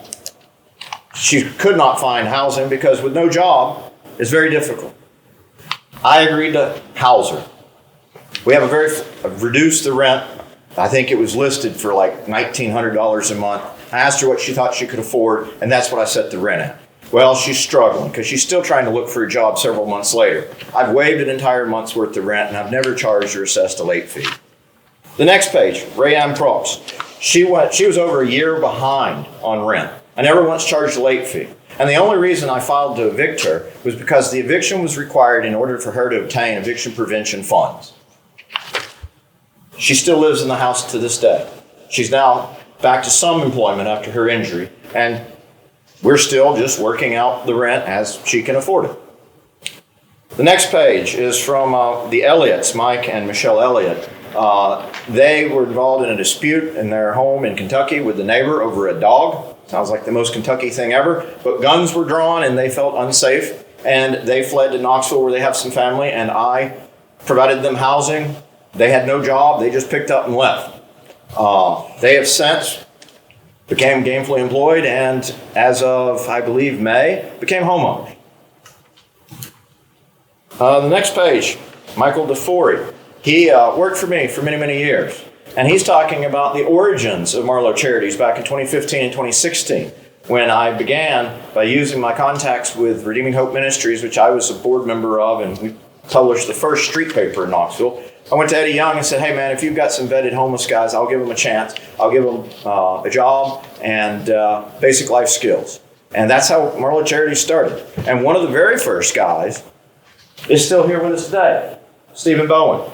She could not find housing because with no job, it's very difficult. I agreed to house her. We have reduced the rent. I think it was listed for like $1,900 a month. I asked her what she thought she could afford, and that's what I set the rent at. Well, she's struggling because she's still trying to look for a job several months later. I've waived an entire month's worth of rent, and I've never charged or assessed a late fee. The next page, Rayanne Props. She was over a year behind on rent. I never once charged a late fee. And the only reason I filed to evict her was because the eviction was required in order for her to obtain eviction prevention funds. She still lives in the house to this day. She's now back to some employment after her injury, and we're still just working out the rent as she can afford it. The next page is from the Elliots, Mike and Michelle Elliott. They were involved in a dispute in their home in Kentucky with the neighbor over a dog. Sounds like the most Kentucky thing ever, but guns were drawn and they felt unsafe, and they fled to Knoxville where they have some family, and I provided them housing. They had no job, they just picked up and left. They have since became gainfully employed and as of, I believe, May, became homeowners. The next page, Michael DeFori. He worked for me for many, many years. And he's talking about the origins of Marlowe Charities back in 2015 and 2016, when I began by using my contacts with Redeeming Hope Ministries, which I was a board member of, and we published the first street paper in Knoxville. I went to Eddie Young and said, hey man, if you've got some vetted homeless guys, I'll give them a chance. I'll give them a job and basic life skills. And that's how Marlowe Charities started. And one of the very first guys is still here with us today, Stephen Bowen.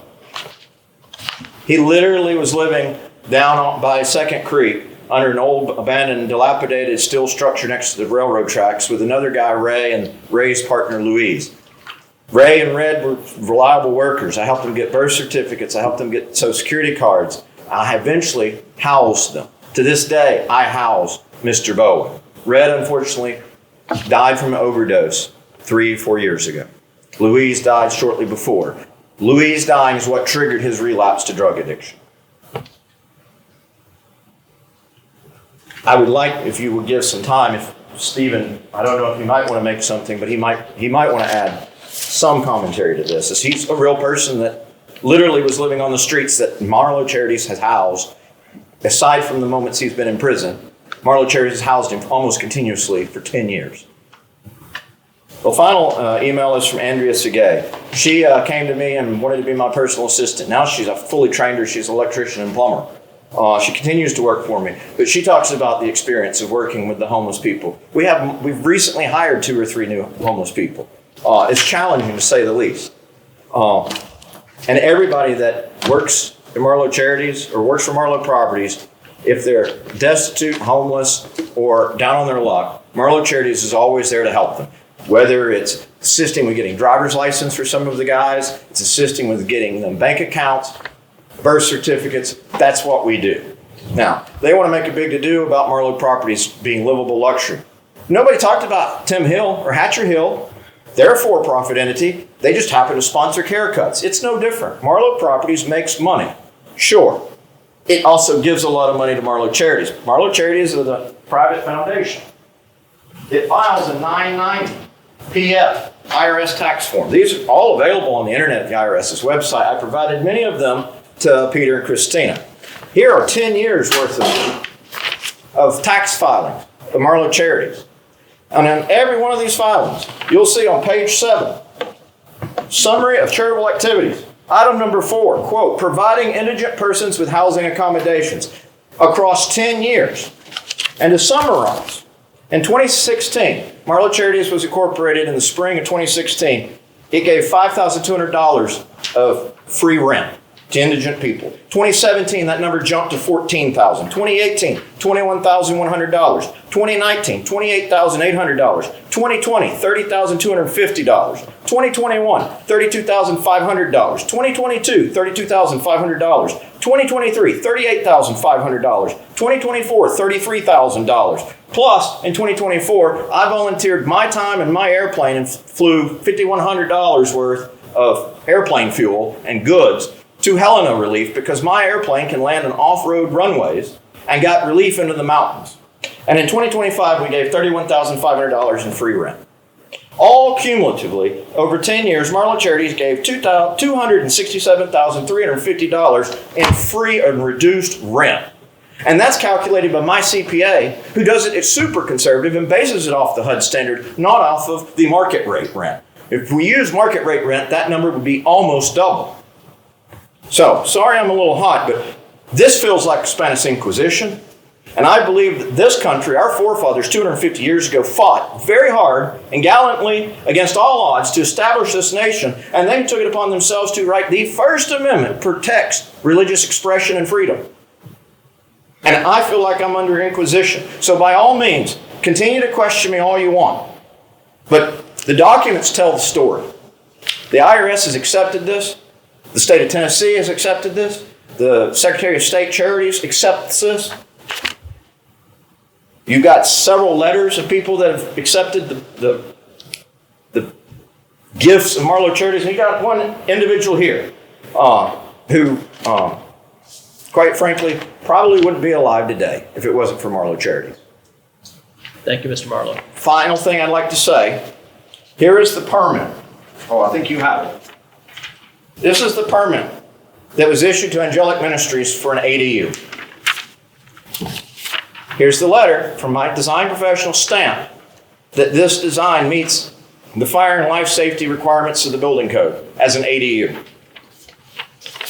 He literally was living down by Second Creek under an old, abandoned, dilapidated steel structure next to the railroad tracks with another guy, Ray, and Ray's partner, Louise. Ray and Red were reliable workers. I helped them get birth certificates. I helped them get Social Security cards. I eventually housed them. To this day, I house Mr. Bowen. Red, unfortunately, died from an overdose 3-4 years ago. Louise died shortly before. Louise dying is what triggered his relapse to drug addiction. I would like if you would give some time, if Stephen, I don't know if he might want to make something, but he might want to add some commentary to this. As he's a real person that literally was living on the streets that Marlowe Charities has housed, aside from the moments he's been in prison. Marlowe Charities has housed him almost continuously for 10 years. The final email is from Andrea Segay. She came to me and wanted to be my personal assistant. Now she's fully trained her. She's an electrician and plumber. She continues to work for me, but she talks about the experience of working with the homeless people. We've recently hired 2 or 3 new homeless people. It's challenging to say the least. And everybody that works at Marlowe Charities or works for Marlowe Properties, if they're destitute, homeless, or down on their luck, Marlowe Charities is always there to help them. Whether it's assisting with getting driver's license for some of the guys, it's assisting with getting them bank accounts, birth certificates, that's what we do. Now, they want to make a big to-do about Marlowe Properties being livable luxury. Nobody talked about Tim Hill or Hatcher Hill. They're a for-profit entity. They just happen to sponsor haircuts. It's no different. Marlowe Properties makes money. Sure. It also gives a lot of money to Marlowe Charities. Marlowe Charities is a private foundation. It files a 990 PF IRS tax form. These are all available on the internet at the IRS's website. I provided many of them to Peter and Christina. Here are 10 years worth of tax filings of Marlowe Charities. And on every one of these filings, you'll see on page 7, summary of charitable activities. Item number 4, quote, providing indigent persons with housing accommodations across 10 years. And to summarize, in 2016, Marlowe Charities was incorporated in the spring of 2016. It gave $5,200 of free rent to indigent people. 2017, that number jumped to $14,000. 2018, $21,100. 2019, $28,800. 2020, $30,250. 2021, $32,500. 2022, $32,500. 2023, $38,500. 2024, $33,000. Plus, in 2024, I volunteered my time and my airplane and flew $5,100 worth of airplane fuel and goods to Helena Relief because my airplane can land on off-road runways and got relief into the mountains. And in 2025, we gave $31,500 in free rent. All cumulatively, over 10 years, Marlowe Charities gave $267,350 in free and reduced rent. And that's calculated by my CPA, who does it, it's super conservative and bases it off the HUD standard, not off of the market rate rent. If we use market rate rent, that number would be almost double. So, sorry I'm a little hot, but this feels like the Spanish Inquisition. And I believe that this country, our forefathers 250 years ago, fought very hard and gallantly against all odds to establish this nation. And they took it upon themselves to write the First Amendment protects religious expression and freedom. And I feel like I'm under inquisition. So by all means, continue to question me all you want. But the documents tell the story. The IRS has accepted this. The state of Tennessee has accepted this. The Secretary of State Charities accepts this. You've got several letters of people that have accepted the gifts of Marlowe Charities. And you got one individual here who, quite frankly, probably wouldn't be alive today if it wasn't for Marlowe Charities. Thank you, Mr. Marlowe. Final thing I'd like to say, here is the permit. Oh, I think you have it. This is the permit that was issued to Angelic Ministries for an ADU. Here's the letter from my design professional stamp that this design meets the fire and life safety requirements of the building code as an ADU.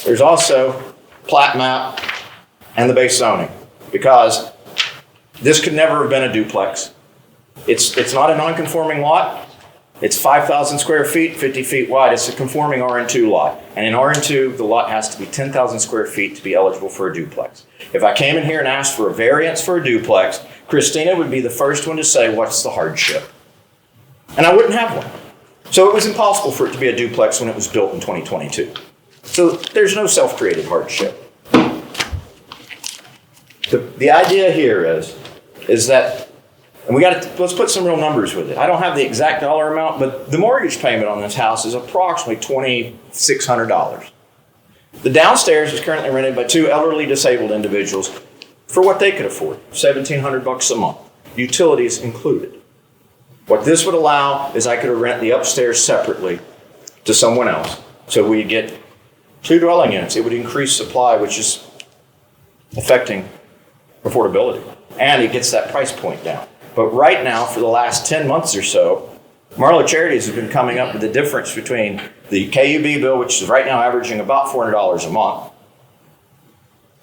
There's also plat map and the base zoning, because this could never have been a duplex. It's not a non-conforming lot. It's 5,000 square feet, 50 feet wide. It's a conforming RN2 lot. And in RN2, the lot has to be 10,000 square feet to be eligible for a duplex. If I came in here and asked for a variance for a duplex, Christina would be the first one to say, what's the hardship? And I wouldn't have one. So it was impossible for it to be a duplex when it was built in 2022. So there's no self-created hardship. The idea here is that, and let's put some real numbers with it. I don't have the exact dollar amount, but the mortgage payment on this house is approximately $2,600. The downstairs is currently rented by 2 elderly disabled individuals for what they could afford, $1,700 a month, utilities included. What this would allow is I could rent the upstairs separately to someone else. So we get 2 dwelling units. It would increase supply, which is affecting affordability. And it gets that price point down. But right now, for the last 10 months or so, Marlowe Charities have been coming up with the difference between the KUB bill, which is right now averaging about $400 a month,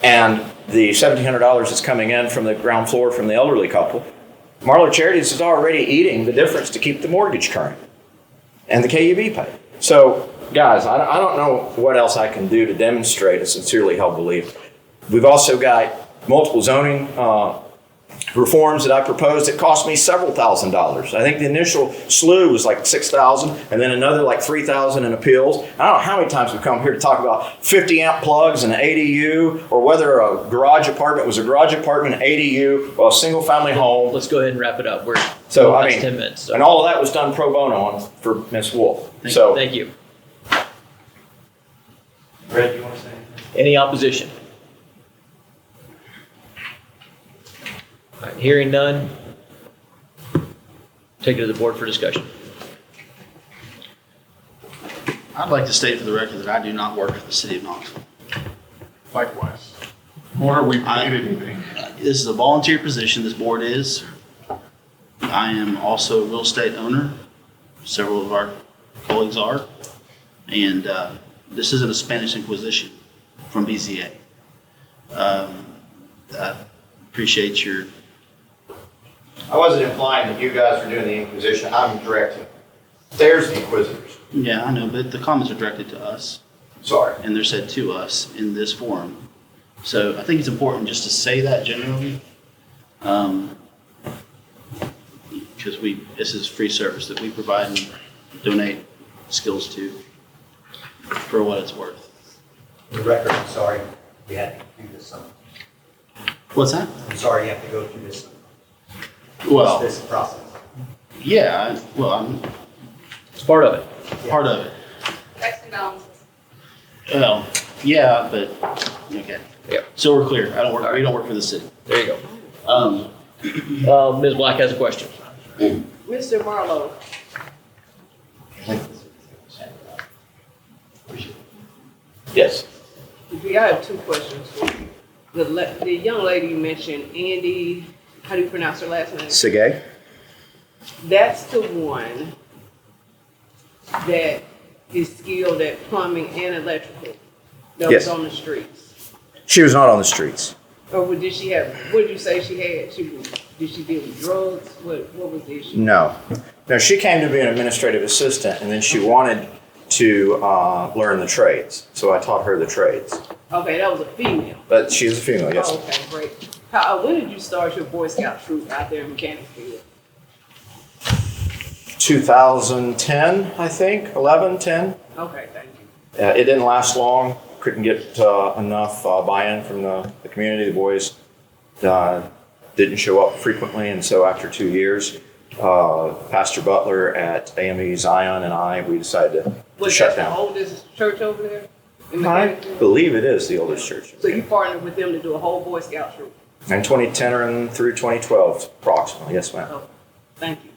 and the $1,700 that's coming in from the ground floor from the elderly couple, Marlowe Charities is already eating the difference to keep the mortgage current and the KUB paid. So, guys, I don't know what else I can do to demonstrate a sincerely held belief. We've also got multiple zoning reforms that I proposed that cost me several $1,000s. I think the initial slew was like $6,000 and then another like $3,000 in appeals. I don't know how many times we've come here to talk about 50 amp plugs and an ADU, or whether a garage apartment was a garage apartment, an ADU, or a single family home. Let's go ahead and wrap it up. We're So, past I mean, 10 minutes. So. and all of that was done pro bono on for Ms. Wolf. Thank you. Brad, you want to say anything? Any opposition? All right, hearing none, take it to the board for discussion. I'd like to state for the record that I do not work for the city of Knoxville. Likewise. Nor are we paid anything. This is a volunteer position, this board is. I am also a real estate owner. Several of our colleagues are. And this isn't a Spanish Inquisition from BZA. I appreciate your... I wasn't implying that you guys are doing the Inquisition. I'm directing. There's the Inquisitors. Yeah, I know, but the comments are directed to us. Sorry. And they're said to us in this forum. So I think it's important just to say that generally. Because this is free service that we provide and donate skills to for what it's worth. For the record, I'm sorry you had to do this. What's that? I'm sorry you have to go through this. Well, This process. yeah, it's part of it. Part of it. Checks and balances. Well, yeah, but okay. Yeah. So we're clear. We don't work for the city. There you go. Ms. Black has a question. Mr. Marlowe, Yes. I have two questions for you. The young lady you mentioned, Andy, how do you pronounce her last name? Sigay? That's the one that is skilled at plumbing and electrical that Yes. was on the streets. She was not on the streets. Or what did she have? What did you say she had? Did she deal with drugs? What was the issue? No. No, she came to be an administrative assistant, and then she wanted to learn the trades. So I taught her the trades. Okay, that was a female. But she is a female, yes. Oh, okay, great. When did you start your Boy Scout troop out there in Mechanicsville? 2010, I think, 11, 10. Okay, thank you. It didn't last long. Couldn't get enough buy-in from the community. The boys didn't show up frequently, and so after 2 years, Pastor Butler at AME Zion and we decided to shut that down. the oldest church over there? In I Mechanicsville? believe it is the oldest church. So you partnered with them to do a whole Boy Scout troop? In 2010 and through 2012, approximately. Yes, ma'am. Okay, thank you.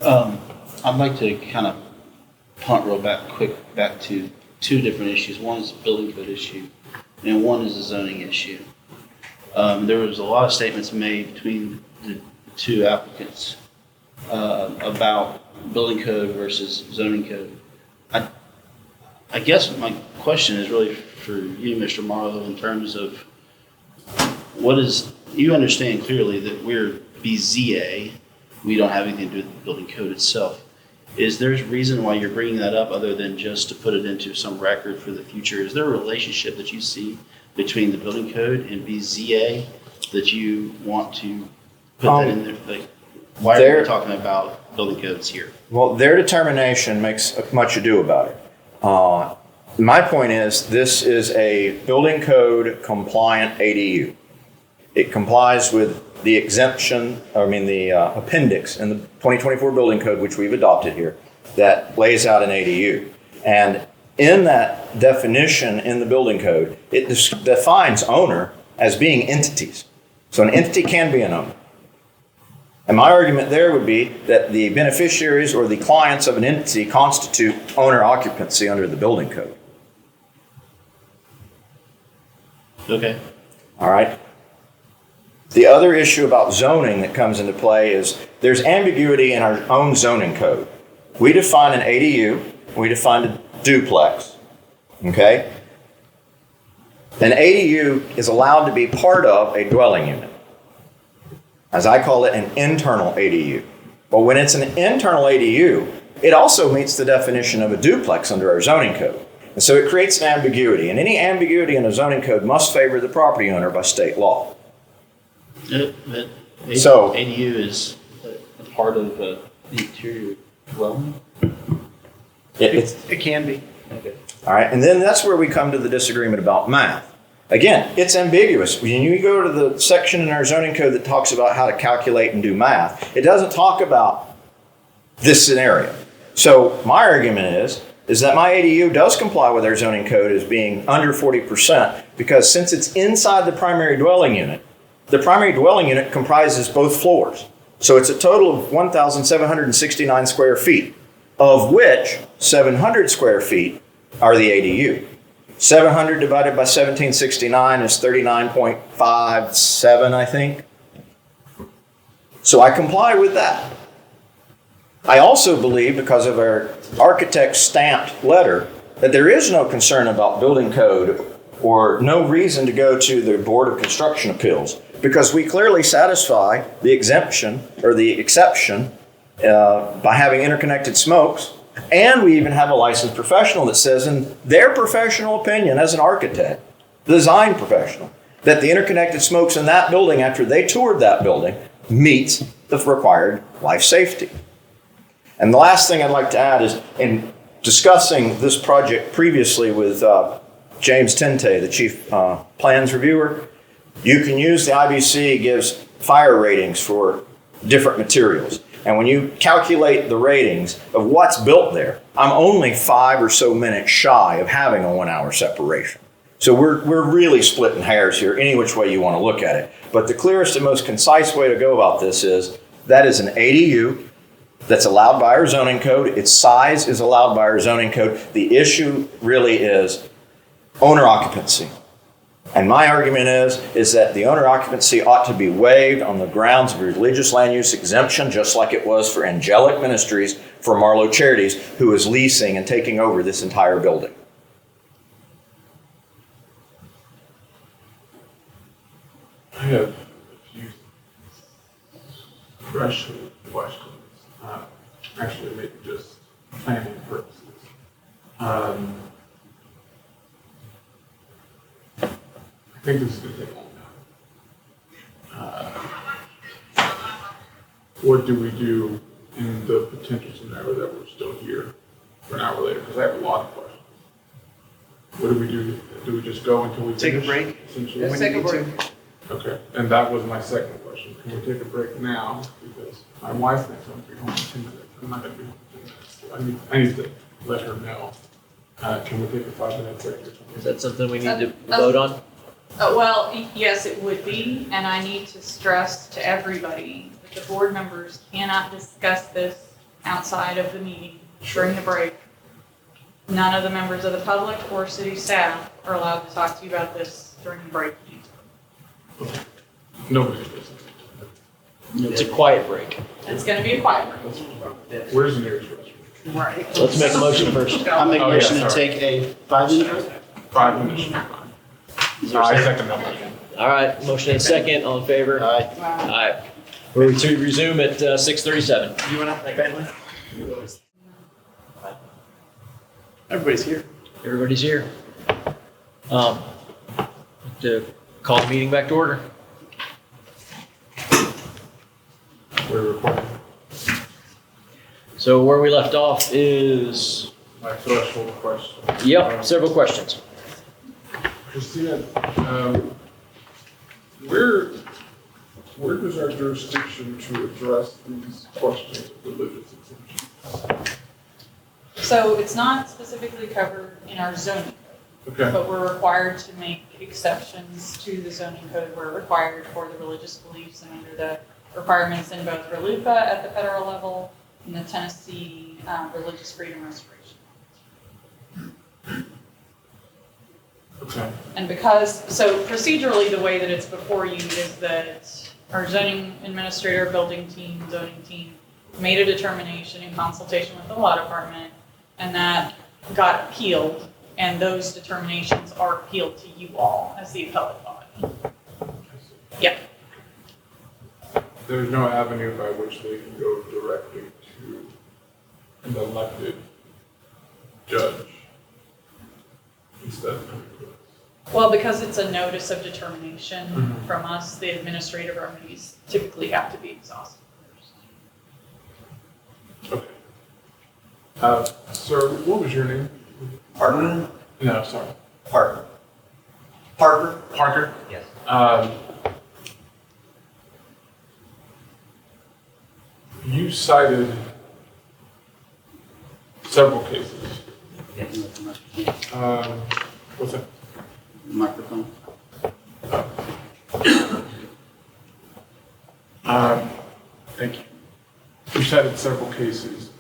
I'd like to kind of punt real back to two different issues. One is a building code issue, and one is a zoning issue. There was a lot of statements made between the two applicants about building code versus zoning code. I guess my question is really for you, Mr. Marlowe, in terms of you understand clearly that we're BZA, we don't have anything to do with the building code itself. Is there a reason why you're bringing that up other than just to put it into some record for the future? Is there a relationship that you see between the building code and BZA that you want to put that in there? Like, why are we talking about building codes here? Well, their determination makes much ado about it. My point is, this is a building code compliant ADU. It complies with the exemption, the appendix in the 2024 building code, which we've adopted here, that lays out an ADU. And in that definition in the building code, it defines owner as being entities. So an entity can be an owner. And my argument there would be that the beneficiaries or the clients of an entity constitute owner occupancy under the building code. Okay. All right. The other issue about zoning that comes into play is there's ambiguity in our own zoning code. We define an ADU, we define a duplex, okay? An ADU is allowed to be part of a dwelling unit. As I call it, an internal ADU. But when it's an internal ADU, it also meets the definition of a duplex under our zoning code. And so it creates an ambiguity, and any ambiguity in a zoning code must favor the property owner by state law. So ADU is a part of the interior dwelling? It can be. Okay. All right, and then that's where we come to the disagreement about math. Again, it's ambiguous. When you go to the section in our zoning code that talks about how to calculate and do math, it doesn't talk about this scenario. So my argument is that my ADU does comply with our zoning code as being under 40%, because since it's inside the primary dwelling unit, the primary dwelling unit comprises both floors. So it's a total of 1,769 square feet, of which 700 square feet are the ADU. 700 divided by 1769 is 39.57, I think. So I comply with that. I also believe, because of our architect's stamped letter, that there is no concern about building code or no reason to go to the Board of Construction Appeals, because we clearly satisfy the exemption or the exception by having interconnected smokes. And we even have a licensed professional that says, in their professional opinion as an architect, design professional, that the interconnected smokes in that building after they toured that building meets the required life safety. And the last thing I'd like to add is, in discussing this project previously with James Tente, the chief plans reviewer, you can use the IBC gives fire ratings for different materials. And when you calculate the ratings of what's built there, I'm only 5 or so minutes shy of having a 1 hour separation. So we're really splitting hairs here, any which way you want to look at it. But the clearest and most concise way to go about this is, that is an ADU that's allowed by our zoning code. Its size is allowed by our zoning code. The issue really is owner occupancy. And my argument is that the owner occupancy ought to be waived on the grounds of religious land use exemption, just like it was for Angelic Ministries for Marlowe Charities, who is leasing and taking over this entire building. I have a few threshold questions. Actually, maybe just planning purposes. I think this is going to take a long time. What do we do in the potential scenario that we're still here for an hour later? Because I have a lot of questions. What do we do? Do we just go until we Take a finish, break? essentially? Let's take a break. Okay, and that was my second question. Can we take a break now? Because my wife thinks I'm going to be home in 10 minutes. I'm not going to be home in 10 minutes. So I need to let her know. Can we take a 5-minute break or something? Is that something we need to vote on? Well, yes, it would be, and I need to stress to everybody that the board members cannot discuss this outside of the meeting during the break. None of the members of the public or city staff are allowed to talk to you about this during the break. Nobody does. It's a quiet break. It's gonna be a quiet break. Where's the nearest restroom? Right. Let's make a motion first. I'll make a Oh, yeah, motion to sorry. take a 5-minute break. 5 minutes. I second that motion. All right, motion and second, all in favor? Aye. Aye. We're to resume at 6:37. You want to family? Everybody's here. Everybody's here. To call the meeting back to order. We're recording. So where we left off is, My threshold question. yep, several questions. Christina, where does our jurisdiction to address these questions of religious exemption? So it's not specifically covered in our zoning code. Okay. But we're required to make exceptions to the zoning code where required for the religious beliefs and under the requirements in both RLUIPA at the federal level and the Tennessee Religious Freedom Restoration. Okay. And so procedurally, the way that it's before you is that our zoning administrator, building team, zoning team made a determination in consultation with the law department, and that got appealed. and those determinations are appealed to you all as the appellate body. Yeah. There's no avenue by which they can go directly to an elected judge instead of coming to us. Well, because it's a notice of determination from us, the administrative remedies typically have to be exhausted first. Okay. Sir, what was your name? Parker? No, sorry. Parker. Parker? Yes. You cited several cases. What's that? Microphone. Thank you. You cited several cases.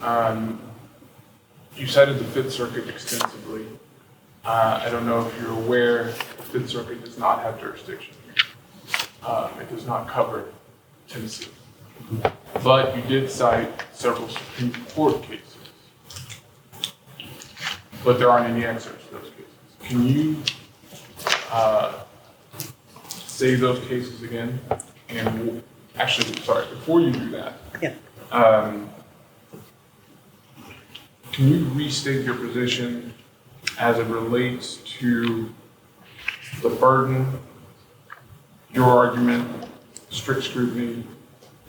You cited the Fifth Circuit extensively. I don't know if you're aware, the Fifth Circuit does not have jurisdiction here. It does not cover Tennessee. But you did cite several Supreme Court cases. But there aren't any excerpts of those cases. Can you say those cases again? And actually, sorry, before you do that, can you restate your position as it relates to the burden, your argument, strict scrutiny,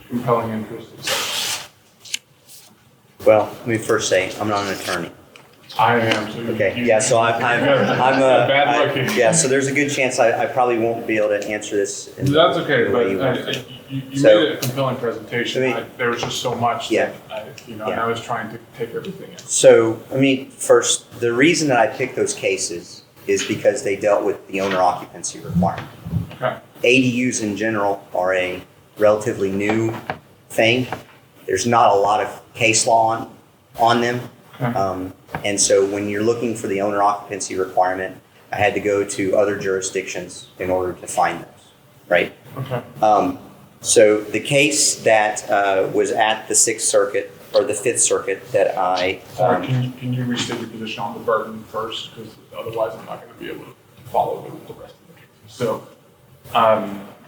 compelling interest, etc.? Well, let me first say, I'm not an attorney. I am. So okay. Yeah. So yeah. So there's a good chance I probably won't be able to answer this. That's okay. But you made a compelling presentation. There was just so much. Yeah. That I was trying to take everything in. So I mean, first, the reason that I picked those cases is because they dealt with the owner occupancy requirement. Okay. ADUs in general are a relatively new thing. There's not a lot of case law on them. Okay. And so when you're looking for the owner occupancy requirement, I had to go to other jurisdictions in order to find those, right? Okay. So the case that was at the Sixth Circuit or the Fifth Circuit that I... Sorry, can you restate your position on the burden first? Because otherwise I'm not going to be able to follow the rest of the cases. So,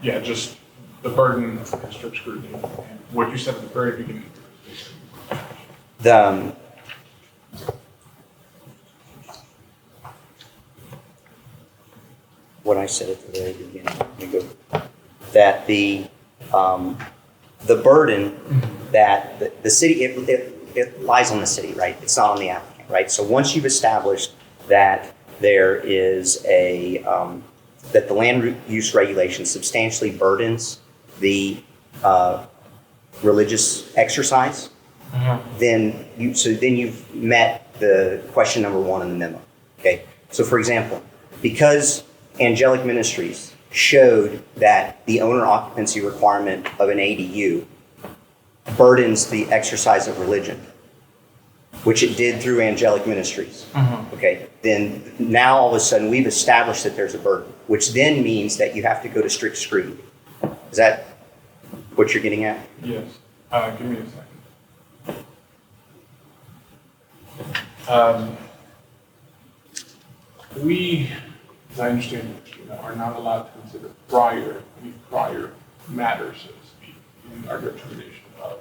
yeah, just the burden and strict scrutiny and what you said at the very beginning. What I said at the very beginning, let me go, that the burden that the city, it lies on the city, right? It's not on the applicant, right? So once you've established that there is that the land use regulation substantially burdens the religious exercise, then you've met the question number one in the memo, okay? So for example, because Angelic Ministries showed that the owner occupancy requirement of an ADU burdens the exercise of religion, which it did through Angelic Ministries. Okay, then now all of a sudden we've established that there's a burden, which then means that you have to go to strict scrutiny. Is that what you're getting at? Yes. Give me a second. We, as I understand it, are not allowed to consider any prior matters, so to speak, in our determination of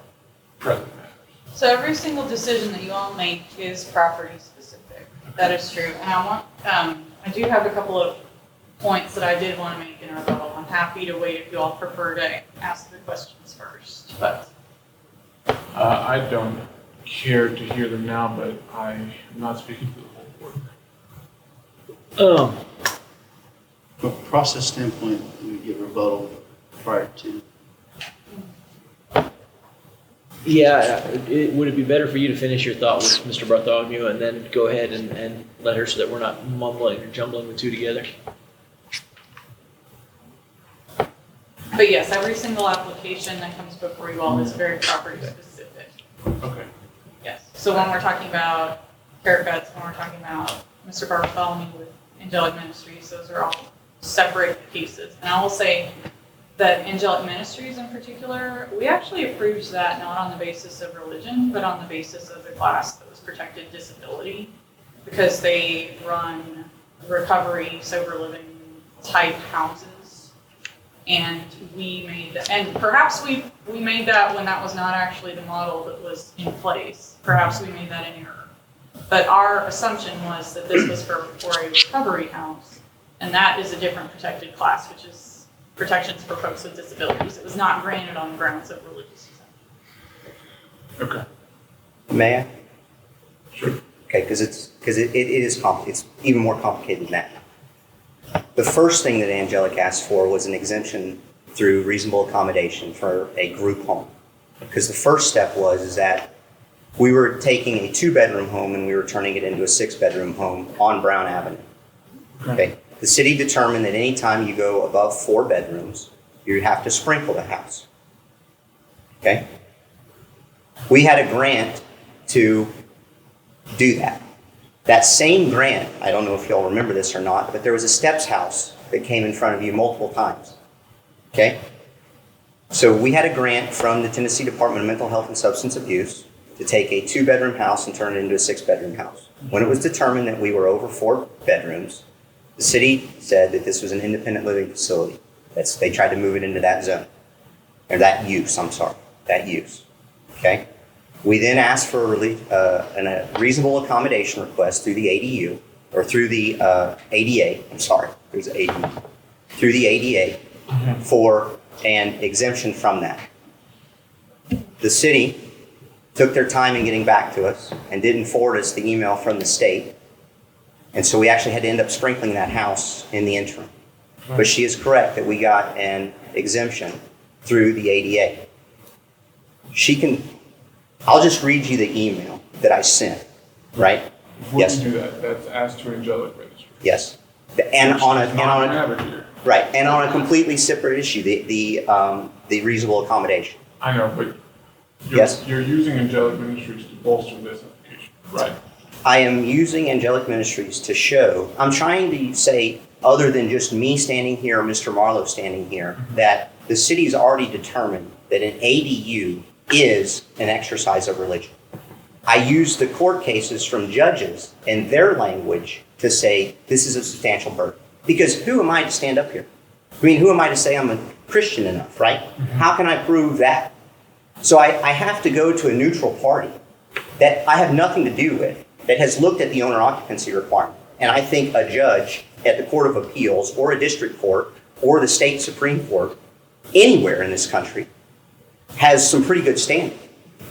present matters. So every single decision that you all make is property specific. That is true. And I do have a couple of points that I did want to make in rebuttal. I'm happy to wait if you all prefer to ask the questions first, but. I don't care to hear them now, but I'm not speaking for the whole board. From a process standpoint, we give rebuttal prior to. Yeah, would it be better for you to finish your thought with Mr. Bartholomew and then go ahead and let her so that we're not mumbling or jumbling the two together? But yes, every single application that comes before you all is very property specific. Okay. Yes. So when we're talking about haircuts, when we're talking about Mr. Bartholomew with Angelic Ministries, those are all separate pieces. And I will say that Angelic Ministries in particular, we actually approved that not on the basis of religion, but on the basis of the class that was protected disability. because they run recovery, sober living type houses. And and perhaps we made that when that was not actually the model that was in place. Perhaps we made that in error. But our assumption was that this was for a recovery house, and that is a different protected class, which is protections for folks with disabilities. It was not granted on the grounds of religious exemption. Okay. May I? Sure. Okay, because it's even more complicated than that. The first thing that Angelic asked for was an exemption through reasonable accommodation for a group home. Because the first step is that we were taking a 2-bedroom home and we were turning it into a 6-bedroom home on Brown Avenue. Okay. The city determined that anytime you go above 4 bedrooms, you have to sprinkle the house. Okay? We had a grant to do that. That same grant, I don't know if y'all remember this or not, but there was a steps house that came in front of you multiple times. Okay? So we had a grant from the Tennessee Department of Mental Health and Substance Abuse to take a 2-bedroom house and turn it into a 6-bedroom house. When it was determined that we were over 4 bedrooms, the city said that this was an independent living facility. They tried to move it into that zone. Or that use, that use. Okay? We then asked for a reasonable accommodation request through the ADU, or through the ADA, there's an ADU, through the ADA for an exemption from that. The city took their time in getting back to us and didn't forward us the email from the state. And so we actually had to end up sprinkling that house in the interim. But she is correct that we got an exemption through the ADA. I'll just read you the email that I sent, right? Before you do that, that's asked to Angelic Ministry. Yes. And on a completely separate issue, the reasonable accommodation. I know, but you're using Angelic Ministries to bolster this application, right? I am using Angelic Ministries to show, I'm trying to say, other than just me standing here or Mr. Marlowe standing here, that the city's already determined that an ADU is an exercise of religion. I use the court cases from judges and their language to say this is a substantial burden. Because who am I to stand up here? I mean, who am I to say I'm a Christian enough, right? How can I prove that? So I have to go to a neutral party that I have nothing to do with, that has looked at the owner occupancy requirement. And I think a judge at the Court of Appeals or a district court or the state Supreme Court, anywhere in this country, has some pretty good standing.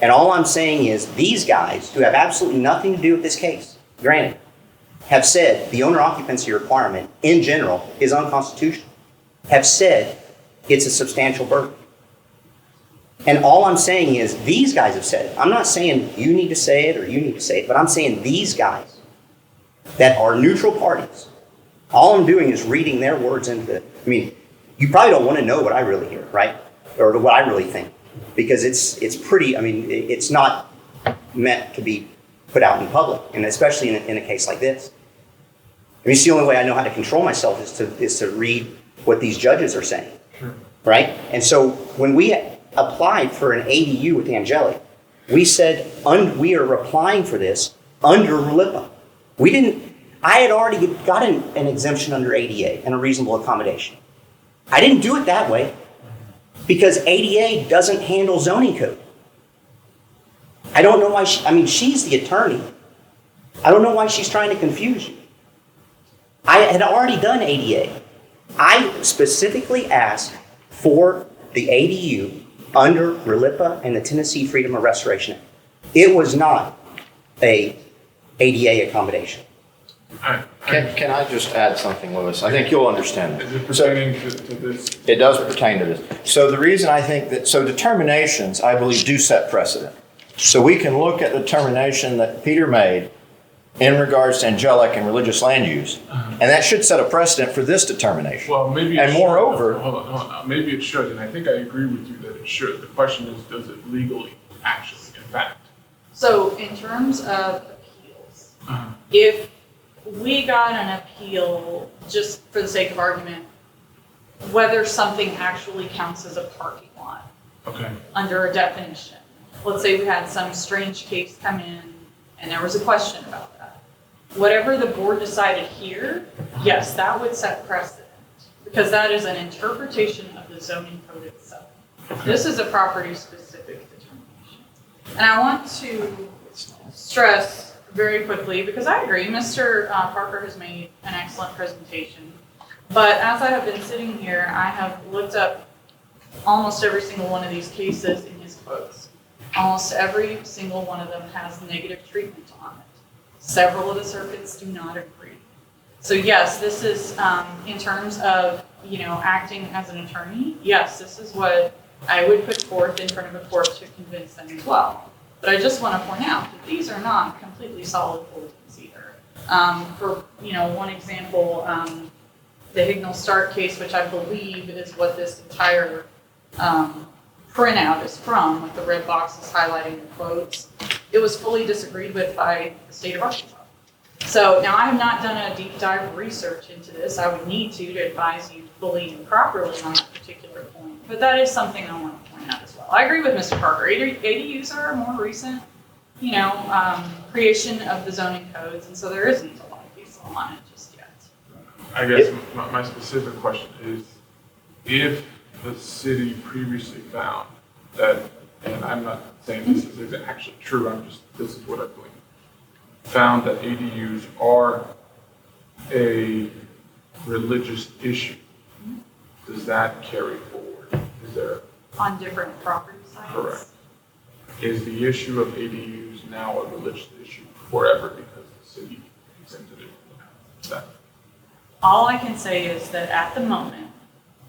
And all I'm saying is these guys, who have absolutely nothing to do with this case, granted, have said the owner occupancy requirement in general is unconstitutional, have said it's a substantial burden. And all I'm saying is these guys have said it. I'm not saying you need to say it or you need to say it, but I'm saying these guys that are neutral parties, all I'm doing is reading their words into it. I mean, you probably don't want to know what I really hear, right? Or what I really think. Because it's pretty, I mean, it's not meant to be put out in public, and especially in a case like this. I mean, it's the only way I know how to control myself is to read what these judges are saying, right? And so when we applied for an ADU with Angelic, we said we are applying for this under RLIPA. I had already gotten an exemption under ADA and a reasonable accommodation. I didn't do it that way because ADA doesn't handle zoning code. I don't know why she's the attorney. I don't know why she's trying to confuse you. I had already done ADA. I specifically asked for the ADU under RLIPA and the Tennessee Freedom of Restoration Act. It was not a ADA accommodation. Can I just add something, Louis? I think you'll understand. Is it pertaining to this? It does pertain to this. So the reason I think determinations, I believe, do set precedent. So we can look at the determination that Peter made in regards to angelic and religious land use, and that should set a precedent for this determination. Well, maybe and moreover, hold on. Maybe it should, and I think I agree with you that it should. The question is, does it legally, actually, in fact? So in terms of appeals, if we got an appeal, just for the sake of argument, whether something actually counts as a parking lot under a definition. Let's say we had some strange case come in and there was a question about that. whatever the board decided here, yes, that would set precedent, because that is an interpretation of the zoning code itself. This is a property-specific determination. And I want to stress very quickly, because I agree, Mr. Parker has made an excellent presentation. But as I have been sitting here, I have looked up almost every single one of these cases in his quotes. Almost every single one of them has negative treatment on it. Several of the circuits do not agree. So yes, this is in terms of, acting as an attorney, yes, this is what I would put forth in front of a court to convince them as well. But I just want to point out that these are not completely solid holdings either. For one example, the Hignall Stark case, which I believe is what this entire printout is from, with the red boxes highlighting the quotes, it was fully disagreed with by the state of Arkansas. So now I have not done a deep dive research into this. I would need to advise you fully and properly on that particular point. But that is something I want to point out as well. I agree with Mr. Parker. ADUs are a more recent, creation of the zoning codes, and so there isn't a lot of case law on it just yet. I guess my specific question is, if the city previously found that, and I'm not saying this is actually true, this is what I believe, found that ADUs are a religious issue, does that carry forward? Is there? On different property sites? Correct. Is the issue of ADUs now a religious issue forever because the city exempted it from that? All I can say is that at the moment,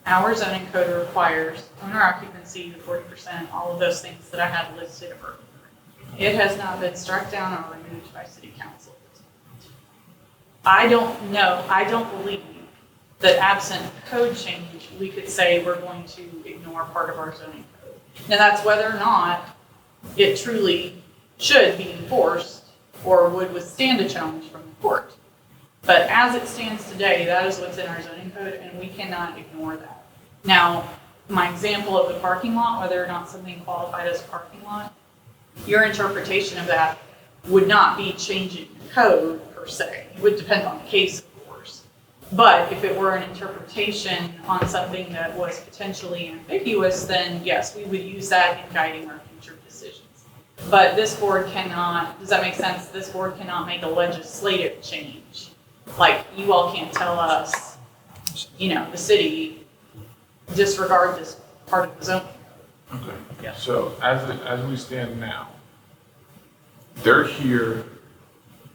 our zoning code requires owner occupancy, the 40%, all of those things that I have listed earlier. It has not been struck down or removed by city council. I don't believe that absent code change, we could say we're going to ignore part of our zoning code. Now that's whether or not it truly should be enforced or would withstand a challenge from the court. But as it stands today, that is what's in our zoning code, and we cannot ignore that. Now, my example of the parking lot, whether or not something qualified as a parking lot, your interpretation of that would not be changing the code per se. It would depend on the case, of course. But if it were an interpretation on something that was potentially ambiguous, then yes, we would use that in guiding our future decisions. But this board cannot, does that make sense? This board cannot make a legislative change. Like, you all can't tell us, the city, disregard this part of the zoning code. Okay. Yeah. So as we stand now, they're here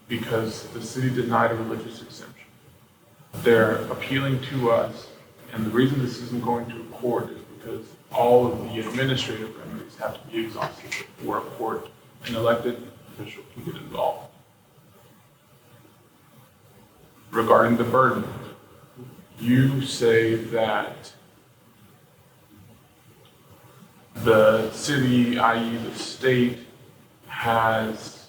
because the city denied a religious exemption. They're appealing to us, and the reason this isn't going to a court is because all of the administrative remedies have to be exhausted before a court, an elected official, can get involved. Regarding the burden, you say that the city, i.e. the state, has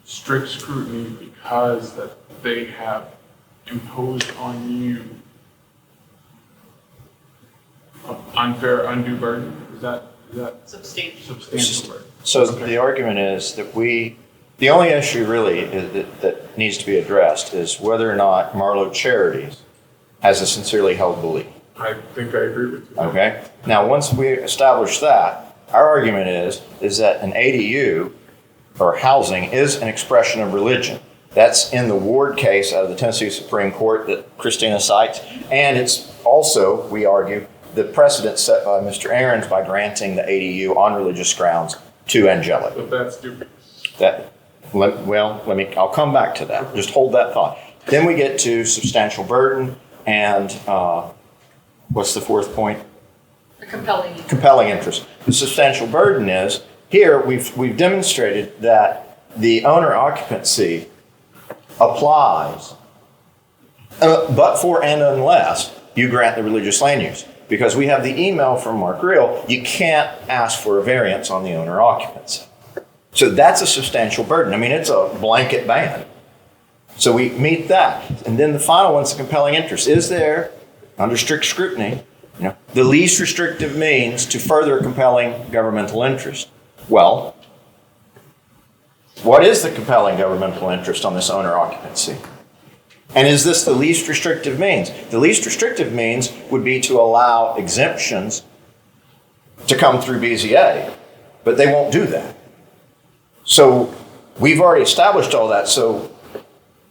strict scrutiny because that they have imposed on you an unfair, undue burden? Is that substantial burden? So the argument is that the only issue really that needs to be addressed is whether or not Marlowe Charities has a sincerely held belief. I think I agree with you. Okay. Now, once we establish that, our argument is that an ADU or housing is an expression of religion. That's in the Ward case out of the Tennessee Supreme Court that Christina cites, and it's also, we argue, the precedent set by Mr. Ahrens by granting the ADU on religious grounds to Angelic. But that's stupid. I'll come back to that. Just hold that thought. Then we get to substantial burden and what's the fourth point? A compelling interest. Compelling interest. The substantial burden is, here we've demonstrated that the owner occupancy applies, but for and unless you grant the religious land use. Because we have the email from Mark Real, you can't ask for a variance on the owner occupancy. So that's a substantial burden. I mean, it's a blanket ban. So we meet that. And then the final one's the compelling interest. Is there, under strict scrutiny, the least restrictive means to further a compelling governmental interest? Well, What is the compelling governmental interest on this owner occupancy? And is this the least restrictive means? The least restrictive means would be to allow exemptions to come through BZA, but they won't do that. So we've already established all that, so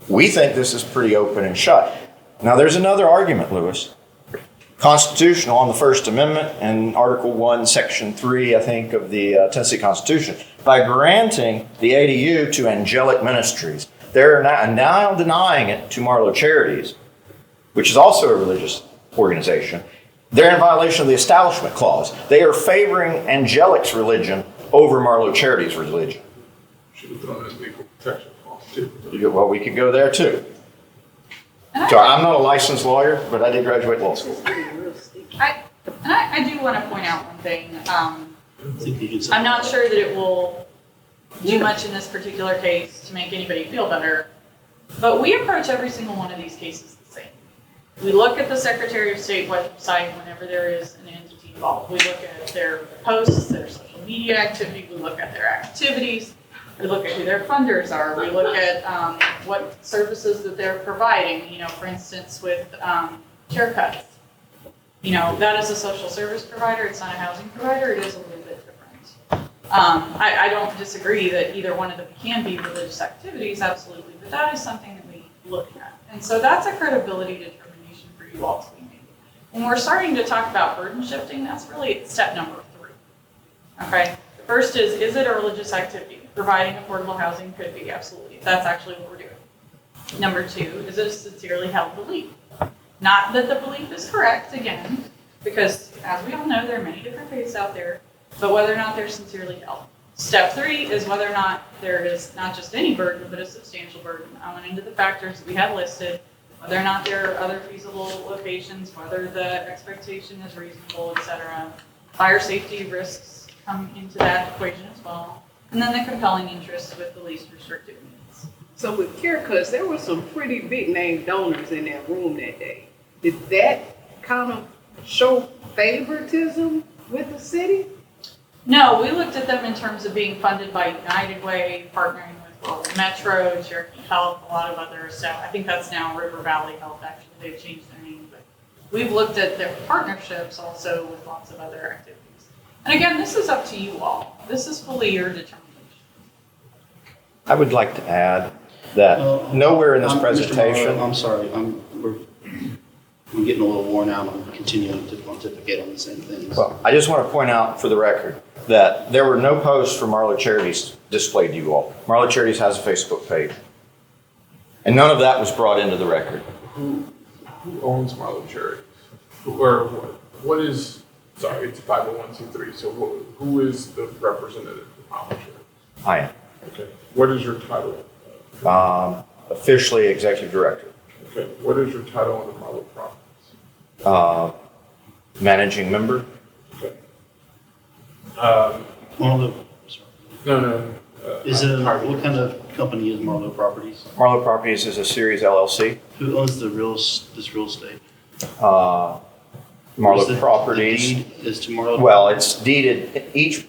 we think this is pretty open and shut. Now there's another argument, Lewis. Constitutional on the First Amendment and Article 1, Section 3, I think, of the Tennessee Constitution. By granting the ADU to angelic ministries, they're now denying it to Marlowe Charities, which is also a religious organization. They're in violation of the Establishment Clause. They are favoring angelic's religion over Marlowe Charities' religion. Should have thrown in equal protection clause too. Well, we could go there too. So I'm not a licensed lawyer, but I did graduate law school. I do want to point out one thing. I'm not sure that it will do much in this particular case to make anybody feel better, but we approach every single one of these cases the same. We look at the Secretary of State website whenever there is an entity involved. We look at their posts, their social media activity, we look at their activities, we look at who their funders are, we look at what services that they're providing, you know, for instance, with haircuts. You know, that is a social service provider, it's not a housing provider, it is a little bit different. I don't disagree that either one of them can be religious activities, absolutely, but that is something that we look at. And so that's a credibility determination for you all to be made. When we're starting to talk about burden shifting, that's really step number 3. Okay? The first is it a religious activity? Providing affordable housing could be, absolutely. That's actually what we're doing. Number 2, is it a sincerely held belief? Not that the belief is correct, again, because as we all know, there are many different faiths out there, but whether or not they're sincerely held. Step 3 is whether or not there is not just any burden, but a substantial burden. I went into the factors we had listed, whether or not there are other feasible locations, whether the expectation is reasonable, etc. Fire safety risks come into that equation as well. And then the compelling interest with the least restrictive means. So with haircuts, there were some pretty big name donors in that room that day. Did that kind of show favoritism with the city? No, we looked at them in terms of being funded by United Way, partnering with Rural Metro, Cherokee Health, a lot of other stuff. I think that's now River Valley Health, actually. They've changed their name. But we've looked at their partnerships also with lots of other activities. And again, this is up to you all. This is fully your determination. I would like to add that nowhere in this presentation. Mr. Morrow, I'm sorry, I'm getting a little worn out on continuing to pontificate on the same things. Well, I just want to point out for the record that there were no posts for Marlowe Charities displayed to you all. Marlowe Charities has a Facebook page. And none of that was brought into the record. Who owns Marlowe Charities? Or what is, sorry, it's 501c3, so who is the representative of Marlowe Charities? I am. Okay. What is your title? Officially executive director. Okay. What is your title on the Marlowe Properties? Managing member. Okay. Marlowe, No. is it what kind of company is Marlowe Properties? Marlowe Properties is a series LLC. Who owns this real estate? Marlowe Properties. The deed is to Marlowe. Well, it's deeded each,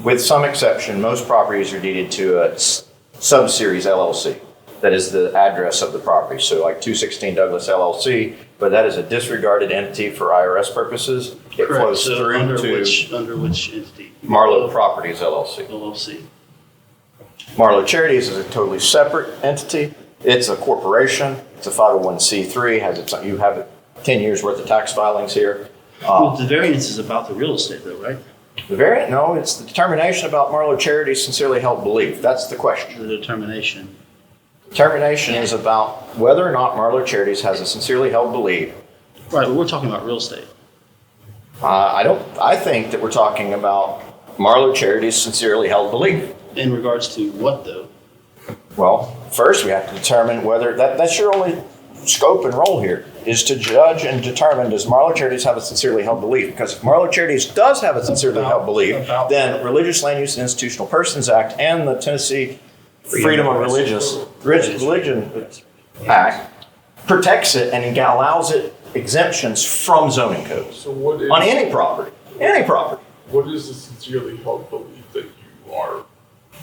with some exception, most properties are deeded to a sub-series LLC. That is the address of the property. So like 216 Douglas LLC, but that is a disregarded entity for IRS purposes. It Correct. flows So through under to which entity? Marlowe Properties LLC. LLC. Marlowe Charities is a totally separate entity. It's a corporation. It's a 501c3. You have 10 years worth of tax filings here. Well, the variance is about the real estate though, right? The variant? No, it's the determination about Marlowe Charities' sincerely held belief. That's the question. The determination. Determination is about whether or not Marlowe Charities has a sincerely held belief. Right, but we're talking about real estate. I think that we're talking about Marlowe Charities' sincerely held belief. In regards to what though? Well, first we have to determine whether, that's your only scope and role here, is to judge and determine, does Marlowe Charities have a sincerely held belief? Because if Marlowe Charities does have a sincerely held belief, then Religious Land Use and Institutional Persons Act and the Tennessee Freedom of Religion Act protects it and allows it exemptions from zoning codes. So what is, on any property. Any property. What is the sincerely held belief that you are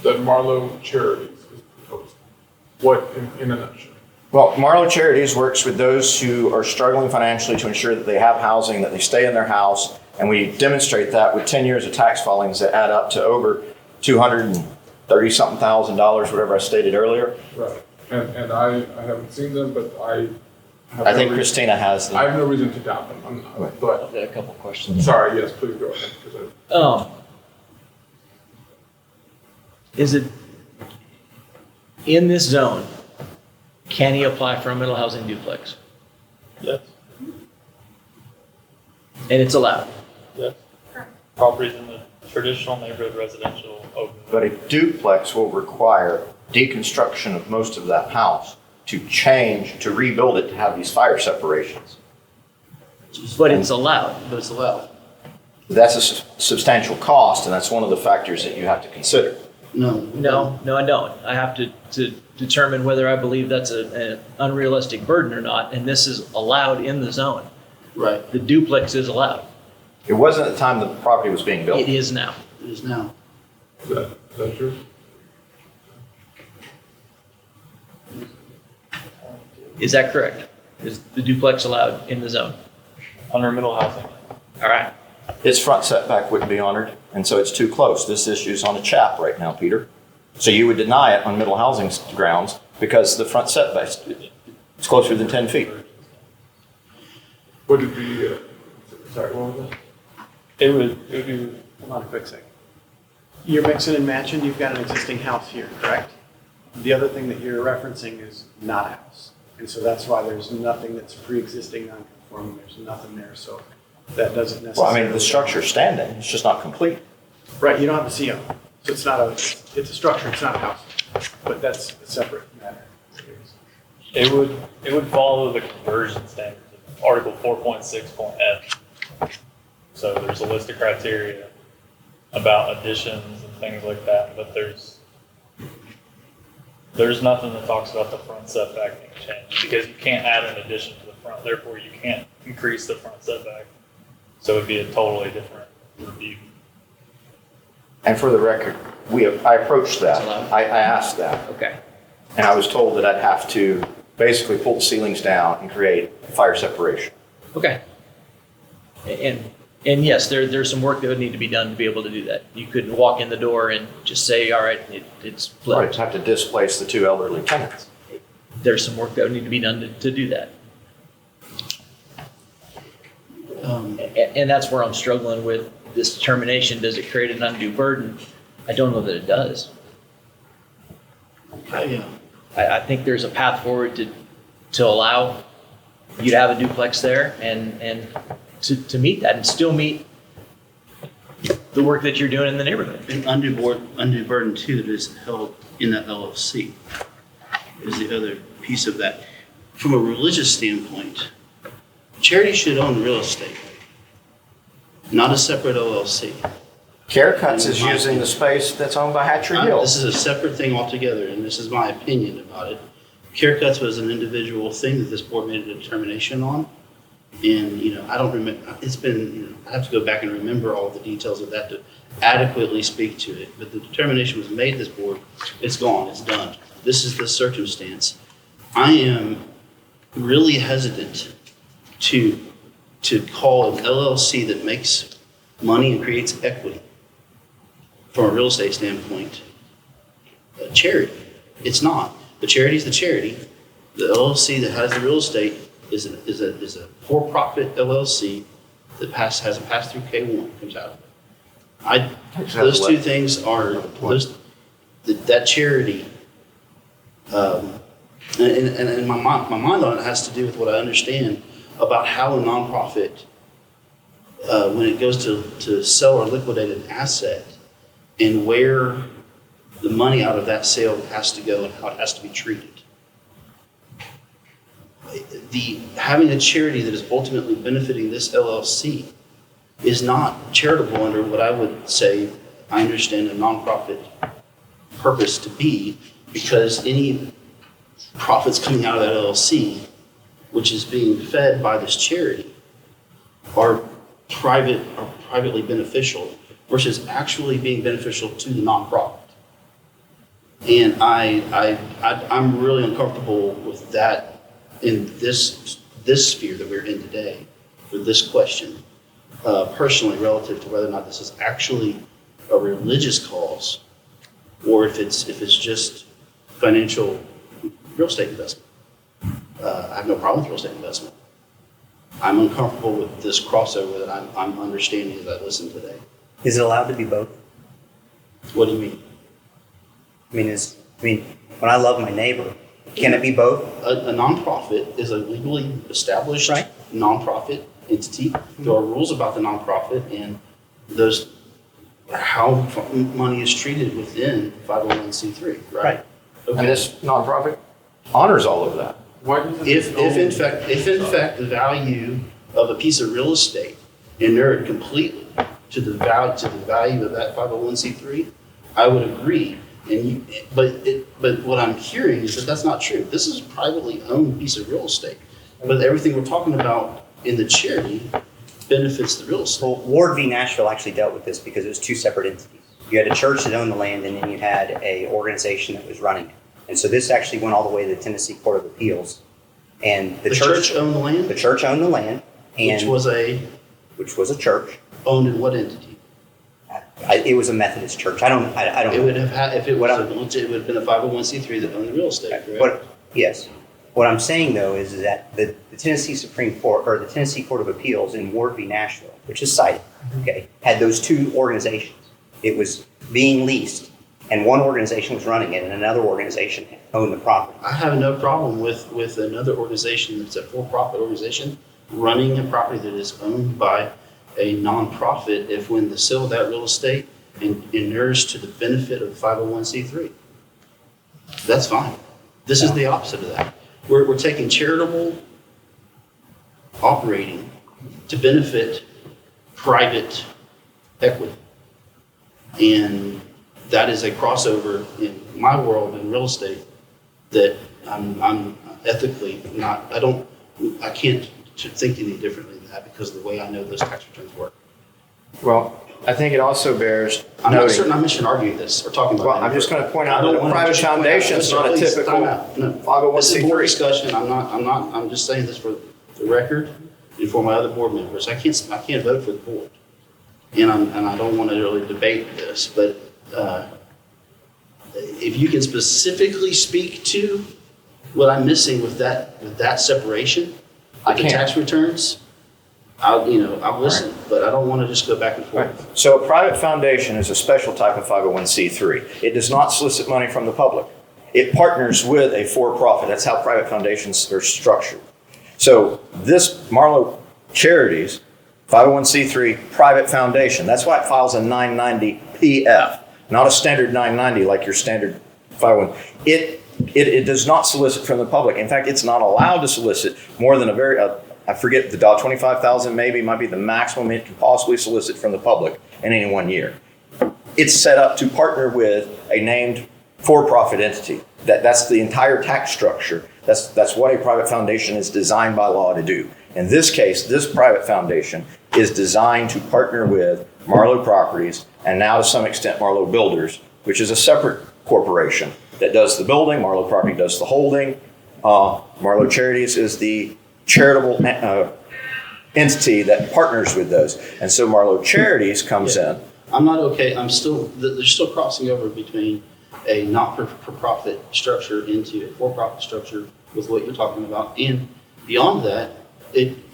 that Marlowe Charities is proposing? What, in a nutshell? Well, Marlowe Charities works with those who are struggling financially to ensure that they have housing, that they stay in their house, and we demonstrate that with 10 years of tax filings that add up to over $230-something thousand, whatever I stated earlier. Right. And I haven't seen them, but I think Christina has them. I have no reason to doubt them. But I've got a couple questions. Sorry, yes, please go ahead. Is it in this zone? Can he apply for a middle housing duplex? Yes. And it's allowed? Yes. Properties in the traditional neighborhood residential open. But a duplex will require deconstruction of most of that house to change, to rebuild it, to have these fire separations. But it's allowed. But it's allowed. That's a substantial cost, and that's one of the factors that you have to consider. No, I don't. I have to determine whether I believe that's an unrealistic burden or not, and this is allowed in the zone. Right. The duplex is allowed. It wasn't at the time the property was being built. It is now. It is now. Is that true? Is that correct? Is the duplex allowed in the zone? Under middle housing. All right. Its front setback wouldn't be honored, and so it's too close. This issue's on a chap right now, Peter. So you would deny it on middle housing grounds because the front setback is closer than 10 feet. Would it be, sorry, what was that? It would be, Hold on a quick second. You're mixing and matching, you've got an existing house here, correct? The other thing that you're referencing is not a house. And so that's why there's nothing that's pre-existing non-conforming, there's nothing there, so that doesn't necessarily. Well, I mean, the structure's standing, it's just not complete. Right, you don't have a CO, so it's not it's a structure, it's not a house, but that's a separate matter. it would follow the conversion standards of Article 4.6.f. So there's a list of criteria about additions and things like that, but there's nothing that talks about the front setback being changed because you can't add an addition to the front, therefore you can't increase the front setback. So it'd be a totally different review. And for the record, I approached that. I asked that. Okay. And I was told that I'd have to basically pull the ceilings down and create fire separation. Okay. And yes, there's some work that would need to be done to be able to do that. You couldn't walk in the door and just say, all right, it's flipped. Right, have to displace the two elderly tenants. There's some work that would need to be done to do that. And that's where I'm struggling with this determination. Does it create an undue burden? I don't know that it does. I think there's a path forward to allow you to have a duplex there and to meet that and still meet the work that you're doing in the neighborhood. An undue burden too that is held in that LLC is the other piece of that. From a religious standpoint, charity should own real estate, not a separate LLC. Carecuts is using the space that's owned by Hatchery Hill. This is a separate thing altogether, and this is my opinion about it. Carecuts was an individual thing that this board made a determination on. And, I don't remember, it's been, I have to go back and remember all the details of that to adequately speak to it. But the determination was made this board, it's gone, it's done. This is the circumstance. I am really hesitant to call an LLC that makes money and creates equity from a real estate standpoint a charity. It's not. The charity is the charity. The LLC that has the real estate is a for-profit LLC that has a pass-through K1 comes out of it. Those two things are that charity. And my mind on it has to do with what I understand about how a nonprofit, when it goes to sell or liquidate an asset, and where the money out of that sale has to go and how it has to be treated. Having a charity that is ultimately benefiting this LLC is not charitable under what I would say I understand a nonprofit purpose to be, because any profits coming out of that LLC, which is being fed by this charity, are privately beneficial versus actually being beneficial to the nonprofit. And I'm really uncomfortable with that in this sphere that we're in today for this question, personally, relative to whether or not this is actually a religious cause or if it's just financial real estate investment. I have no problem with real estate investment. I'm uncomfortable with this crossover that I'm understanding as I listen today. Is it allowed to be both? What do you mean? I mean, when I love my neighbor, can it be both? A nonprofit is a legally established nonprofit entity. There are rules about the nonprofit and those how money is treated within 501c3, right? Okay. And this nonprofit honors all of that. If in fact the value of a piece of real estate inured completely to the value of that 501c3, I would agree. But what I'm hearing is that that's not true. This is a privately owned piece of real estate. But everything we're talking about in the charity benefits the real estate. Well, Ward v. Nashville actually dealt with this because it was two separate entities. You had a church that owned the land, and then you had an organization that was running it. And so this actually went all the way to the Tennessee Court of Appeals. And the church owned the land? The church owned the land. And Which was a church. Owned in what entity? It was a Methodist church. I don't It would have had, if it was it would have been a 501c3 that owned the real estate, correct? Yes. What I'm saying though is that the Tennessee Supreme Court or the Tennessee Court of Appeals in Ward v. Nashville, which is cited, okay, had those two organizations. It was being leased, and one organization was running it, and another organization owned the property. I have no problem with another organization that's a for-profit organization running a property that is owned by a nonprofit if when the sale of that real estate inures to the benefit of 501c3. That's fine. This is the opposite of that. We're taking charitable operating to benefit private equity. And that is a crossover in my world in real estate that I'm ethically not, I can't think any differently than that because of the way I know those tax returns work. Well, I think it also bears I'm not noting. certain I'm mission arguing this. We're talking about. Well, I'm just going to point out that a private foundation is not a typical 501c3. This is board discussion. I'm just saying this for the record and for my other board members. I can't vote for the board, and I don't want to really debate this. But if you can specifically speak to what I'm missing with that separation, with the tax returns, I'll listen, but I don't want to just go back and forth. Right. So a private foundation is a special type of 501c3. It does not solicit money from the public. It partners with a for-profit. That's how private foundations are structured. So this Marlowe Charities 501c3 private foundation, that's why it files a 990-PF, not a standard 990 like your standard 501. It does not solicit from the public. In fact, it's not allowed to solicit more than I forget the dollar, 25,000 maybe might be the maximum it can possibly solicit from the public in any 1 year. It's set up to partner with a named for-profit entity. That's the entire tax structure. That's what a private foundation is designed by law to do. In this case, this private foundation is designed to partner with Marlowe Properties and now to some extent Marlowe Builders, which is a separate corporation that does the building. Marlowe Property does the holding. Marlowe Charities is the charitable entity that partners with those. And so Marlowe Charities comes in. I'm not okay. There's still crossing over between a not-for-profit structure into a for-profit structure with what you're talking about. And beyond that,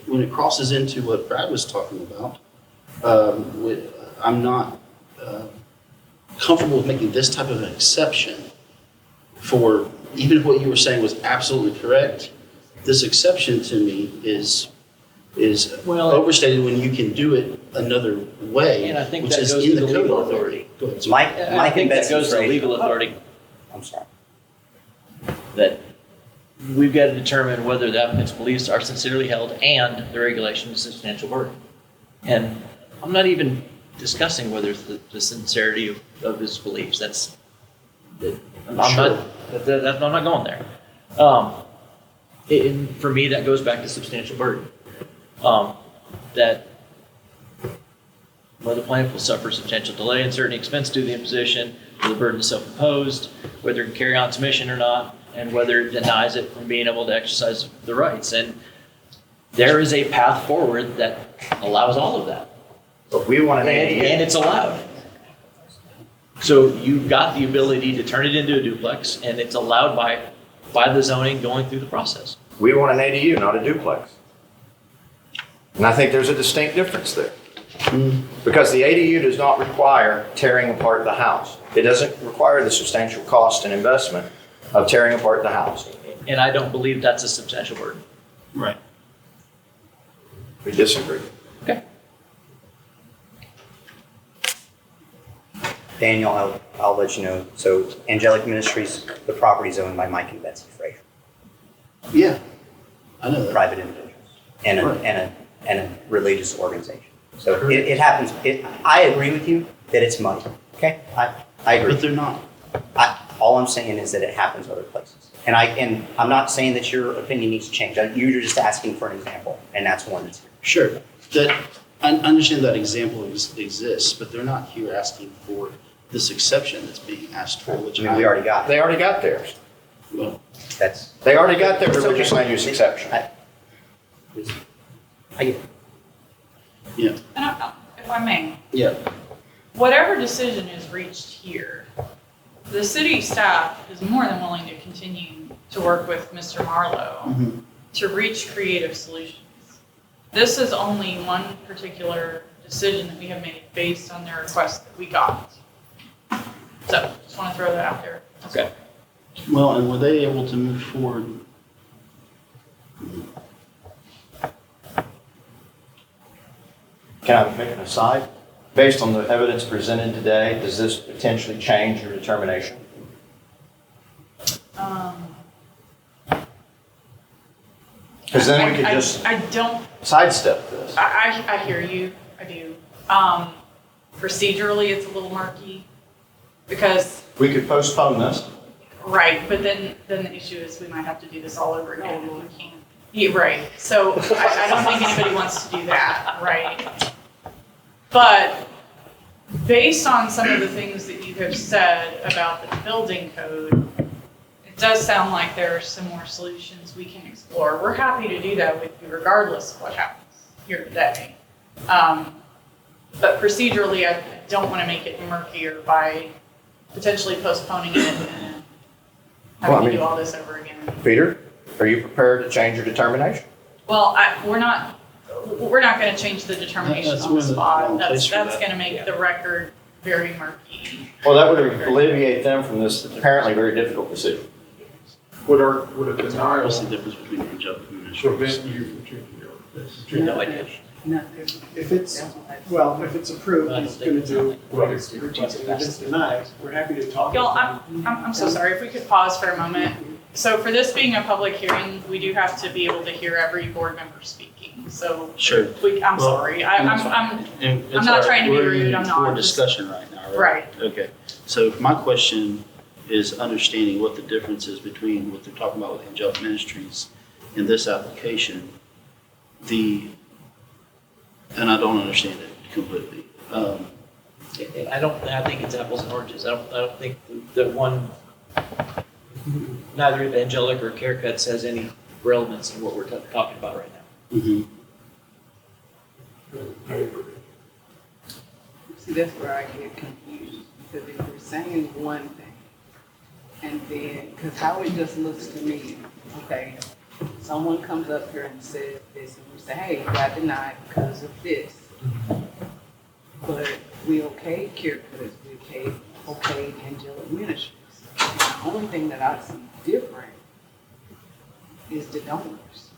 when it crosses into what Brad was talking about, I'm not comfortable with making this type of an exception for, even if what you were saying was absolutely correct, this exception to me is overstated when you can do it another way, And I think which that is goes in to the the legal code authority. Go ahead. I think that goes to legal authority. I'm sorry. That we've got to determine whether the applicant's beliefs are sincerely held and the regulation is substantial burden. And I'm not even discussing whether it's the sincerity of his beliefs. I'm not going there. And for me, that goes back to substantial burden. That whether the plaintiff will suffer substantial delay and certain expense due to the imposition the burden is self-imposed, whether it can carry on its mission or not, and whether it denies it from being able to exercise the rights. And there is a path forward that allows all of that. But we want an ADU. And it's allowed. So you've got the ability to turn it into a duplex, and it's allowed by the zoning going through the process. We want an ADU, not a duplex. And I think there's a distinct difference there. Because the ADU does not require tearing apart the house. It doesn't require the substantial cost and investment of tearing apart the house. And I don't believe that's a substantial burden. Right. We disagree. Okay. Daniel, I'll let you know. So Angelic Ministries, the property is owned by Mike and Betsy Frazier. Yeah, I know that. Private individuals and a religious organization. So it happens. I agree with you that it's money. Okay, I agree. But they're not. All I'm saying is that it happens other places. And I'm not saying that your opinion needs to change. You're just asking for an example, and that's one that's here. Sure. I understand that example exists, but they're not here asking for this exception that's being asked for, which I mean, we already got it. They already got theirs. Well, they already got their religious land use exception. I get it. Yeah. And if I may, Yeah. whatever decision is reached here, the city staff is more than willing to continue to work with Mr. Marlowe to reach creative solutions. This is only one particular decision that we have made based on the request that we got. So, just want to throw that out there. Okay. Well, and were they able to move forward? Can I make an aside? Based on the evidence presented today, does this potentially change your determination? Because then we could just I don't. sidestep this. I hear you. I do. Procedurally, it's a little murky because. We could postpone this. Right, but then the issue is we might have to do this all over again. And we can't. Yeah, right. So I don't think anybody wants to do that. Right. But based on some of the things that you have said about the building code, it does sound like there are some more solutions we can explore. We're happy to do that with you regardless of what happens here today. But procedurally, I don't want to make it murkier by potentially postponing it and having to do all this over again. Peter, are you prepared to change your determination? Well, we're not going to change the determination on the spot. That's going to make the record very murky. Well, that would alleviate them from this apparently very difficult decision. Would a denial What's the difference between angelic prevent you from changing No idea. If it's approved, he's gonna do what he's requesting. If it's denied, we're happy to talk. Y'all, I'm so sorry. If we could pause for a moment. So for this being a public hearing, we do have to be able to hear every board member speaking. So Sure. I'm sorry. I'm not trying to be rude. I'm not. We're in discussion right now, right? Right. Okay. So my question is understanding what the difference is between what they're talking about with Angelic Ministries in this application. And I don't understand it completely. I think it's apples and oranges. I don't think that one, neither Angelic or Carecuts has any relevance in what we're talking about right now. Mm-hmm. See, that's where I get confused, because if you're saying one thing, and then, because how it just looks to me, okay, someone comes up here and says this, and we say, hey, you got denied because of this. But we okay Carecuts, we okay Angelic Ministries. And the only thing that I see different is the donors.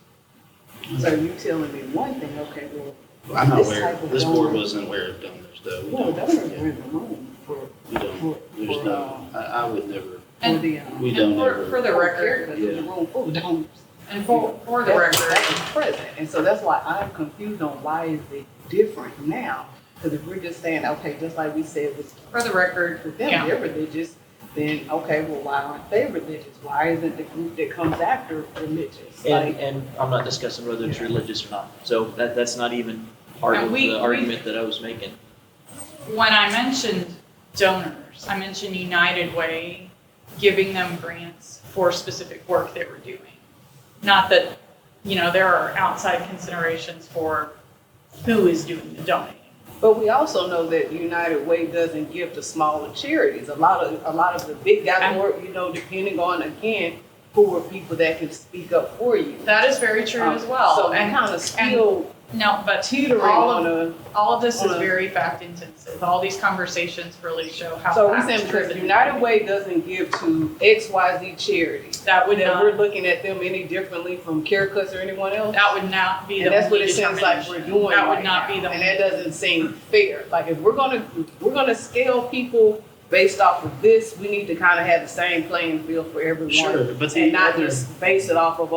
So you telling me one thing, okay, well, I'm not this aware, type of this donor- board wasn't aware of donors though. Well, donors are in the room for. We don't, there's no, I would never, And, we and don't for, ever. for the record, There's a room full of donors. and for the That's record, present, and so that's why I'm confused on why is it different now? Because if we're just saying, okay, just like we said with for the record, for them, yeah. they're religious, then, okay, well, why aren't they religious? Why isn't the group that comes after religious? And I'm not discussing whether it's religious or not. So that's not even part And of we the argument that I was making. When I mentioned donors. I mentioned United Way, giving them grants for specific work they were doing. Not that, there are outside considerations for who is doing the donating. But we also know that United Way doesn't give to smaller charities. A lot of the big guys work, depending on, again, who are people that can speak up for you. That is very true as well. So and kind of still teetering all of this is very fact intensive. All these conversations really show how. So we're saying because United Way doesn't give to XYZ charity, that we're looking at them any differently from Care Cuts or anyone else. That would not be. And that's what it seems like we're doing. That would right not now. be the. And that doesn't seem fair. Like if we're gonna scale people based off of this, we need to kind of have the same playing field for everyone. Sure, but and not just base it off of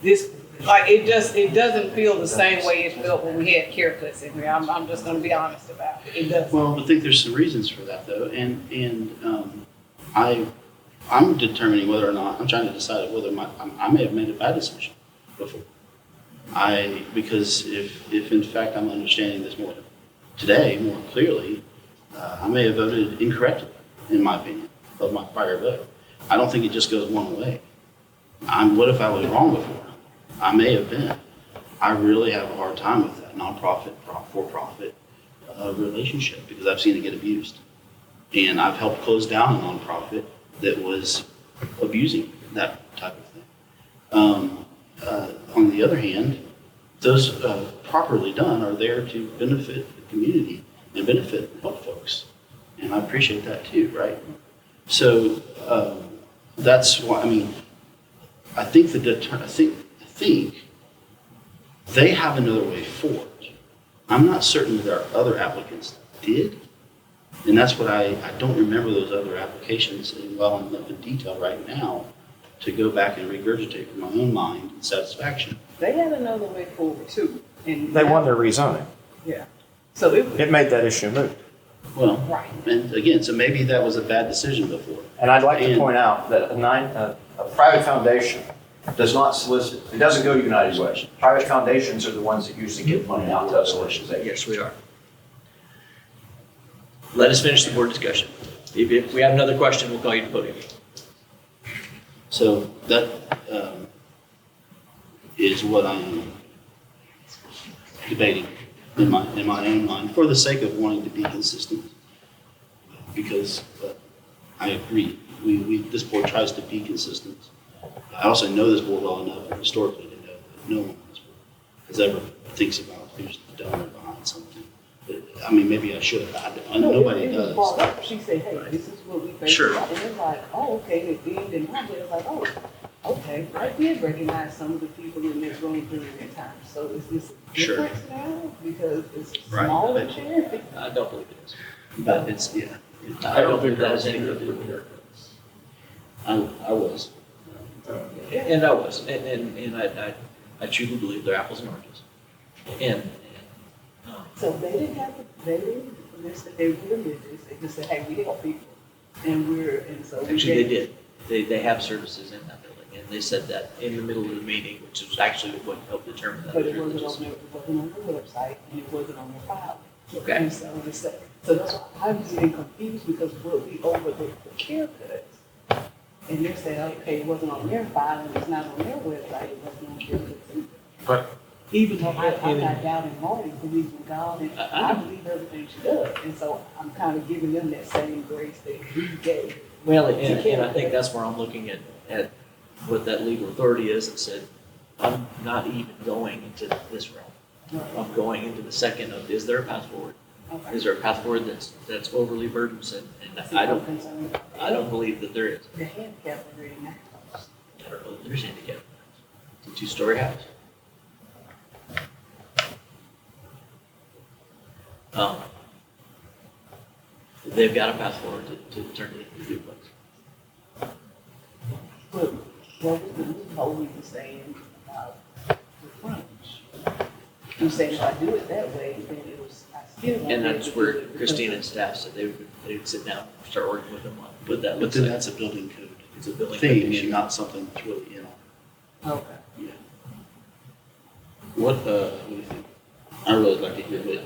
this. Like it doesn't feel the same way it felt when we had Care Cuts in here. I'm just going to be honest about it. It doesn't. Well, I think there's some reasons for that though, and I'm determining whether or not I'm trying to decide whether I may have made a bad decision before. Because if in fact I'm understanding this more today more clearly, I may have voted incorrectly in my opinion of my prior vote. I don't think it just goes one way. What if I was wrong before? I may have been. I really have a hard time with that nonprofit, for-profit relationship because I've seen it get abused. And I've helped close down a nonprofit that was abusing that type of thing. On the other hand, those properly done are there to benefit the community and benefit and help folks. And I appreciate that too, right? So that's why, I think they have another way forward. I'm not certain that there are other applicants that did. And that's what I don't remember those other applications well enough in detail right now to go back and regurgitate from my own mind and satisfaction. They had another way forward too. And They won their rezoning. Yeah. So it made that issue moot. Well, right. And again, so maybe that was a bad decision before. And I'd like to point out that a private foundation does not solicit, it doesn't go to United Way. Private foundations are the ones that usually give money out to other organizations. Yes, we are. Let us finish the board discussion. If we have another question, we'll call you to podium. So that is what I am debating in my own mind for the sake of wanting to be consistent. Because I agree, this board tries to be consistent. I also know this board well enough historically to know that no one on this board ever thinks about who's the donor behind something. But, maybe I should have. I know nobody does. Brought up. She said, "Hey, this is what we face." Sure. And it's like, "Oh, okay." And then in my head, it's like, "Oh, okay." I did recognize some of the people in this room during that time. So is this different now because it's a smaller charity? I don't believe it is. But it's I don't think that has anything to do with haircuts. I was. And I was, and I truly believe they're apples and oranges. And So they didn't have to. They didn't miss that they were religious. They just said, "Hey, we help people, and so." actually, they did. They have services in that building, and they said that in the middle of the meeting, which is actually what helped determine that. But it wasn't on the website, and it wasn't on the file. Okay. And so that's why I'm getting confused because we overlooked the Care Cuts. And they're saying, okay, it wasn't on their file and it's not on their website, it wasn't on Care Cuts either. But even though I'm not doubting Marty believes in God and I believe everything she does. And so I'm kind of giving them that same grace that he gave. Well, and I think that's where I'm looking at what that legal authority is that said, I'm not even going into this realm. I'm going into the second of, is there a path forward? Okay. Is there a path forward that's overly burdensome? And I don't believe that there is. The handicap are reading that house. I don't know that there's handicap. It's a 2-story house. They've got a path forward to turn it into a duplex. But what was the loophole we were saying about the frontage? You said if I do it that way, then it was, I still won't And be that's able to where do it Christina and staff said they would sit down and start working with them on what that But looks then like. that's a building code. It's a building thing code issue. and not something that's really, Okay. Yeah. What do you think? I really like to hear what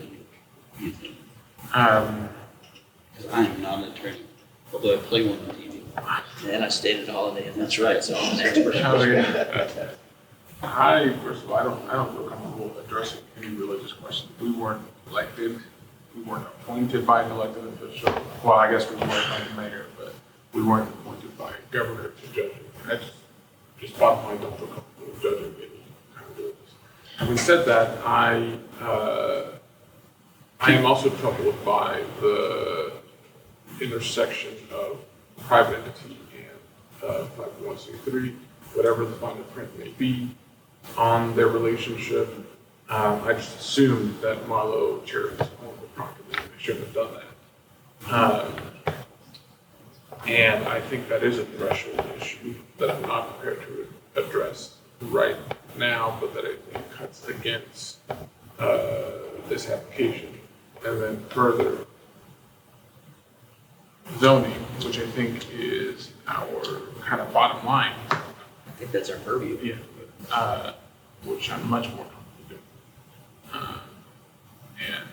you think. Because I am not an attorney, although I play one on TV. And I stayed at Holiday Inn. That's right. So I'm an expert. First of all, I don't feel comfortable addressing any religious questions. We weren't elected, we weren't appointed by an elected official. Well, I guess we were by the mayor, but we weren't appointed by a governor to judge it. That's just bottom line, don't feel comfortable judging any kind of religious. Having said that, I am also troubled by the intersection of private entity and 501c3, whatever the fine print may be on their relationship. I just assumed that Marlowe Charities owned the property. They shouldn't have done that. And I think that is a threshold issue that I'm not prepared to address right now, but that I think cuts against this application. And then further, zoning, which I think is our kind of bottom line. I think that's our purview. Yeah, which I'm much more comfortable doing. And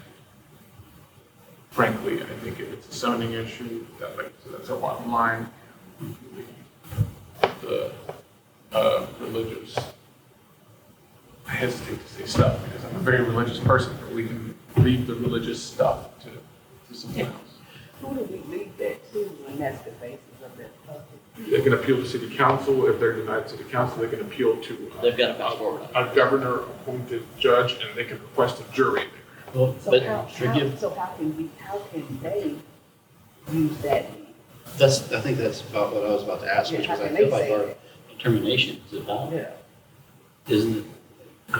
frankly, I think if it's a zoning issue, that's our bottom line. The religious, I hesitate to say stuff because I'm a very religious person, but we can leave the religious stuff to someone else. Who do we leave that to when that's the basis of that subject? They can appeal to city council. If they're denied city council, they can appeal to They've got a power forward. a governor-appointed judge, and they can request a jury. Well, So but how can they use that? I think that's about what I was about to ask, Yeah, which was how I can feel they like say our that? determination is about. Yeah. Isn't it?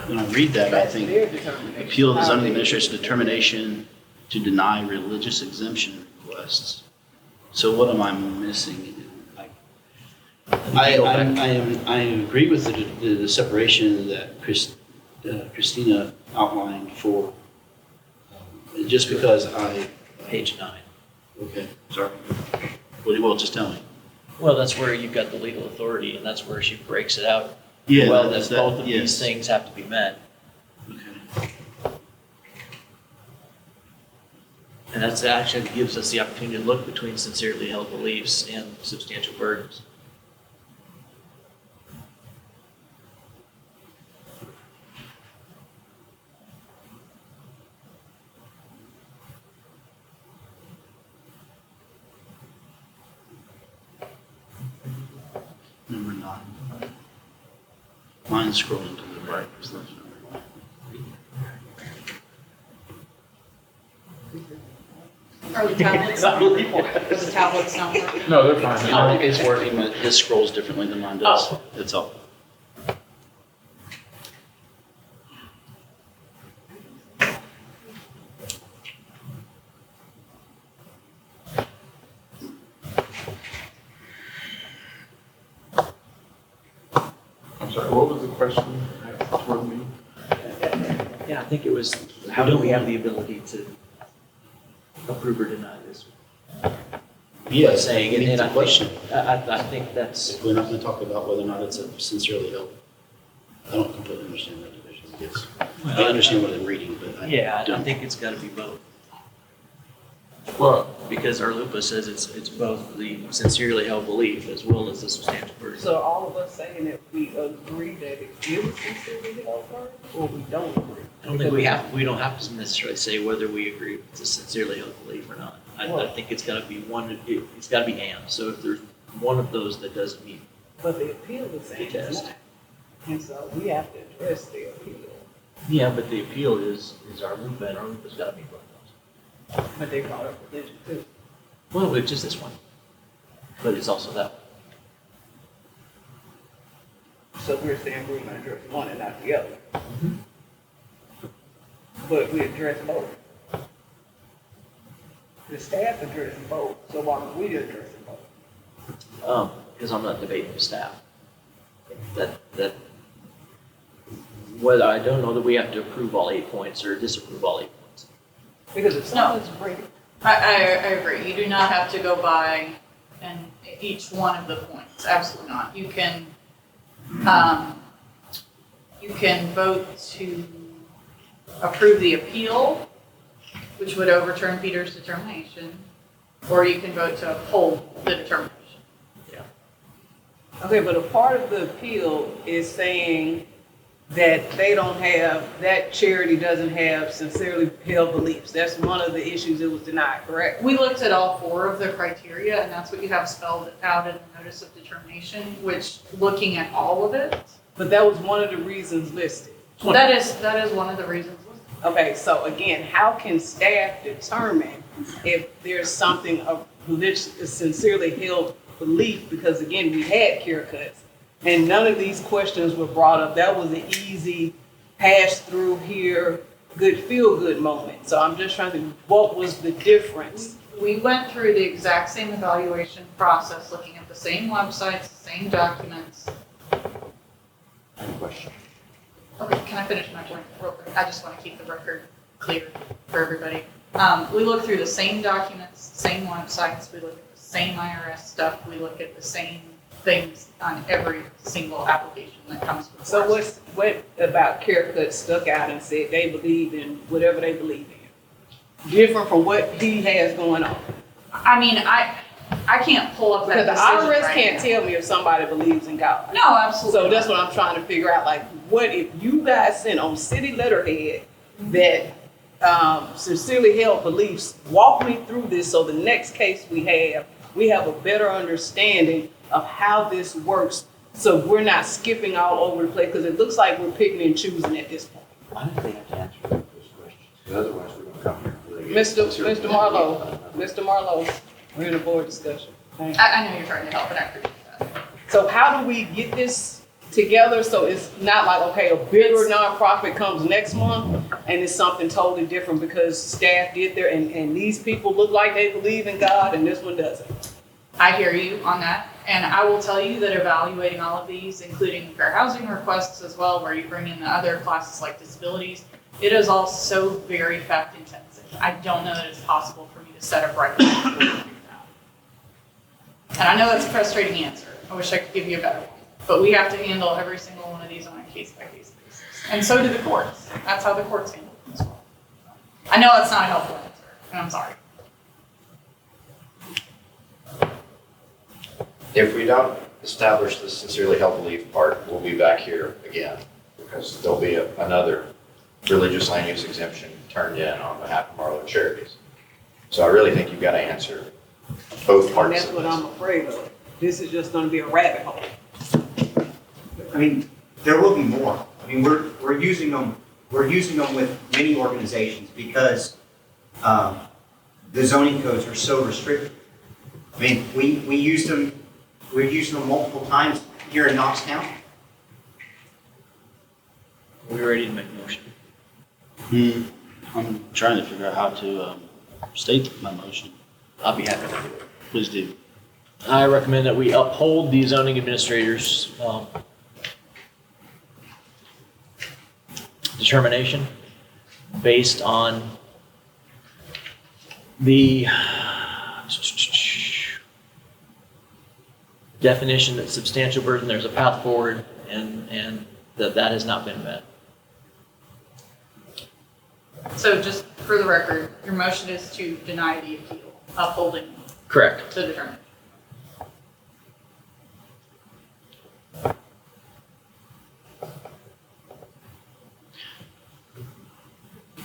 When I read that, I That's think their determination. appeal the How zoning they- administration's determination to deny religious exemption requests. So what am I missing? I agree with the separation that Christina outlined for, just because Page 9. okay, sorry. Well, just tell me. Well, that's where you've got the legal authority, and that's where she breaks it out. Yeah, Well, that's that that- both of these yes. things have to be met. Okay. And that's actually gives us the opportunity to look between sincerely held beliefs and substantial burdens. Number 9. Mine's scrolling to the right. So that's number 9. Are the tablets not working? Are the tablets not working? No, they're fine. No, it's working, but this scrolls differently than mine does. Oh. That's all. I'm sorry, what was the question toward me? Yeah, I think it was, how do we have the ability to approve or deny this? Yeah, Saying, I mean, and it's a I question. think, I think that's, If we're not going to talk about whether or not it's a sincerely held, I don't completely understand that division. Yes, I understand what I'm reading, but I yeah, I don't. think it's gotta be both. Well, Because our LUPA says it's both the sincerely held belief as well as the substantial burden. So all of us saying that we agree that it is sincerely held, or we don't agree? I don't think we don't have to necessarily say whether we agree with the sincerely held belief or not. I think it's gotta be one, it's gotta be and. So if there's one of those that doesn't meet But the appeal is the saying it's test. not. And so we have to address the appeal. Yeah, but the appeal is our LUPA, and our LUPA's gotta be both of those. But they brought up religion too. Well, it's just this one. But it's also that one. So we're saying we're gonna address one and not the other. But we address both. The staff addressing both, so why don't we address both? Because I'm not debating with staff. Whether, I don't know that we have to approve all 8 points or disapprove all 8 points. Because if someone's bringing, I agree. You do not have to go by and each one of the points. Absolutely not. You can vote to approve the appeal, which would overturn Peter's determination, or you can vote to uphold the determination. Okay, but a part of the appeal is saying that they don't have, that charity doesn't have sincerely held beliefs. That's one of the issues that was denied, correct? We looked at all 4 of the criteria, and that's what you have spelled out in the notice of determination, which, looking at all of it. But that was one of the reasons listed. That is one of the reasons listed. Okay, so again, how can staff determine if there's something of religious, sincerely held belief? Because again, we had care cuts and none of these questions were brought up. That was an easy pass through here, good feel good moment. So I'm just trying to, what was the difference? We went through the exact same evaluation process, looking at the same websites, the same documents. Question. Okay, can I finish my point real quick? I just want to keep the record clear for everybody. We look through the same documents, same websites, we look at the same IRS stuff, we look at the same things on every single application that comes before So us. what about care cuts stuck out and said they believe in whatever they believe in? Different from what he has going on. I mean, I can't pull up that Because the decision IRS right can't now. tell me if somebody believes in God. No, absolutely. So that's what I'm trying to figure out. Like, what if you guys sent on city letterhead that sincerely held beliefs? Walk me through this so the next case we have a better understanding of how this works. So we're not skipping all over the place because it looks like we're picking and choosing at this point. Why do they have to answer those questions? Because otherwise we're going to come here. Mr. Marlowe, we're in a board discussion. I know you're trying to help, and I appreciate that. So how do we get this together so it's not like, okay, a bigger nonprofit comes next month and it's something totally different because staff did there and these people look like they believe in God and this one doesn't? I hear you on that, and I will tell you that evaluating all of these, including fair housing requests as well, where you bring in the other classes like disabilities, it is all so very fact intensive. I don't know that it's possible for me to set up right now to do that. And I know that's a frustrating answer. I wish I could give you a better one. But we have to handle every single one of these on a case-by-case basis. And so do the courts. That's how the courts handle them as well. I know that's not a helpful answer, and I'm sorry. If we don't establish the sincerely held belief part, we'll be back here again because there'll be another religious land use exemption turned in on behalf of Marlowe Charities. So I really think you've got to answer both And parts that's of what this. I'm afraid of. This is just gonna be a rabbit hole. I mean, there will be more. I mean, we're using them with many organizations because the zoning codes are so restrictive. I mean, we've used them multiple times here in Knox County. We're ready to make a motion. I'm trying to figure out how to state my motion. I'll be happy to do it. Please do. I recommend that we uphold the zoning administrator's determination based on the definition that substantial burden, there's a path forward, and that has not been met. So just for the record, your motion is to deny the appeal, upholding Correct. the determination.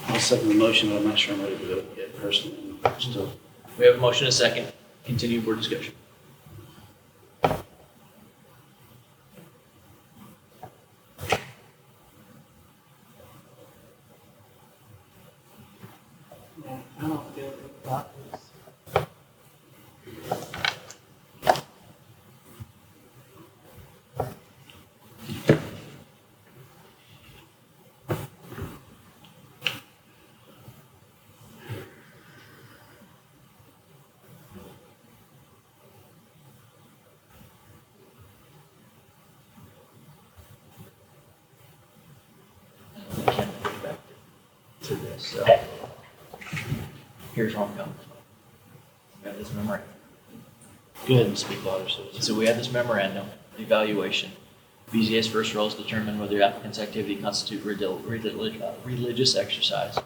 I'll second the motion, but I'm not sure I'm ready to do it yet personally. Still. We have a motion and a second. Continue board discussion. I don't feel good about this. To this, so here's where I'm coming from. We have this memorandum. Go ahead and speak louder. So we have this memorandum, evaluation. BZA's first role is to determine whether the applicant's activity constitute religious exercise.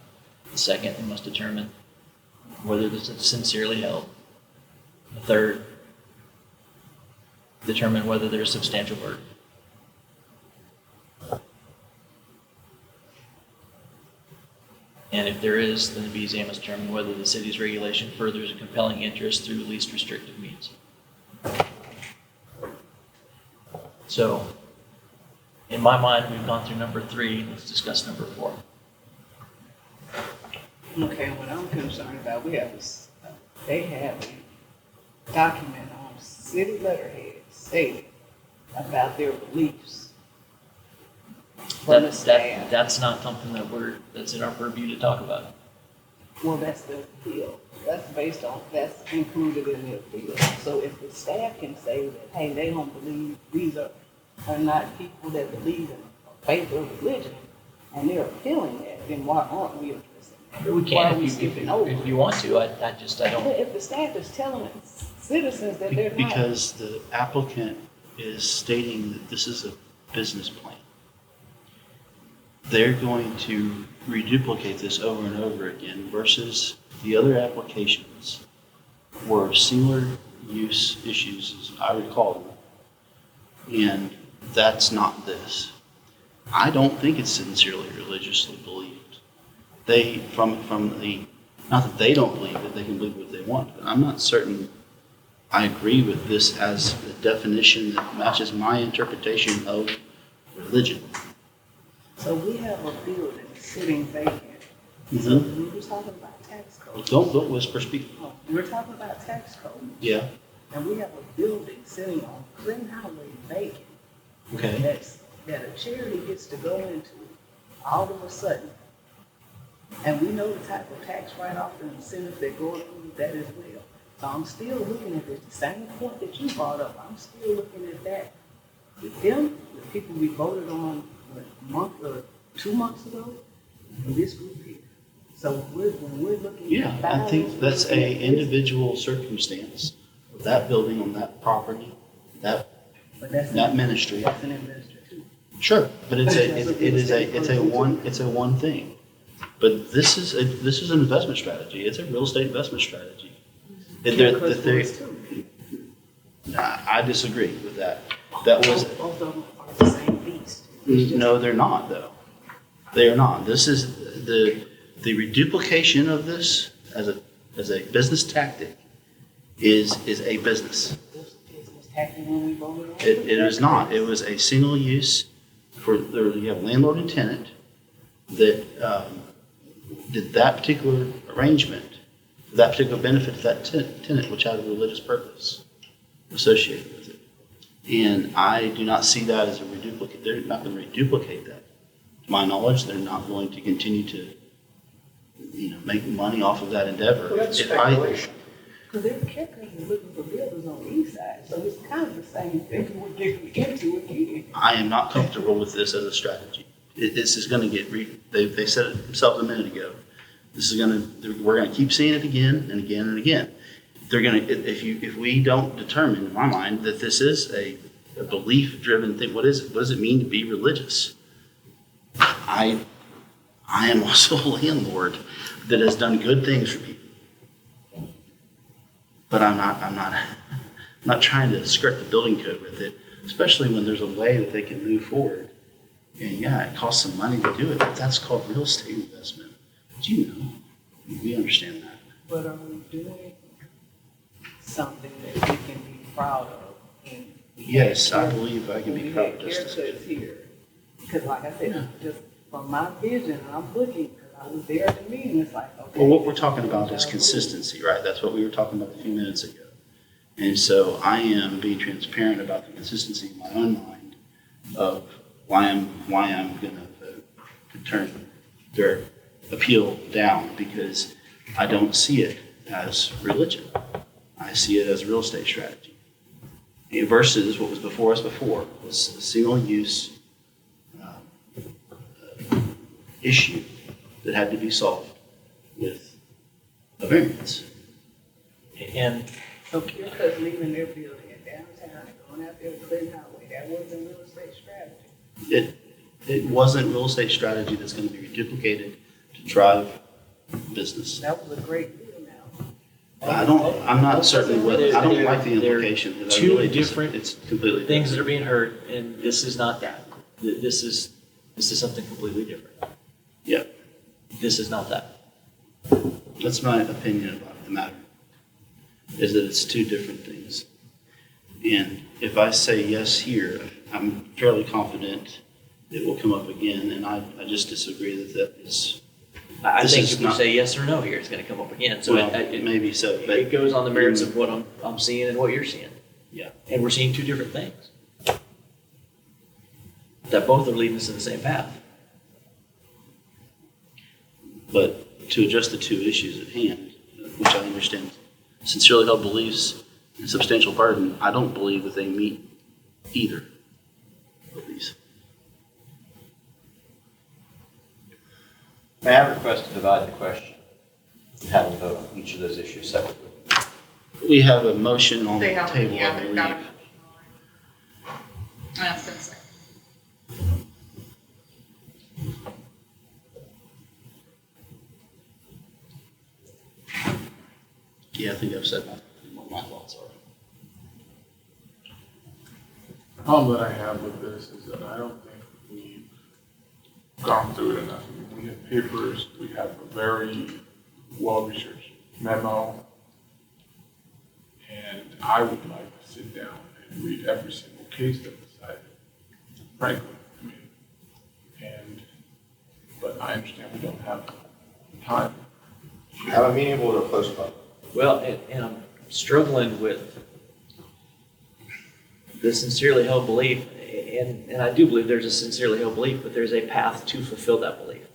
The second, it must determine whether this is sincerely held. The third, determine whether there's substantial burden. And if there is, then the BZA must determine whether the city's regulation furthers a compelling interest through least restrictive means. So, in my mind, we've gone through number 3. Let's discuss number 4. Okay, what I'm concerned about, they have a document on city letterhead stating about their beliefs. From the staff. That's not something that's in our purview to talk about. Well, that's the appeal. That's included in the appeal. So if the staff can say that, hey, they don't believe these are not people that believe in faith or religion, and they're appealing that, then why aren't we addressing that? We can if you want to. I don't. But if the staff is telling citizens that they're not. Because the applicant is stating that this is a business plan. They're going to reduplicate this over and over again versus the other applications were similar use issues, as I recall them. And that's not this. I don't think it's sincerely religiously believed. Not that they don't believe it, they can believe what they want, but I'm not certain I agree with this as a definition that matches my interpretation of religion. So we have a building sitting vacant. Mm-hmm. So we were talking about tax code. Don't whisper, speak. Oh, we're talking about tax code. Yeah. And we have a building sitting on Clinton Highway vacant. Okay. That a charity gets to go into all of a sudden. And we know the type of tax write-off and incentives that go through that as well. So I'm still looking at this, the same point that you brought up, I'm still looking at that. With them, the people we voted on a month or 2 months ago, and this group here. So when we're looking Yeah, I think that's a individual circumstance of that building on that property, that ministry. That's an investor too. Sure, but it's a one thing. But this is an investment strategy. It's a real estate investment strategy. I disagree with that. That was both of them are the same beast. No, they're not though. They are not. This is the reduplication of this as a business tactic is a business. It is not. It was a single use you have landlord and tenant that did that particular arrangement, that particular benefit to that tenant, which had a religious purpose associated with it. And I do not see that as a reduplicate. They're not going to reduplicate that. To my knowledge, they're not going to continue to, make money off of that endeavor. Well, that's speculation. Because they're carefully looking for builders on the east side, so it's kind of the same thing we're getting into again. I am not comfortable with this as a strategy. This is going to get they said it themselves a minute ago. We're going to keep seeing it again and again and again. They're going to if we don't determine, in my mind, that this is a belief-driven thing. What does it mean to be religious? I am also a landlord that has done good things for people, but I'm not trying to skirt the building code with it, especially when there's a way that they can move forward. And yeah, it costs some money to do it, but that's called real estate investment. But we understand that. But are we doing something that we can be proud of? Yes, I believe I can be proud of this decision. Here, because like I said, just from my vision, I'm looking, because I was there at the meeting, it's like, okay. Well, what we're talking about is consistency, right? That's what we were talking about a few minutes ago. And so I am being transparent about the consistency in my own mind of why I'm going to turn their appeal down, because I don't see it as religion. I see it as a real estate strategy. Versus what was before us before was a single use issue that had to be solved with a variance. And so Kirkwood's leaving their building in downtown and going out there to Clinton Highway, that wasn't real estate strategy. It wasn't real estate strategy that's going to be reduplicated to drive business. That was a great deal now. I'm not certain what, I don't like the There are implication. that I two really just- different It's completely things that are different. being heard, and this is not that. This is something completely different. Yeah. This is not that. That's my opinion about the matter, is that it's two different things. And if I say yes here, I'm fairly confident it will come up again, and I just disagree that is. I this think is if we not- say yes or no here, it's gonna come up again. So Well, maybe so, but. it goes on the merits of what I'm seeing and what you're seeing. Yeah. And we're seeing two different things. That both are leading us in the same path. But to address the two issues at hand, which I understand, sincerely held beliefs and substantial burden, I don't believe that they meet either of these. May I request to divide the question and have a vote on each of those issues separately? We have a motion on the They have, table, yeah, I they've got believe. it. That's been seconded. Yeah, I think I've said what my thoughts are. The problem that I have with this is that I don't think we've gone through it enough. I mean, we have papers, we have a very well-researched memo, and I would like to sit down and read every single case that was cited, frankly. I mean, but I understand we don't have time. Have a meeting, we'll do a postpone. Well, and I'm struggling with the sincerely held belief, and I do believe there's a sincerely held belief, but there's a path to fulfill that belief.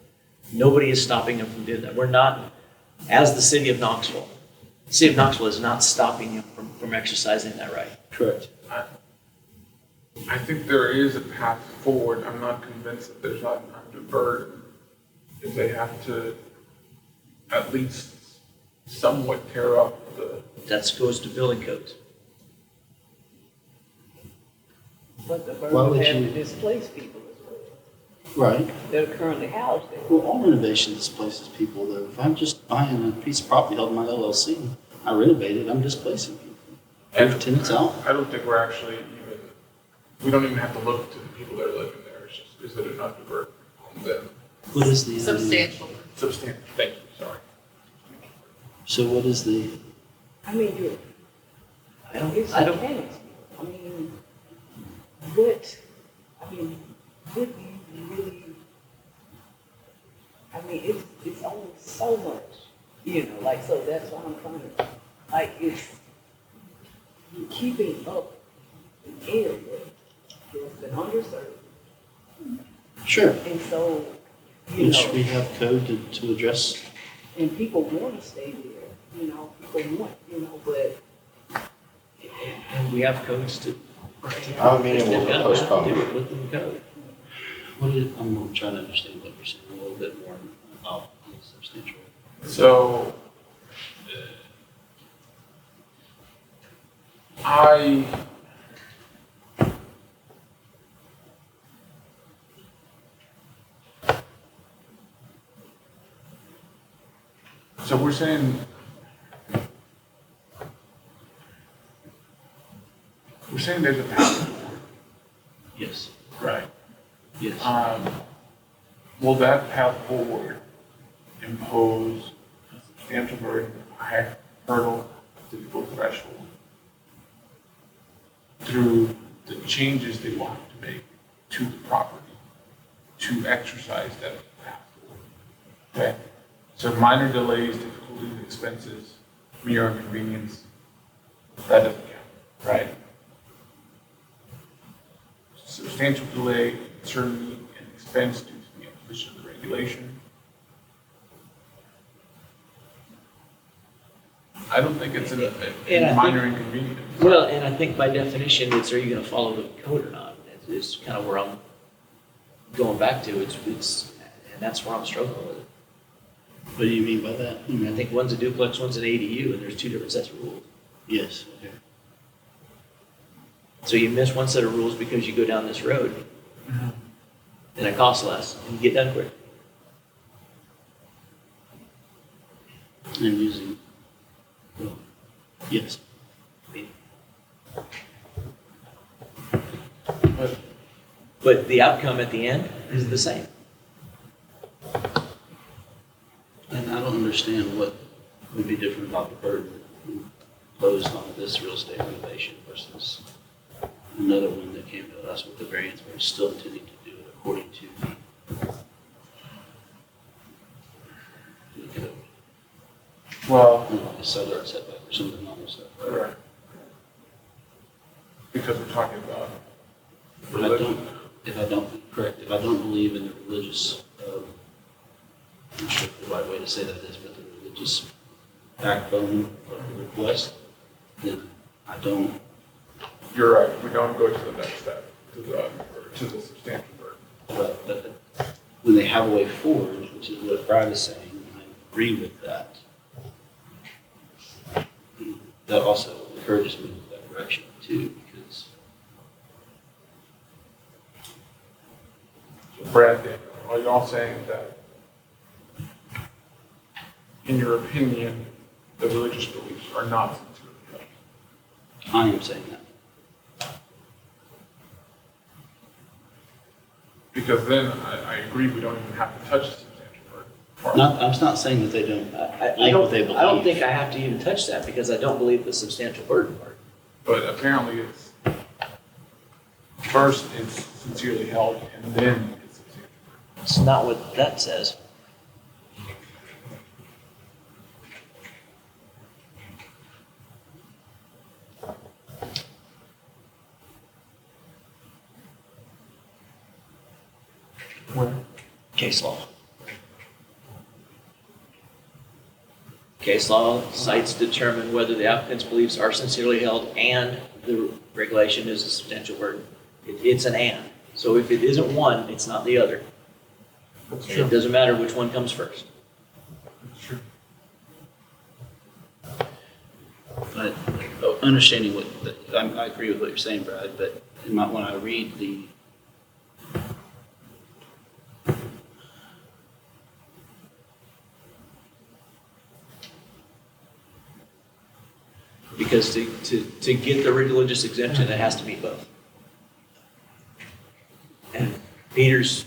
Nobody is stopping them from doing that. We're not, as the city of Knoxville, the city of Knoxville is not stopping you from exercising that right. Correct. I think there is a path forward. I'm not convinced that there's not an undue burden. If they have to at least somewhat tear up the. That goes to building codes. But the Why burden would has you- to displace people as well. Right. That are currently housed there. Well, all renovation displaces people, though. If I'm just buying a piece of property held in my LLC, I renovate it, I'm displacing people. Move tenants out. I don't think we're actually we don't even have to look to the people that are living there. It's just, is it an undue burden on them? What is the? Substantial. Substantial, thank you, sorry. So what is the? I mean, you're. It's I don't- mechanics. I mean, what do you really, I mean, it's only so much, like, so that's why I'm trying to, like, it's keeping up an area that's been underserved. Sure. And so, Which we have code to address. and people want to stay there, people want, but. And we have codes to. Have a meeting, we'll postpone. Do it within the code. I'm trying to understand what you're saying a little bit more about the substantial. So, so we're saying there's a path forward. Yes. Right. Yes. Will that path forward impose a substantial burden, a high hurdle, difficult threshold through the changes they want to make to the property to exercise that path forward? Okay? So minor delays, difficulties, expenses, mere inconvenience, that doesn't count, right? Substantial delay, uncertainty, and expense due to the imposition of the regulation. I don't think it's And a I minor think- inconvenience. Well, and I think by definition, it's, are you gonna follow the code or not? It's kind of where I'm going back to. It's, and that's where I'm struggling with it. What do you mean by that? I mean, I think one's a duplex, one's an ADU, and there's two different sets of rules. Yes. Okay. So you miss one set of rules because you go down this road, and it costs less, and you get done quick. And using, well, Yes. But the outcome at the end is the same. And I don't understand what would be different about the burden imposed on this real estate renovation versus another one that came to us with the variance, but we're still intending to do it according to the code. Well, Like a side yard setback or something on this stuff. right. Because we're talking about If I don't believe in the religious, I'm not sure if the right way to say that is, but the religious backbone of the request, then I don't. You're right, we don't go to the next step, to the substantial burden. But when they have a way forward, which is what Brad is saying, I agree with that. That also encourages me in that direction too, because Brad, are y'all saying that, in your opinion, the religious beliefs are not sincerely held? I am saying that. Because then I agree, we don't even have to touch the substantial burden. I'm not saying that they don't I believe don't, what they believe. I don't think I have to even touch that because I don't believe the substantial burden part. But apparently it's, first it's sincerely held, and then it's substantial burden. It's not what that says. Where? Case law. Case law sites determine whether the applicant's beliefs are sincerely held and the regulation is a substantial burden. It's an and. So if it isn't one, it's not the other. That's And true. it doesn't matter which one comes first. That's true. But understanding I agree with what you're saying, Brad, but when I read the Because to get the religious exemption, it has to meet both. And Peter's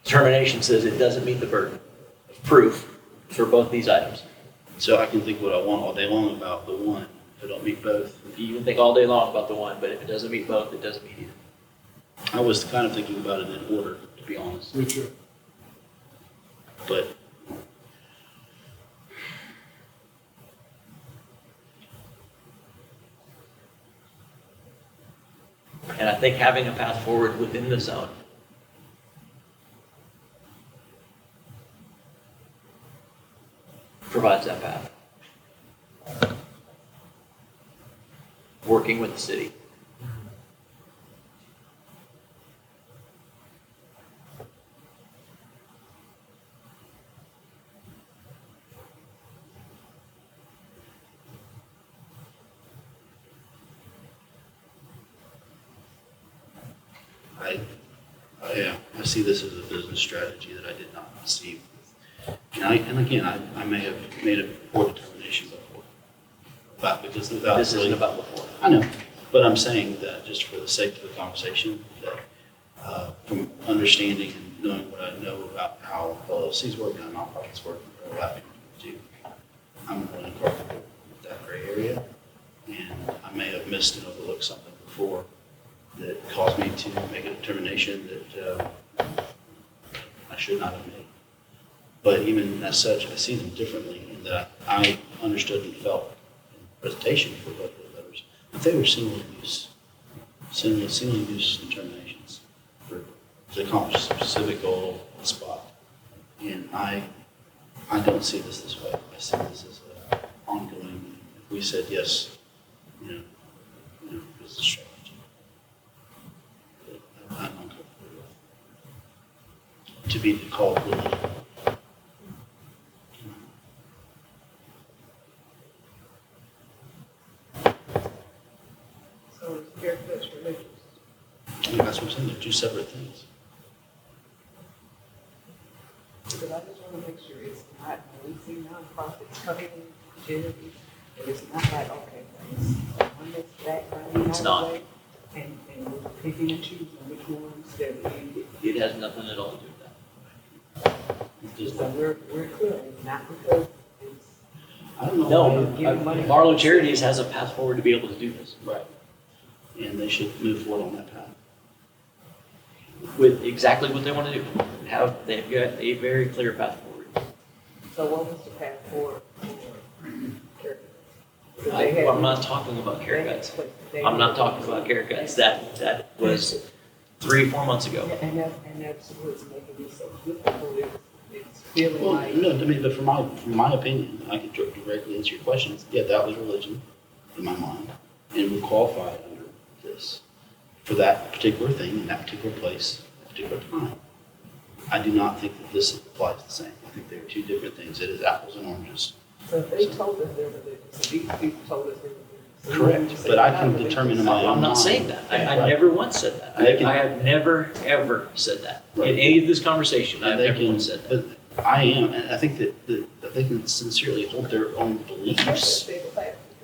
determination says it doesn't meet the burden of proof for both these items. So I can think what I want all day long about the one, if I don't meet both. You can think all day long about the one, but if it doesn't meet both, it doesn't meet either. I was kind of thinking about it in order, to be honest. Me too. But And I think having a path forward within the zone provides that path. Working with the city. I see this as a business strategy that I did not see. And again, I may have made a poor determination before. But because without This really, isn't about before. I know, but I'm saying that just for the sake of the conversation, that from understanding and knowing what I know about how LLCs work and how nonprofits work and overlapping too, I'm really comfortable with that gray area. And I may have missed and overlooked something before that caused me to make a determination that I should not have made. But even as such, I see them differently in that I understood and felt in the presentation for both of the letters that they were single use determinations to accomplish a specific goal, a spot. And I don't see this way. I see this as an ongoing. If we said yes, business strategy. I'm uncomfortable with. To be called religion. So haircut's religious. I think that's what I'm saying. They're two separate things. But I just want to make sure it's not policing nonprofits coming in charities. It's not like, okay, one that's background. It's not. And we're picking and choosing which ones that we, It has nothing at all to do with that. so we're clear, it's not because it's. I don't know. No, why- Give money. Marlowe Charities has a path forward to be able to do this. Right. And they should move forward on that path. With exactly what they want to do. They've got a very clear path forward. So what was the path forward for care? 'Cause they had- I'm not talking about care cuts. I'm not talking about care cuts. That was 3-4 months ago. And that's what's making it so difficult, it's feeling Well, like. no, I mean, but from my opinion, I can directly answer your questions. Yeah, that was religion in my mind, and would qualify under this for that particular thing in that particular place, at that particular time. I do not think that this applies the same. I think they are two different things. It is apples and oranges. So if they told us they're religious, and these people told us they're religious. so Correct, we say but I they're can not determine in religious. my own I'm not mind. saying that. I Right. never once said that. They can- I have never, ever said that. In Right. any of this conversation, I've And they never can, once said that. but I am, and I think that they can sincerely hold their own beliefs,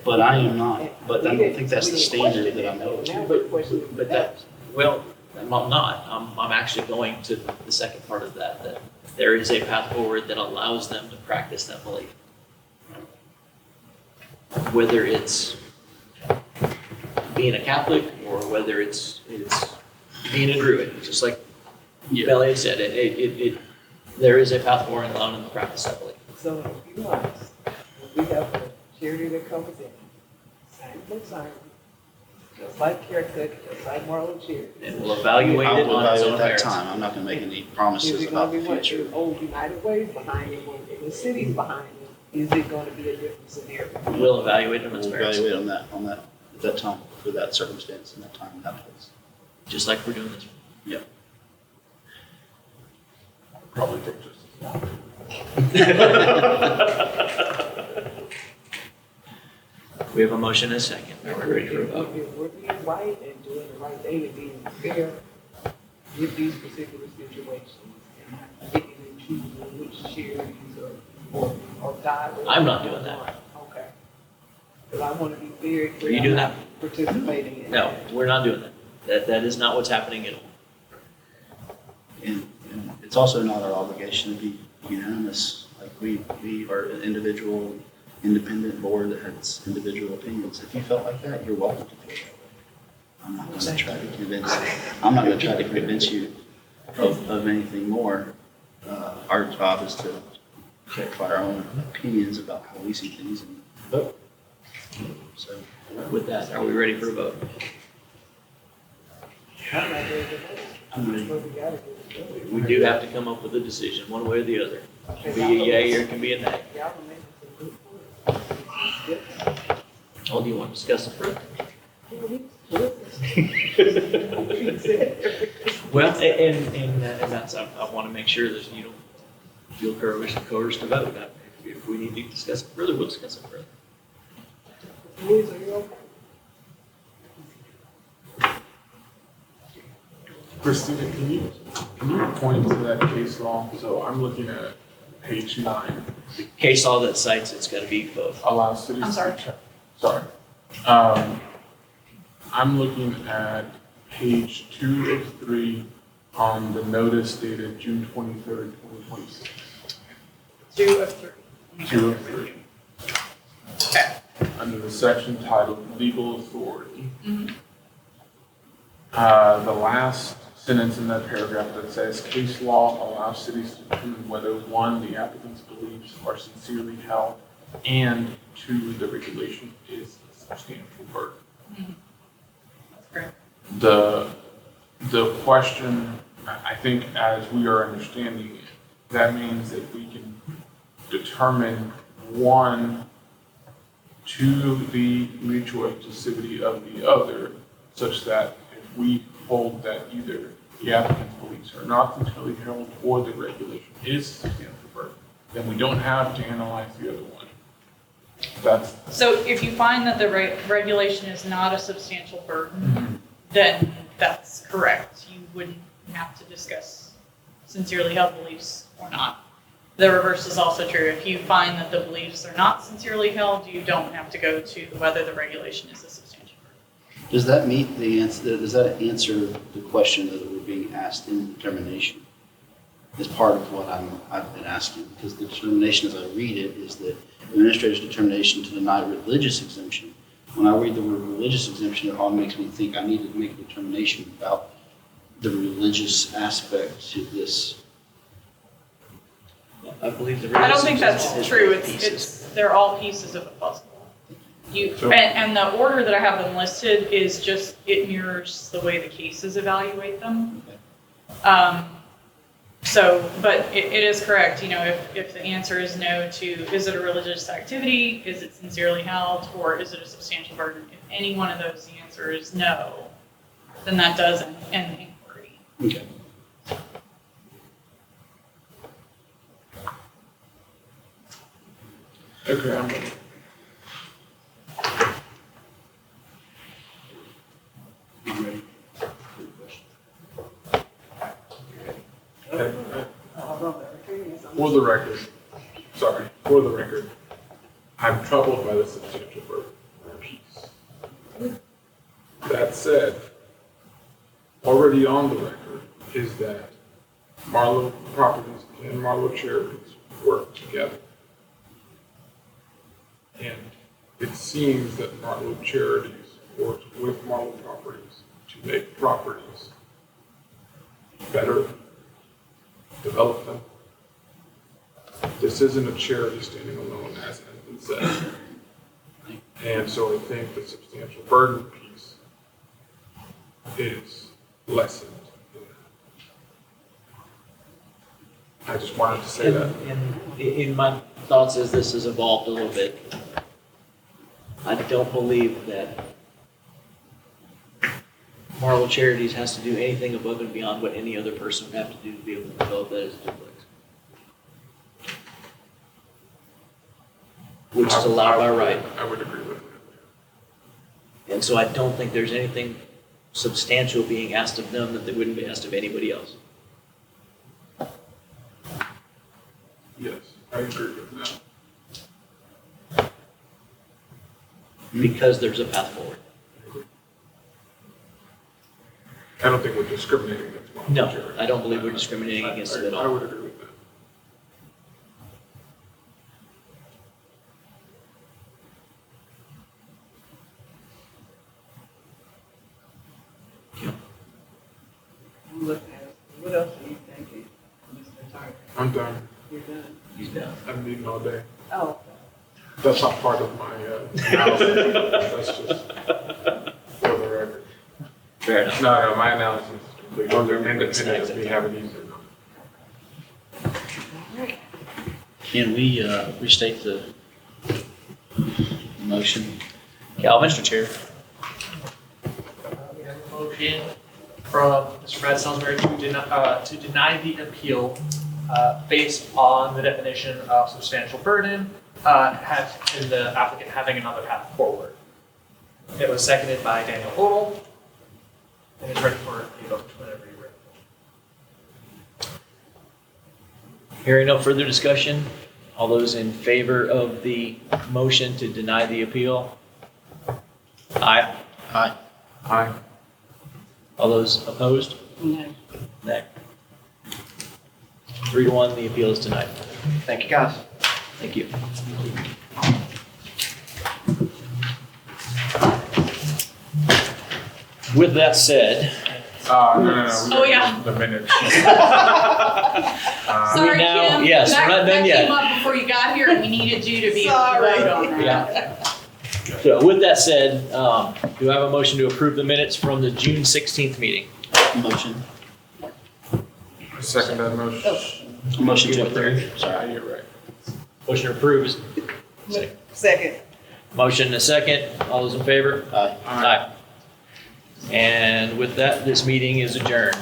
but I am not, but I don't think that's the standard that I'm held Now to. we're questioning But that, well, I'm not. I'm actually going to the second part of that, that there is a path forward that allows them to practice that belief. Whether it's being a Catholic or whether it's being a Druid, just like Belly had said, there is a path forward in allowing them to practice that belief. So if you honest, if we have a charity that comes in, same concern, just like CareCut, just like Marlowe Charity. And we'll evaluate I it will on its evaluate own at that merits. time. I'm not gonna make any Is promises it gonna about be the what, future. the old United Way's behind it, when the city's behind it, is it gonna be a different scenario? We'll evaluate it on its We'll merits, evaluate at that time, for that circumstance, in that time, in that place. just like we're doing this. Yep. Probably take just as long. We have a motion and a second. Are we ready for a vote? If we're being right and doing the right thing and being fair with these particular situations, and not picking and choosing which charities or guide. I'm not doing that. Okay. Because I want to be very clear. Are you doing I'm that? not participating in No, that. we're not doing that. That is not what's happening at all. And it's also not our obligation to be unanimous. Like we are an individual, independent board that has individual opinions. If you felt like that, you're welcome to feel that way. I'm not gonna try to convince you of anything more. Our job is to clarify our own opinions about how we see things and vote. So, With that, are we ready for a vote? I'm not ready to vote. I'm ready. But we gotta get it done. We do have to come up with a decision, one way or the other. It can be a yay or it can be a nay. Y'all are making some good points. Oh, do you want to discuss it further? Well, and that's, I want to make sure that you don't feel coerced to vote. If we need to discuss it further, we'll discuss it further. Boys, are you okay? Christina, can you point to that case law? So I'm looking at page 9. The case law that cites it's got to be both. Allow cities. I'm sorry. Sorry. I'm looking at page 2 of 3 on the notice dated June 23rd, 2026. 2 of 3. 2 of 3. Under the section titled Legal Authority. Mhm. The last sentence in that paragraph that says case law allows cities to determine whether 1, the applicant's beliefs are sincerely held, and 2, the regulation is a substantial burden. Mhm. That's correct. The question, I think as we are understanding it, that means that we can determine 1, to the mutual exclusivity of the other, such that if we hold that either the applicant's beliefs are not sincerely held or the regulation is substantial burden, then we don't have to analyze the other one. That's So if you find that the regulation is not a substantial burden, then that's correct. You wouldn't have to discuss sincerely held beliefs or not. The reverse is also true. If you find that the beliefs are not sincerely held, you don't have to go to whether the regulation is a substantial burden. Does that meet the answer, does that answer the question that we're being asked in the determination? Is part of what I've been asking, because the determination as I read it is that administrator's determination to deny religious exemption. When I read the word religious exemption, it all makes me think I need to make a determination about the religious aspect to this. I believe the I don't think religious that's exemption true. is both pieces. They're all pieces of a puzzle. And the order that I have them listed is just, it mirrors the way the cases evaluate them. But it is correct, if the answer is no to, is it a religious activity, is it sincerely held, or is it a substantial burden? If any one of those, the answer is no, then that does end the inquiry. Okay. Okay, I'm ready. I'm ready. For the record, I'm troubled by the substantial burden piece. That said, already on the record is that Marlowe Properties and Marlowe Charities work together. And it seems that Marlowe Charities works with Marlowe Properties to make properties better, develop them. This isn't a charity standing alone, as has been said. And so I think the substantial burden piece is lessened. I just wanted to say that. And in my thoughts as this has evolved a little bit, I don't believe that Marlowe Charities has to do anything above and beyond what any other person would have to do to be able to develop that as a duplex. Which is allowed by right. I would agree with that. And so I don't think there's anything substantial being asked of them that they wouldn't be asked of anybody else. Yes, I agree with that. Because there's a path forward. I don't think we're discriminating against Marlowe No, Charities. I don't believe we're discriminating against it at all. I would agree with that. What else are you thinking, Mr. Target? I'm done. You're done? He's done. I'm meeting all day. Oh. That's not part of my analysis. That's just for the record. Fair enough. No, my analysis is completely independent of me having these or not. Can we restate the motion? Calvin? Mr. Chair. We have a motion from Mr. Brad Salisbury to deny the appeal based on the definition of substantial burden and the applicant having another path forward. It was seconded by Daniel Odell, and it's ready for a vote whenever you're ready. Hearing no further discussion, all those in favor of the motion to deny the appeal? Aye. Aye. Aye. All those opposed? No. Nay. 3-1, the appeal is denied. Thank you, guys. Thank you. With that said, No. Oh, yeah. The minutes. Sorry, now- Kim. yes, we're not done That yet. came up before you got here, and we needed you to be able to vote on that. Yeah. So with that said, do I have a motion to approve the minutes from the June 16th meeting? Motion. Second that motion. Motion to You went there. approve. Sorry, you're right. Motion approved. Second. Motion and a second. All those in favor? Aye. Aye. And with that, this meeting is adjourned.